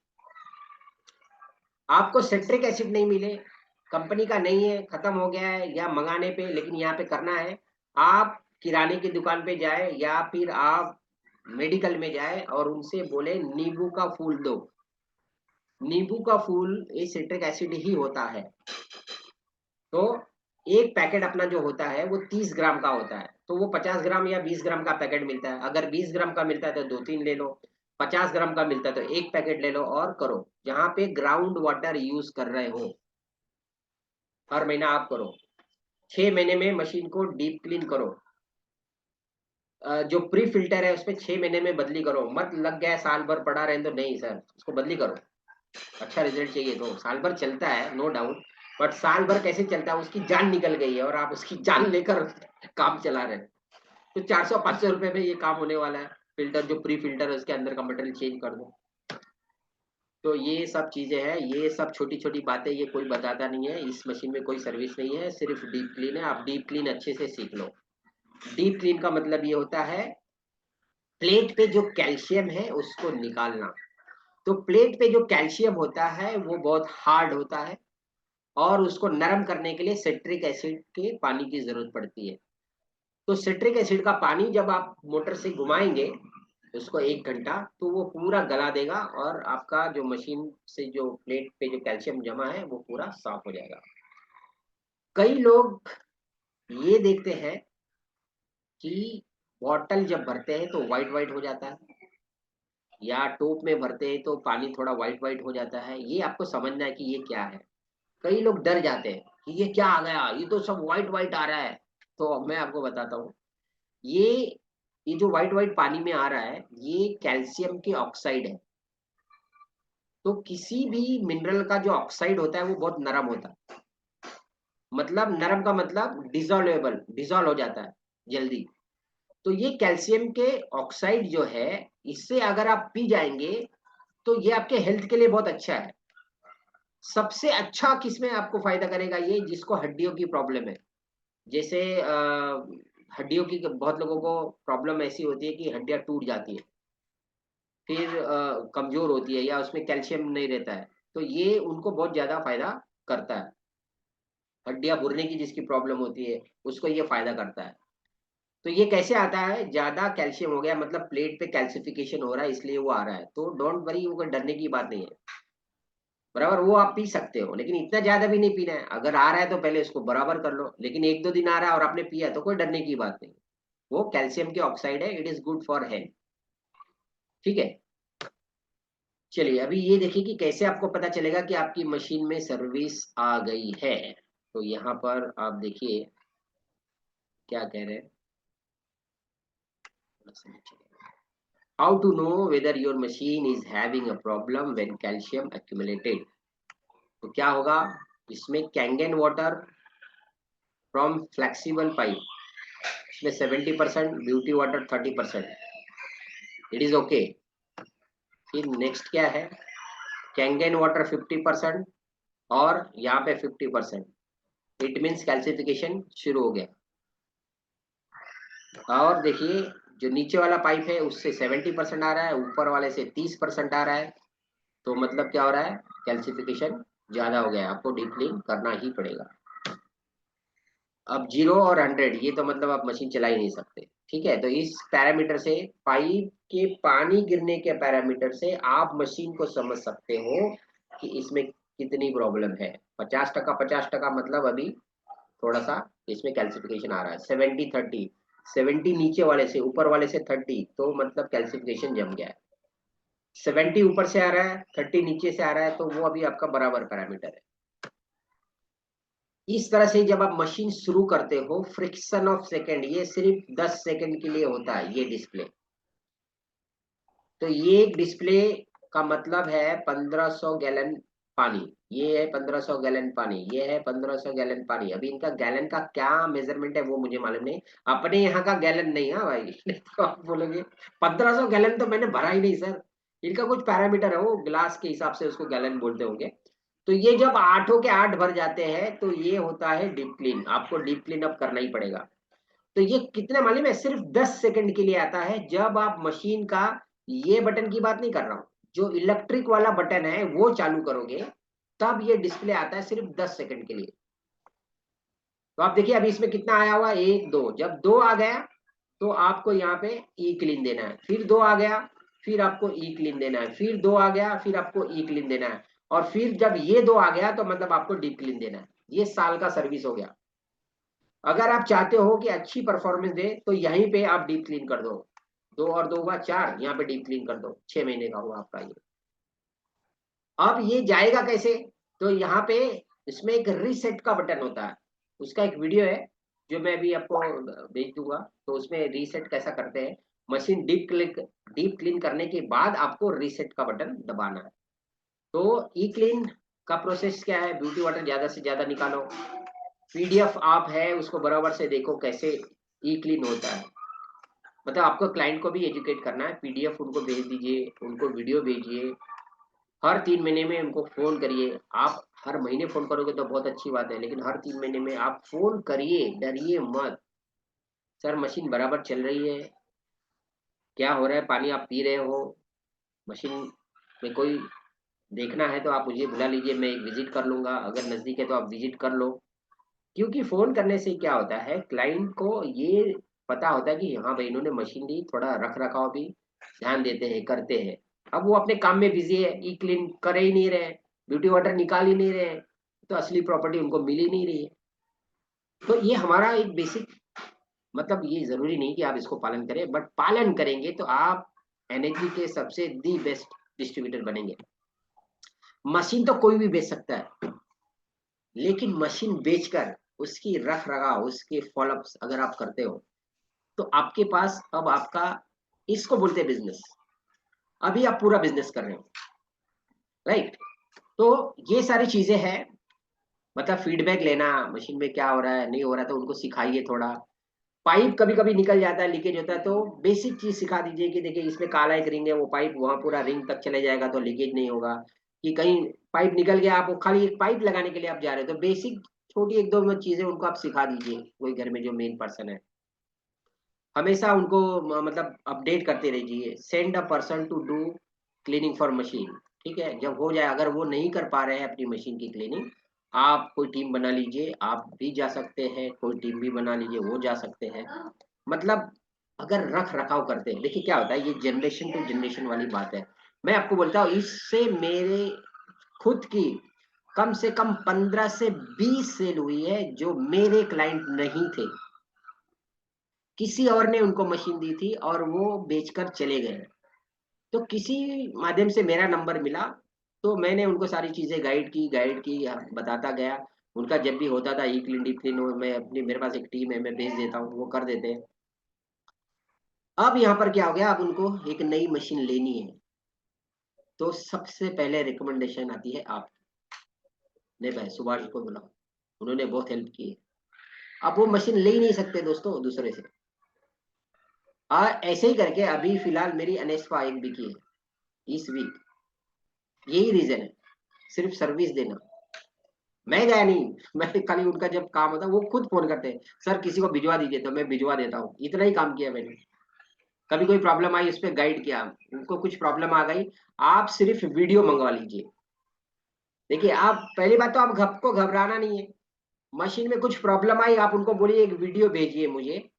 आपको सिट्रिक एसिड नहीं मिले, कंपनी का नहीं है, खत्म हो गया है, या मंगाने पे, लेकिन यहाँ पे करना है, आप किराने की दुकान पे जाए या फिर आप मेडिकल में जाए और उनसे बोले नींबू का फूल दो। नींबू का फूल ये सिट्रिक एसिड ही होता है। तो एक पैकेट अपना जो होता है वो 30 ग्राम का होता है, तो वो 50 ग्राम या 20 ग्राम का पैकेट मिलता है। अगर 20 ग्राम का मिलता है तो 2-3 ले लो, 50 ग्राम का मिलता है तो एक पैकेट ले लो और करो। जहां पे ग्राउंड वाटर यूज कर रहे हो, हर महीना आप करो। 6 महीने में मशीन को डीप क्लीन करो। जो प्री फिल्टर है उसपे 6 महीने में बदली करो। मत लग गया साल भर पड़ा रहे तो नहीं सर, उसको बदली करो। अच्छा रिजल्ट चाहिए तो साल भर चलता है नो डाउट, बट साल भर कैसे चलता है? उसकी जान निकल गई है और आप उसकी जान लेकर काम चला रहे हैं। तो 400-500 रुपए में ये काम होने वाला है। फिल्टर जो प्री फिल्टर है उसके अंदर का मटेरियल चेंज कर दो। तो ये सब चीजें हैं, ये सब छोटी छोटी बातें, ये कोई बताता नहीं है। इस मशीन में कोई सर्विस नहीं है, सिर्फ डीप क्लीन है। आप डीप क्लीन अच्छे से सीख लो। डीप क्लीन का मतलब ये होता है प्लेट पे जो कैल्शियम है उसको निकालना। तो प्लेट पे जो कैल्शियम होता है वो बहुत हार्ड होता है, और उसको नरम करने के लिए सिट्रिक एसिड के पानी की जरूरत पड़ती है। तो सिट्रिक एसिड का पानी जब आप मोटर से घुमाएंगे उसको 1 घंटा, तो वो पूरा गला देगा, और आपका जो मशीन से जो प्लेट पे जो कैल्शियम जमा है वो पूरा साफ हो जाएगा। कई लोग ये देखते हैं कि बॉटल जब भरते हैं तो व्हाइट व्हाइट हो जाता है, या टोप में भरते हैं तो पानी थोड़ा व्हाइट व्हाइट हो जाता है। ये आपको समझना है कि ये क्या है। कई लोग डर जाते हैं कि ये क्या आ गया, ये तो सब व्हाइट व्हाइट आ रहा है। तो अब मैं आपको बताता हूँ, ये ये जो व्हाइट व्हाइट पानी में आ रहा है ये कैल्शियम की ऑक्साइड है। तो किसी भी मिनरल का जो ऑक्साइड होता है वो बहुत नरम होता है। मतलब नरम का मतलब डिजोल्वेबल, डिजोल्व हो जाता है जल्दी। तो ये कैल्शियम के ऑक्साइड जो है, इससे अगर आप पी जाएंगे तो ये आपके हेल्थ के लिए बहुत अच्छा है। सबसे अच्छा किसमें आपको फायदा करेगा ये? जिसको हड्डियों की प्रॉब्लम है। जैसे हड्डियों की बहुत लोगों को प्रॉब्लम ऐसी होती है कि हड्डियां टूट जाती है, फिर कमजोर होती है, या उसमें कैल्शियम नहीं रहता है। तो ये उनको बहुत ज्यादा फायदा करता है। हड्डियां भुरने की जिसकी प्रॉब्लम होती है उसको ये फायदा करता है। तो ये कैसे आता है? ज्यादा कैल्शियम हो गया मतलब प्लेट पे कैल्सिफिकेशन हो रहा है, इसलिए वो आ रहा है। तो डोंट वरी, वो कोई डरने की बात नहीं है। बराबर वो आप पी सकते हो, लेकिन इतना ज्यादा भी नहीं पीना है। अगर आ रहा है तो पहले उसको बराबर कर लो, लेकिन 1-2 दिन आ रहा है और आपने पिया तो कोई डरने की बात नहीं। वो कैल्शियम की ऑक्साइड है, it is good for health. ठीक है, चलिए अभी ये देखिए कि कैसे आपको पता चलेगा कि आपकी मशीन में सर्विस आ गई है। तो यहाँ पर आप देखिए क्या कह रहे हैं। How to know whether your machine is having a problem when calcium accumulated। तो क्या होगा? इसमें Kangen water from flexible pipe, इसमें 70%, beauty water 30%, it is okay. फिर नेक्स्ट क्या है, कैंगन वाटर 50% और यहाँ पे 50%, इट मीन्स कैल्सिफिकेशन शुरू हो गया। और देखिए जो नीचे वाला पाइप है उससे 70% आ रहा है, ऊपर वाले से 30% आ रहा है, तो मतलब क्या हो रहा है, कैल्सिफिकेशन ज्यादा हो गया है, आपको डीप क्लीन करना ही पड़ेगा। अब 0 और 100 ये तो मतलब आप मशीन चला ही नहीं सकते, ठीक है। तो इस पैरामीटर से, पाइप के पानी गिरने के पैरामीटर से आप मशीन को समझ सकते हो कि इसमें कितनी प्रॉब्लम है। 50% 50% मतलब अभी थोड़ा सा इसमें कैल्सिफिकेशन आ रहा है। 70-30, 70 नीचे वाले से, ऊपर वाले से 30, तो मतलब कैल्सिफिकेशन जम गया है। 70 ऊपर से आ रहा है, 30 नीचे से आ रहा है, तो वो अभी आपका बराबर पैरामीटर है। इस तरह से जब आप मशीन शुरू करते हो, फ्रिक्शन ऑफ सेकंड, ये सिर्फ 10 सेकंड के लिए होता है ये डिस्प्ले। तो ये डिस्प्ले का मतलब है 1500 गैलन पानी, ये है 1500 गैलन पानी, ये है 1500 गैलन पानी। अभी इनका गैलन का क्या मेजरमेंट है वो मुझे मालूम नहीं, अपने यहाँ का गैलन नहीं। हाँ भाई तो आप बोलोगे 1500 गैलन तो मैंने भरा ही नहीं सर, इनका कुछ पैरामीटर है, वो ग्लास के हिसाब से उसको गैलन बोलते होंगे। तो ये जब 8 के 8 भर जाते हैं तो ये होता है डीप क्लीन, आपको डीप क्लीन अप करना ही पड़ेगा। तो ये कितने मालूम है, सिर्फ 10 सेकंड के लिए आता है। जब आप मशीन का, ये बटन की बात नहीं कर रहा हूं, जो इलेक्ट्रिक वाला बटन है वो चालू करोगे तब ये डिस्प्ले आता है, सिर्फ 10 सेकंड के लिए। तो आप देखिए अभी इसमें कितना आया हुआ, 1 2, जब 2 आ गया तो आपको यहाँ पे ई क्लीन देना है, फिर 2 आ गया फिर आपको ई क्लीन देना है, फिर 2 आ गया फिर आपको ई क्लीन देना है, और फिर जब ये 2 आ गया तो मतलब आपको डीप क्लीन देना है। ये साल का सर्विस हो गया। अगर आप चाहते हो कि अच्छी परफॉर्मेंस दे तो यहीं पे आप डीप क्लीन कर दो, 2 और 2 हुआ 4, यहाँ पे डीप क्लीन कर दो, 6 महीने का हुआ आपका ये। अब ये जाएगा कैसे, तो यहाँ पे इसमें एक रीसेट का बटन होता है, उसका एक वीडियो है जो मैं अभी आपको भेज दूंगा। तो उसमें रीसेट कैसा करते हैं, मशीन डीप क्लीन करने के बाद आपको रीसेट का बटन दबाना है। तो ई क्लीन का प्रोसेस क्या है, ब्यूटी वाटर ज्यादा से ज्यादा निकालो, पीडीएफ आप है उसको बराबर से देखो कैसे ई क्लीन होता है। मतलब आपको क्लाइंट को भी एजुकेट करना है, पीडीएफ उनको भेज दीजिए, उनको वीडियो भेजिए, हर 3 महीने में उनको फोन करिए। आप हर महीने फोन करोगे तो बहुत अच्छी बात है, लेकिन हर 3 महीने में आप फोन करिए, डरिए मत। सर मशीन बराबर चल रही है, क्या हो रहा है, पानी आप पी रहे हो, मशीन में कोई देखना है तो आप मुझे बुला लीजिए, मैं एक विजिट कर लूंगा, अगर नजदीक है तो आप विजिट कर लो। क्योंकि फोन करने से क्या होता है, क्लाइंट को ये पता होता है कि हाँ भाई इन्होंने मशीन ली, थोड़ा रख रखाव भी ध्यान देते हैं, करते हैं। अब वो अपने काम में बिजी है, ई क्लीन कर ही नहीं रहे, ब्यूटी वाटर निकाल ही नहीं रहे, तो असली प्रॉपर्टी उनको मिल ही नहीं रही है। तो ये हमारा एक बेसिक, मतलब ये जरूरी नहीं कि आप इसको पालन करें, बट पालन करेंगे तो आप एनर्जी के सबसे दी बेस्ट डिस्ट्रीब्यूटर बनेंगे। मशीन तो कोई भी बेच सकता है, लेकिन मशीन बेचकर उसकी रख रखाव, उसके फॉलोअप्स अगर आप करते हो तो आपके पास अब आपका, इसको बोलते हैं बिजनेस, अभी आप पूरा बिजनेस कर रहे हो, राइट। तो ये सारी चीजें हैं, मतलब फीडबैक लेना, मशीन में क्या हो रहा है नहीं हो रहा है तो उनको सिखाइए थोड़ा। पाइप कभी कभी निकल जाता है, लीकेज होता है, तो बेसिक चीज सिखा दीजिए कि देखिए इसमें काला एक रिंग है, वो पाइप वहां पूरा रिंग तक चले जाएगा तो लीकेज नहीं होगा। कि कहीं पाइप निकल गया, आप खाली एक पाइप लगाने के लिए आप जा रहे हो, तो बेसिक छोटी 1 2 चीजें उनको आप सिखा दीजिए, कोई घर में जो मेन पर्सन है, हमेशा उनको मतलब अपडेट करते रहिए। Send a person to do cleaning for machine, ठीक है। जब हो जाए, अगर वो नहीं कर पा रहे हैं अपनी मशीन की क्लीनिंग, आप कोई टीम बना लीजिए, आप भी जा सकते हैं, कोई टीम भी बना लीजिए, वो जा सकते हैं। मतलब अगर रख रखाव करते हैं, देखिए क्या होता है, ये जनरेशन टू जनरेशन वाली बात है। मैं आपको बोलता हूँ, इससे मेरे खुद की कम से कम 15 से 20 सेल हुई है जो मेरे क्लाइंट नहीं थे, किसी और ने उनको मशीन दी थी और वो बेचकर चले गए। तो किसी माध्यम से मेरा नंबर मिला, तो मैंने उनको सारी चीजें गाइड की बताता गया। उनका जब भी होता था ई क्लीन डीप क्लीन, मैं अपनी, मेरे पास एक टीम है, मैं भेज देता हूँ, वो कर देते हैं। अब यहाँ पर क्या हो गया, अब उनको एक नई मशीन लेनी है, तो सबसे पहले रिकमेंडेशन आती है आप, नहीं भाई सुभाष को बुलाओ, उन्होंने बहुत हेल्प की है। अब वो मशीन ले ही नहीं सकते दोस्तों दूसरे से। और ऐसे ही करके अभी फिलहाल मेरी अनेस्पा एक बिकी है इस वीक। यही रीजन है, सिर्फ सर्विस देना। मैं गया नहीं, मैं खाली उनका जब काम होता है वो खुद फोन करते हैं, सर किसी को भिजवा दीजिए, तो मैं भिजवा देता हूँ। इतना ही काम किया मैंने। कभी कोई प्रॉब्लम आई उस पर गाइड किया, उनको कुछ प्रॉब्लम आ गई, आप सिर्फ वीडियो मंगवा लीजिए। देखिए आप पहली बात तो आप को घबराना नहीं है। मशीन में कुछ प्रॉब्लम आई, आप उनको बोलिए एक वीडियो भेजिए मुझे,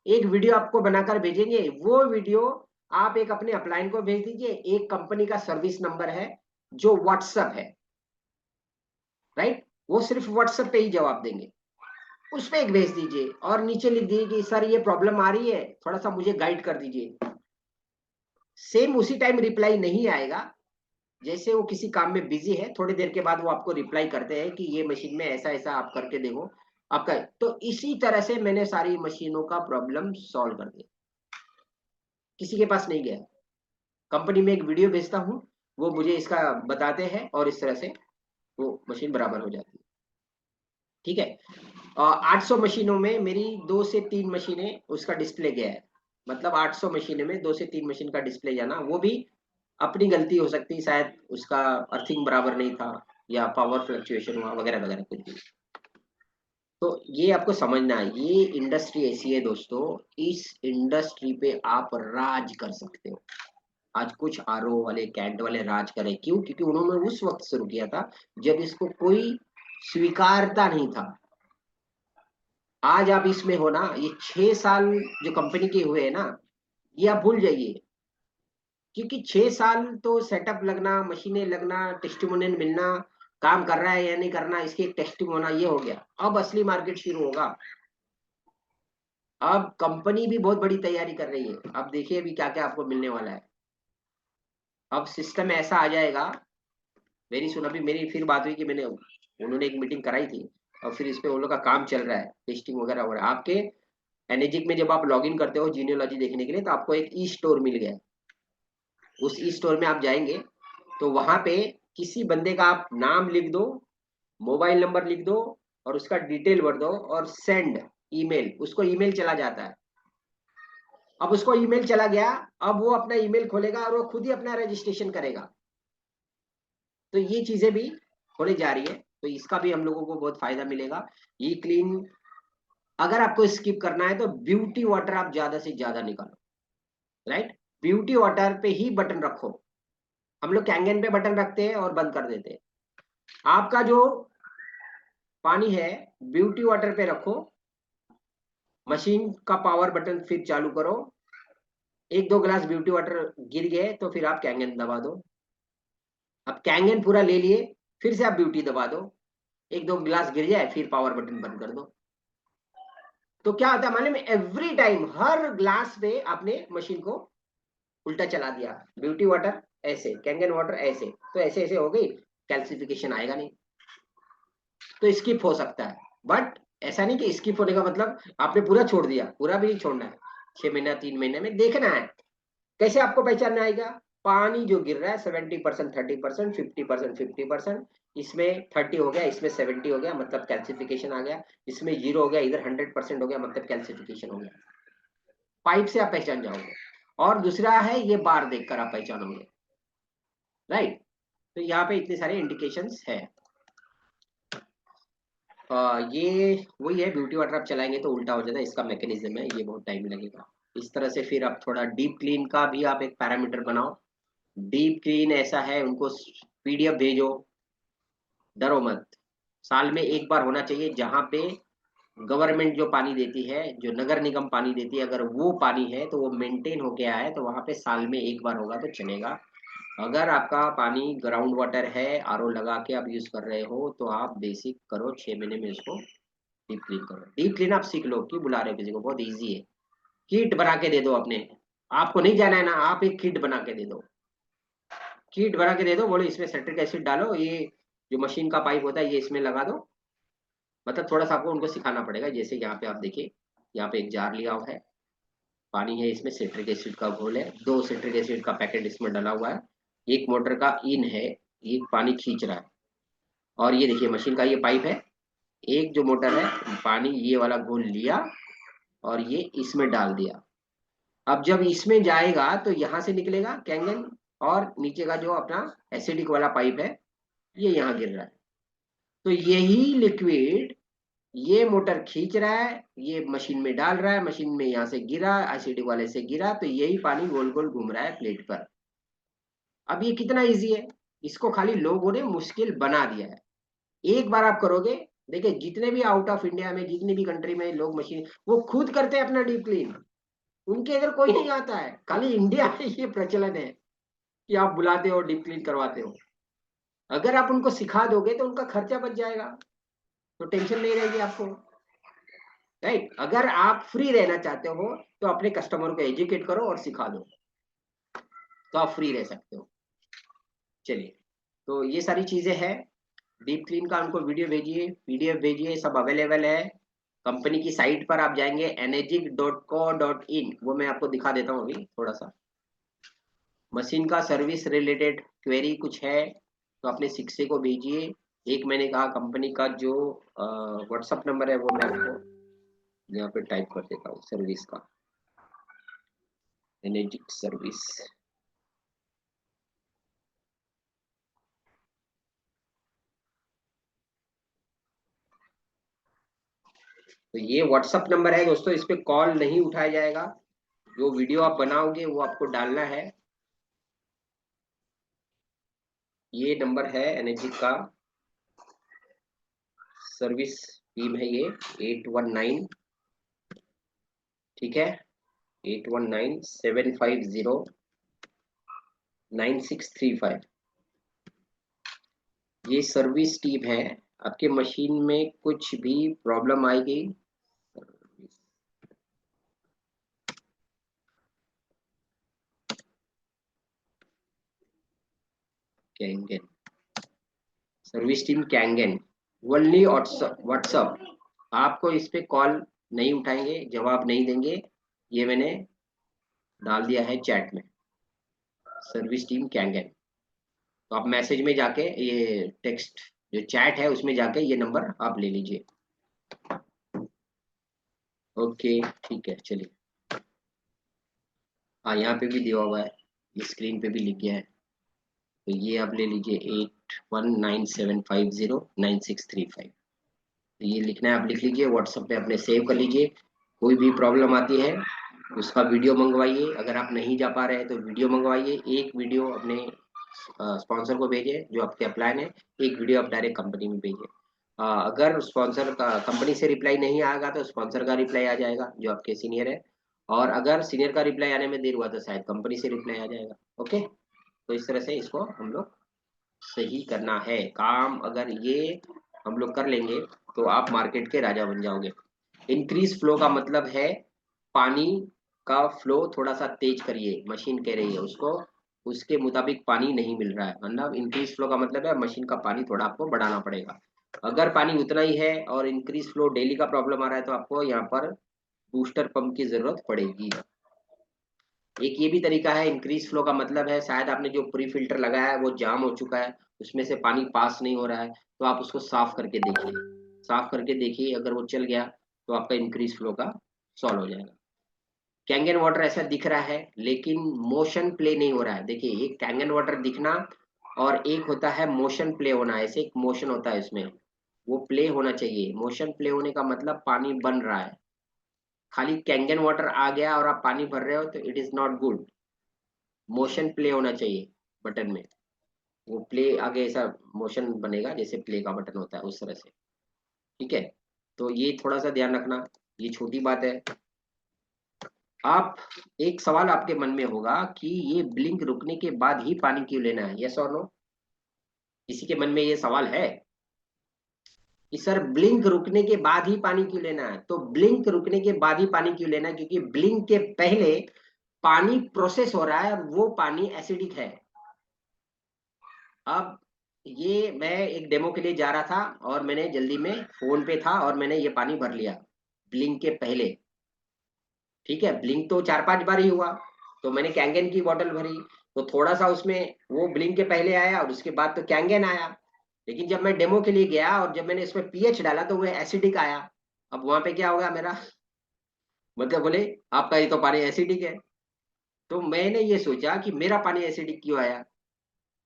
एक वीडियो आपको बनाकर भेजेंगे। वो वीडियो आप एक अपने अपलाइन को भेज दीजिए, एक कंपनी का सर्विस नंबर है जो व्हाट्सएप है, राइट, वो सिर्फ व्हाट्सएप पे ही जवाब देंगे। उस पे एक भेज दीजिए और नीचे लिख दीजिए कि सर ये प्रॉब्लम आ रही है, थोड़ा सा मुझे गाइड कर दीजिए। सेम उसी टाइम रिप्लाई नहीं आएगा, जैसे वो किसी काम में बिजी है, थोड़ी देर के बाद वो आपको रिप्लाई करते हैं कि ये मशीन में ऐसा ऐसा आप करके देखो आपका। तो इसी तरह से मैंने सारी मशीनों का प्रॉब्लम सॉल्व कर दिया, किसी के पास नहीं गया। कंपनी में एक वीडियो भेजता हूँ, वो मुझे इसका बताते हैं और इस तरह से वो मशीन बराबर हो जाती है। ठीक है। 800 मशीनों में मेरी 2 से 3 मशीनें उसका डिस्प्ले गया है। मतलब 800 मशीनों में 2 से 3 मशीन का डिस्प्ले जाना, वो भी अपनी गलती हो सकती है, शायद उसका अर्थिंग बराबर नहीं था या पावर फ्लक्चुएशन हुआ वगैरह वगैरह कुछ भी। तो ये आपको समझना है, ये इंडस्ट्री ऐसी है दोस्तों, इस इंडस्ट्री पे आप राज कर सकते हो। आज कुछ आरओ वाले कैंट वाले राज करे, क्यों? क्योंकि उन्होंने उस वक्त शुरू किया था जब इसको कोई स्वीकारता नहीं था। आज आप इसमें हो ना, ये 6 साल जो कंपनी के हुए हैं ना, ये आप भूल जाइए। क्योंकि 6 साल तो सेटअप लगना, मशीनें लगना, टेस्टिमोनियल मिलना, काम कर रहा है या नहीं करना, इसकी एक टेस्टिंग होना, ये हो गया। अब असली मार्केट शुरू होगा। अब कंपनी भी बहुत बड़ी तैयारी कर रही है। अब देखिए अभी क्या क्या आपको मिलने वाला है। अब सिस्टम ऐसा आ जाएगा। मेरी सुन, अभी मेरी फिर बात हुई कि मैंने, उन्होंने एक मीटिंग कराई थी और फिर इस पे उन लोग का काम चल रहा है, टेस्टिंग वगैरह हो रहा है। आपके एनर्जिक में जब आप लॉग इन करते हो जीनियोलॉजी देखने के लिए, तो आपको एक ई स्टोर मिल गया है। उस ई स्टोर में आप जाएंगे तो वहां पे किसी बंदे का आप नाम लिख दो, मोबाइल नंबर लिख दो और उसका डिटेल भर दो और सेंड ईमेल, उसको ईमेल चला जाता है। अब उसको ईमेल चला गया, अब वो अपना ईमेल खोलेगा और वो खुद ही अपना रजिस्ट्रेशन करेगा। तो ये चीजें भी होने जा रही है, तो इसका भी हम लोगों को बहुत फायदा मिलेगा। ये क्लीन, अगर आपको स्किप करना है तो ब्यूटी वाटर आप ज्यादा से ज्यादा निकालो, राइट। ब्यूटी वाटर पे ही बटन रखो। हम लोग कैंगन पे बटन रखते हैं और बंद कर देते हैं। आपका जो पानी है ब्यूटी वाटर पे रखो, मशीन का पावर बटन फिर चालू करो। 1-2 गिलास ब्यूटी वाटर गिर गए तो फिर आप कैंगन दबा दो। अब कैंगन पूरा ले लिए, फिर से आप ब्यूटी दबा दो। 1-2 गिलास गिर जाए फिर पावर बटन बंद कर दो। तो क्या होता है माने में, एवरी टाइम हर ग्लास पे आपने मशीन को उल्टा चला दिया। ब्यूटी वाटर ऐसे, कैंगन वाटर ऐसे, तो ऐसे ऐसे हो गई, कैल्सिफिकेशन आएगा नहीं। तो स्किप हो सकता है, बट ऐसा नहीं कि स्किप होने का मतलब आपने पूरा छोड़ दिया, पूरा भी नहीं छोड़ना है। 6 महीना 3 महीने में देखना है। कैसे आपको पहचानना आएगा? पानी जो गिर रहा है 70% 30% 50% 50%, इसमें 30 हो गया, इसमें 70 हो गया, मतलब कैल्सिफिकेशन आ गया। इसमें 0 हो गया, इधर 100% हो गया, मतलब कैल्सिफिकेशन हो गया। पाइप से आप पहचान जाओगे। और दूसरा है ये बार देखकर आप पहचानोगे, राइट। तो यहाँ पे इतने सारे इंडिकेशंस है। ये वही है, ब्यूटी वाटर आप चलाएंगे तो उल्टा हो जाता है, इसका मैकेनिज्म है, ये बहुत टाइम लगेगा। इस तरह से फिर आप थोड़ा डीप क्लीन का भी आप एक पैरामीटर बनाओ। डीप क्लीन ऐसा है, उनको पीडीएफ भेजो, डरो मत। साल में एक बार होना चाहिए, जहां पे गवर्नमेंट जो पानी देती है, जो नगर निगम पानी देती है, अगर वो पानी है तो वो मेंटेन हो गया है, तो वहां पे साल में एक बार होगा तो चलेगा। अगर आपका पानी ग्राउंड वाटर है, आरओ लगा के आप यूज कर रहे हो, तो आप बेसिक करो, 6 महीने में इसको डीप क्लीन करो। डीप क्लीन आप सीख लो, क्यों बुला रहे हो किसी को, बहुत इजी है। किट बना के दे दो अपने, आपको नहीं जाना है ना, आप एक किट बना के दे दो। किट बना के दे दो, बोलो इसमें सिट्रिक एसिड डालो, ये जो मशीन का पाइप होता है ये इसमें लगा दो। मतलब थोड़ा सा आपको उनको सिखाना पड़ेगा। जैसे यहाँ पे आप देखिए, यहाँ पे एक जार लिया हुआ है, पानी है, इसमें सिट्रिक एसिड का घोल है, 2 सिट्रिक एसिड का पैकेट इसमें डला हुआ है, एक मोटर का इन है, ये पानी खींच रहा है। और ये देखिए मशीन का ये पाइप है, एक जो मोटर है पानी ये वाला घोल लिया और ये इसमें डाल दिया। अब जब इसमें जाएगा तो यहाँ से निकलेगा कैंगन, और नीचे का जो अपना एसिडिक वाला पाइप है ये यहाँ गिर रहा है। तो यही लिक्विड ये मोटर खींच रहा है, ये मशीन में डाल रहा है, मशीन में यहाँ से गिरा, एसिडिक वाले से गिरा, तो यही पानी गोल गोल घूम रहा है प्लेट पर। अब ये कितना इजी है, इसको खाली लोगों ने मुश्किल बना दिया है। एक बार आप करोगे, देखिए जितने भी आउट ऑफ इंडिया में, जितनी भी कंट्री में लोग मशीन वो खुद करते हैं अपना डीप क्लीन, उनके इधर कोई नहीं आता है। खाली इंडिया में ये प्रचलन है कि आप बुलाते हो डीप क्लीन करवाते हो। अगर आप उनको सिखा दोगे तो उनका खर्चा बच जाएगा, तो टेंशन नहीं रहेगी आपको, राइट। अगर आप फ्री रहना चाहते हो तो अपने कस्टमर को एजुकेट करो और सिखा दो, तो आप फ्री रह सकते हो। चलिए, तो ये सारी चीजें हैं। डीप क्लीन का उनको वीडियो भेजिए, पीडीएफ भेजिए, सब अवेलेबल है। कंपनी की साइट पर आप जाएंगे energic.co.in, वो मैं आपको दिखा देता हूँ अभी थोड़ा सा। मशीन का सर्विस रिलेटेड क्वेरी कुछ है तो अपने शिक्षे को भेजिए। एक मैंने कहा कंपनी का जो व्हाट्सअप नंबर है वो मैं आपको यहाँ पे टाइप कर देता हूँ, सर्विस का, एनर्जिक सर्विस। तो ये व्हाट्सअप नंबर है दोस्तों, इस पे कॉल नहीं उठाया जाएगा। जो वीडियो आप बनाओगे वो आपको डालना है। ये नंबर है एनर्जिक का, सर्विस टीम है ये, 819, ठीक है, 8197509635। ये सर्विस टीम है। आपके मशीन में कुछ भी प्रॉब्लम आएगी, Kangen service team, Kangen only WhatsApp. आपको इस पे कॉल नहीं उठाएंगे, जवाब नहीं देंगे, ये मैंने डाल दिया है चैट में, सर्विस टीम कैंगन। तो आप मैसेज में जाके ये टेक्स्ट जो चैट है उसमें जाके ये नंबर आप ले लीजिए। ओके, ठीक है, चलिए। हाँ, यहाँ पे भी दिया हुआ है, ये स्क्रीन पे भी लिख गया है। तो ये आप ले लीजिए 8197509635। तो ये लिखना है, आप लिख लीजिए, व्हाट्सएप पे अपने सेव कर लीजिए। कोई भी प्रॉब्लम आती है उसका वीडियो मंगवाइए, अगर आप नहीं जा पा रहे हैं तो वीडियो मंगवाइए। एक वीडियो अपने स्पॉन्सर को भेजिए जो आपके अपलाइन है, एक वीडियो आप डायरेक्ट कंपनी में भेजिए। अगर स्पॉन्सर का कंपनी से रिप्लाई नहीं आएगा तो स्पॉन्सर का रिप्लाई आ जाएगा जो आपके सीनियर है, और अगर सीनियर का रिप्लाई आने में देर हुआ तो शायद कंपनी से रिप्लाई आ जाएगा। ओके, तो इस तरह से इसको हम लोग सही करना है काम। अगर ये हम लोग कर लेंगे तो आप मार्केट के राजा बन जाओगे। इंक्रीज फ्लो का मतलब है पानी का फ्लो थोड़ा सा तेज करिए, मशीन कह रही है उसको, उसके मुताबिक पानी नहीं मिल रहा है, मतलब इंक्रीज फ्लो का मतलब है मशीन का पानी थोड़ा आपको बढ़ाना पड़ेगा। अगर पानी उतना ही है और इंक्रीज फ्लो डेली का प्रॉब्लम आ रहा है तो आपको यहाँ पर बूस्टर पंप की जरूरत पड़ेगी। एक ये भी तरीका है, इंक्रीज फ्लो का मतलब है शायद आपने जो प्री फिल्टर लगाया है वो जाम हो चुका है, उसमें से पानी पास नहीं हो रहा है, तो आप उसको साफ करके देखिए। साफ करके देखिए, अगर वो चल गया तो आपका इंक्रीज फ्लो का सॉल्व हो जाएगा। कैंगन वाटर ऐसा दिख रहा है लेकिन मोशन प्ले नहीं हो रहा है। देखिए, एक कैंगन वाटर दिखना और एक होता है मोशन प्ले होना, ऐसे एक मोशन होता है इसमें, वो प्ले होना चाहिए। मोशन प्ले होने का मतलब पानी बन रहा है। खाली कैंगन वाटर आ गया और आप पानी भर रहे हो तो it is not good. Motion play होना चाहिए बटन में, वो प्ले आगे ऐसा मोशन बनेगा जैसे प्ले का बटन होता है उस तरह से, ठीक है। तो ये थोड़ा सा ध्यान रखना, ये छोटी बात है। आप, एक सवाल आपके मन में होगा कि ये ब्लिंक रुकने के बाद ही पानी क्यों लेना है, यस और नो? किसी के मन में ये सवाल है कि सर ब्लिंक रुकने के बाद ही पानी क्यों लेना है? तो ब्लिंक रुकने के बाद ही पानी क्यों लेना है, क्योंकि ब्लिंक के पहले पानी प्रोसेस हो रहा है, वो पानी एसिडिक है। अब ये मैं एक डेमो के लिए जा रहा था और मैंने जल्दी में फोन पे था और मैंने ये पानी भर लिया ब्लिंक के पहले, ठीक है। ब्लिंक तो 4-5 बार ही हुआ, तो मैंने कैंगन की बोतल भरी, तो थोड़ा सा उसमें वो ब्लिंक के पहले आया और उसके बाद तो कैंगन आया। लेकिन जब मैं डेमो के लिए गया और जब मैंने इसमें पीएच डाला तो वो एसिडिक आया। अब वहां पे क्या होगा मेरा, मतलब बोले आपका ये तो पानी एसिडिक है। तो मैंने ये सोचा कि मेरा पानी एसिडिक क्यों आया।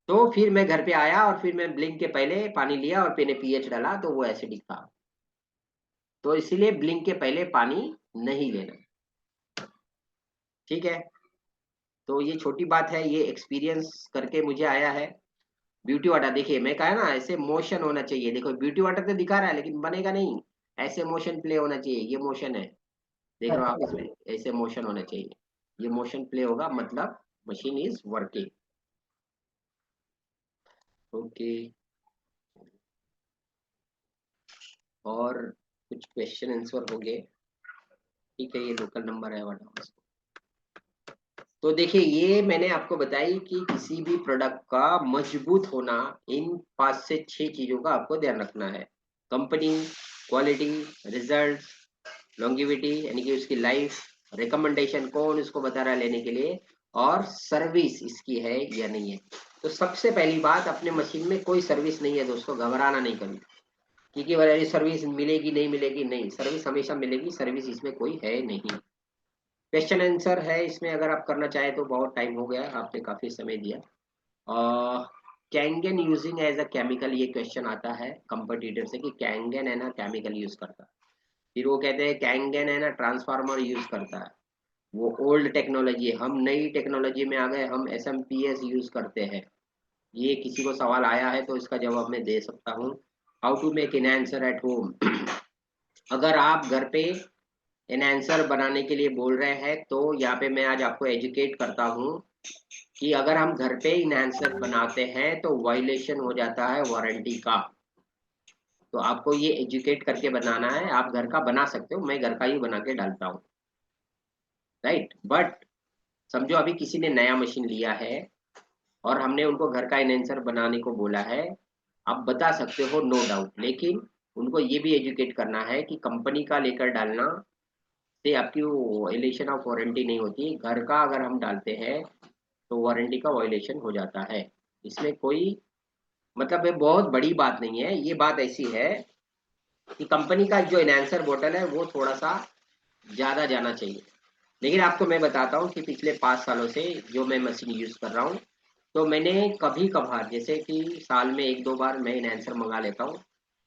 तो फिर मैं घर पे आया और फिर मैं ब्लिंक के पहले पानी लिया और मैंने पीएच डाला तो वो एसिडिक था। तो इसीलिए ब्लिंक के पहले पानी नहीं लेना, ठीक है। तो ये छोटी बात है, ये एक्सपीरियंस करके मुझे आया है। ब्यूटी वाटर देखिए, मैं कहा ना ऐसे मोशन होना चाहिए। देखो ब्यूटी वाटर तो दिखा रहा है लेकिन बनेगा नहीं, ऐसे मोशन प्ले होना चाहिए। ये मोशन है, देख रहे हो आप इसमें, ऐसे मोशन होना चाहिए। ये मोशन प्ले होगा मतलब मशीन इज वर्किंग। ओके, और कुछ क्वेश्चन आंसर हो गए, ठीक है। ये लोकल नंबर है वाला। तो देखिए ये मैंने आपको बताई कि किसी भी प्रोडक्ट का मजबूत होना, इन 5 से 6 चीजों का आपको ध्यान रखना है। कंपनी, क्वालिटी, रिजल्ट, लॉन्गिविटी यानी कि उसकी लाइफ, रिकमेंडेशन कौन उसको बता रहा है लेने के लिए, और सर्विस इसकी है या नहीं है। तो सबसे पहली बात, अपने मशीन में कोई सर्विस नहीं है दोस्तों, घबराना नहीं कभी। क्योंकि वाली सर्विस मिलेगी नहीं मिलेगी, नहीं, सर्विस हमेशा मिलेगी, सर्विस इसमें कोई है नहीं। क्वेश्चन आंसर है इसमें, अगर आप करना चाहे तो। बहुत टाइम हो गया, आपने काफी समय दिया। Kangen using as a chemical, ये क्वेश्चन आता है कंपटीटर से कि कैंगन है ना केमिकल यूज करता है। फिर वो कहते हैं कैंगन है ना ट्रांसफार्मर यूज करता है। वो ओल्ड टेक्नोलॉजी है, हम नई टेक्नोलॉजी में आ गए, हम एसएमपीएस यूज करते हैं। ये किसी को सवाल आया है तो इसका जवाब मैं दे सकता हूँ। How to make an answer at home. अगर आप घर पे एनहांसर बनाने के लिए बोल रहे हैं तो यहाँ पे मैं आज आपको एजुकेट करता हूँ कि अगर हम घर पे इनहेंसर बनाते हैं तो वायलेशन हो जाता है वारंटी का। तो आपको ये एजुकेट करके बनाना है। आप घर का बना सकते हो, मैं घर का ही बना के डालता हूँ, राइट। बट समझो अभी किसी ने नया मशीन लिया है और हमने उनको घर का इनहेंसर बनाने को बोला है, आप बता सकते हो नो डाउट, लेकिन उनको ये भी एजुकेट करना है कि कंपनी का लेकर डालना से आपकी वो वायलेशन ऑफ वारंटी नहीं होती। घर का अगर हम डालते हैं तो वारंटी का वायलेशन हो जाता है। इसमें कोई मतलब ये बहुत बड़ी बात नहीं है। ये बात ऐसी है कि कंपनी का जो एनहांसर बोतल है वो थोड़ा सा ज़्यादा जाना चाहिए। लेकिन आपको मैं बताता हूँ कि पिछले 5 सालों से जो मैं मशीन यूज़ कर रहा हूँ, तो मैंने कभी कभार जैसे कि साल में 1-2 बार मैं एनहांसर मंगा लेता हूँ।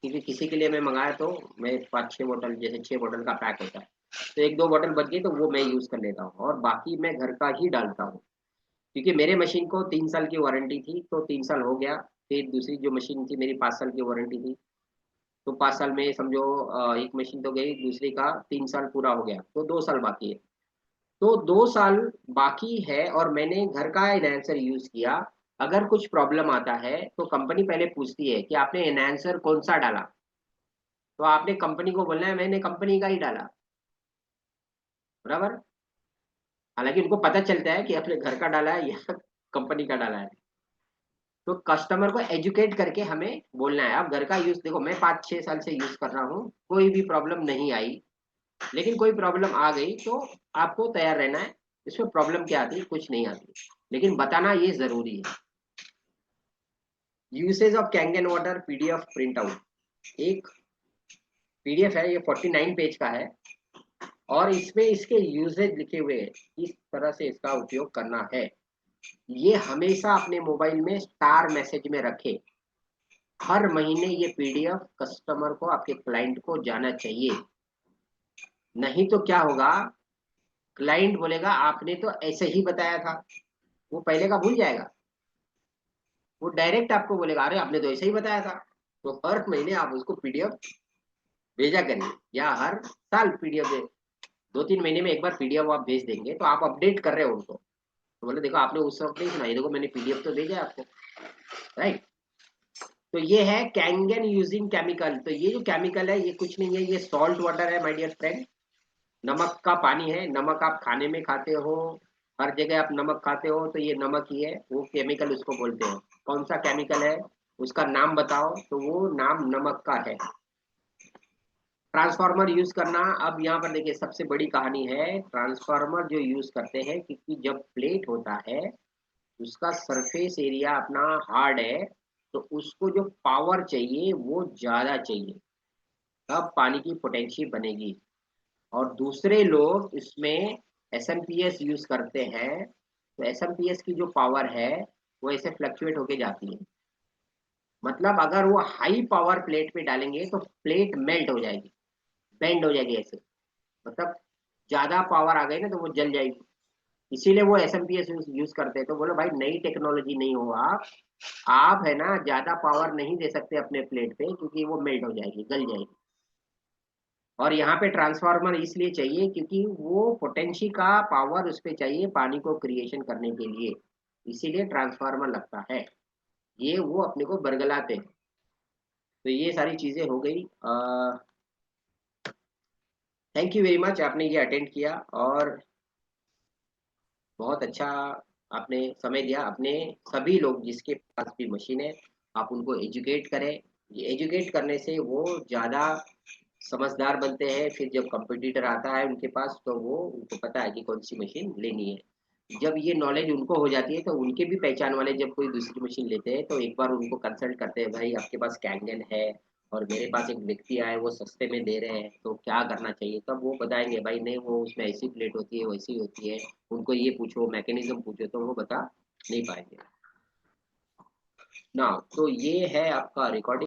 क्योंकि किसी के लिए मैं मंगाया तो मैं 5-6 बोतल, जैसे 6 बोतल का पैक होता है, तो 1-2 बोतल बच गई तो वो मैं यूज़ कर लेता हूँ और बाकी मैं घर का ही डालता हूँ। क्योंकि मेरे मशीन को 3 साल की वारंटी थी तो 3 साल हो गया। फिर दूसरी जो मशीन थी मेरी 5 साल की वारंटी थी, तो 5 साल में समझो एक मशीन तो गई, दूसरी का 3 साल पूरा हो गया तो 2 साल बाकी है। तो 2 साल बाकी है और मैंने घर का एनहांसर यूज किया। अगर कुछ प्रॉब्लम आता है तो कंपनी पहले पूछती है कि आपने एनहांसर कौन सा डाला। तो आपने कंपनी को बोलना है मैंने कंपनी का ही डाला, बराबर। हालांकि उनको पता चलता है कि अपने घर का डाला है या कंपनी का डाला है। तो कस्टमर को एजुकेट करके हमें बोलना है। अब घर का यूज देखो, मैं 5-6 साल से यूज कर रहा हूँ, कोई भी प्रॉब्लम नहीं आई। लेकिन कोई प्रॉब्लम आ गई तो आपको तैयार रहना है। इसमें प्रॉब्लम क्या आती है, कुछ नहीं आती, लेकिन बताना ये जरूरी है। Usage of Kangen water PDF print out, एक पीडीएफ है, ये 49 पेज का है और इसमें इसके यूसेज लिखे हुए हैं, किस तरह से इसका उपयोग करना है। ये हमेशा अपने मोबाइल में स्टार मैसेज में रखे। हर महीने ये पीडीएफ कस्टमर को, आपके क्लाइंट को जाना चाहिए। नहीं तो क्या होगा, क्लाइंट बोलेगा आपने तो ऐसे ही बताया था, वो पहले का भूल जाएगा। वो डायरेक्ट आपको बोलेगा अरे आपने तो ऐसे ही बताया था। तो हर महीने आप उसको पीडीएफ भेजा करिए, या हर साल पीडीएफ दे। 2-3 महीने में एक बार पीडीएफ आप भेज देंगे तो आप अपडेट कर रहे हो उनको। तो बोले देखो आपने उस वक्त नहीं सुना, ये देखो मैंने पीडीएफ तो भेजा है आपको, राइट। तो ये है कैंगन यूजिंग केमिकल। तो ये जो केमिकल है ये कुछ नहीं है, ये सॉल्ट वाटर है माय डियर फ्रेंड। नमक का पानी है। नमक आप खाने में खाते हो, हर जगह आप नमक खाते हो तो ये नमक ही है, वो केमिकल उसको बोलते हैं। कौन सा केमिकल है उसका नाम बताओ, तो वो नाम नमक का है। ट्रांसफार्मर यूज करना, अब यहाँ पर देखिए सबसे बड़ी कहानी है। ट्रांसफार्मर जो यूज करते हैं, क्योंकि जब प्लेट होता है उसका सरफेस एरिया अपना हार्ड है, तो उसको जो पावर चाहिए वो ज़्यादा चाहिए, तब पानी की पोटेंशियल बनेगी। और दूसरे लोग इसमें एसएमपीएस यूज़ करते हैं, तो एसएमपीएस की जो पावर है, वो ऐसे फ्लक्चुएट होके जाती है। मतलब अगर वो हाई पावर प्लेट पे डालेंगे तो प्लेट मेल्ट हो जाएगी, बेंड हो जाएगी ऐसे, मतलब ज़्यादा पावर आ गई ना तो वो जल जाएगी। इसीलिए वो एसएमपीएस यूज़ करते हैं। तो बोलो भाई नई टेक्नोलॉजी नहीं हो आप है ना ज़्यादा पावर नहीं दे सकते अपने प्लेट पे, क्योंकि वो मेल्ट हो जाएगी, गल जाएगी। और यहाँ पे ट्रांसफार्मर इसलिए चाहिए क्योंकि वो पोटेंशियल का पावर उस पे चाहिए पानी को क्रिएशन करने के लिए, इसीलिए ट्रांसफार्मर लगता है। ये वो अपने को बरगलाते हैं। तो ये सारी चीज़ें हो गई। थैंक यू वेरी मच, आपने ये अटेंड किया और बहुत अच्छा आपने समय दिया। अपने सभी लोग जिसके पास भी मशीन है, आप उनको एजुकेट करें। ये एजुकेट करने से वो ज़्यादा समझदार बनते हैं। फिर जब कंपटीटर आता है उनके पास, तो वो उनको पता है कि कौन सी मशीन लेनी है। जब ये नॉलेज उनको हो जाती है तो उनके भी पहचान वाले जब कोई दूसरी मशीन लेते हैं तो एक बार उनको कंसल्ट करते हैं, भाई आपके पास कैंगन है और मेरे पास एक व्यक्ति आए वो सस्ते में दे रहे हैं, तो क्या करना चाहिए। तब वो बताएंगे भाई नहीं वो उसमें ऐसी प्लेट होती है वैसी होती है, उनको ये पूछो मैकेनिज्म पूछो, तो वो बता नहीं पाएंगे ना। तो ये है आपका रिकॉर्डिंग।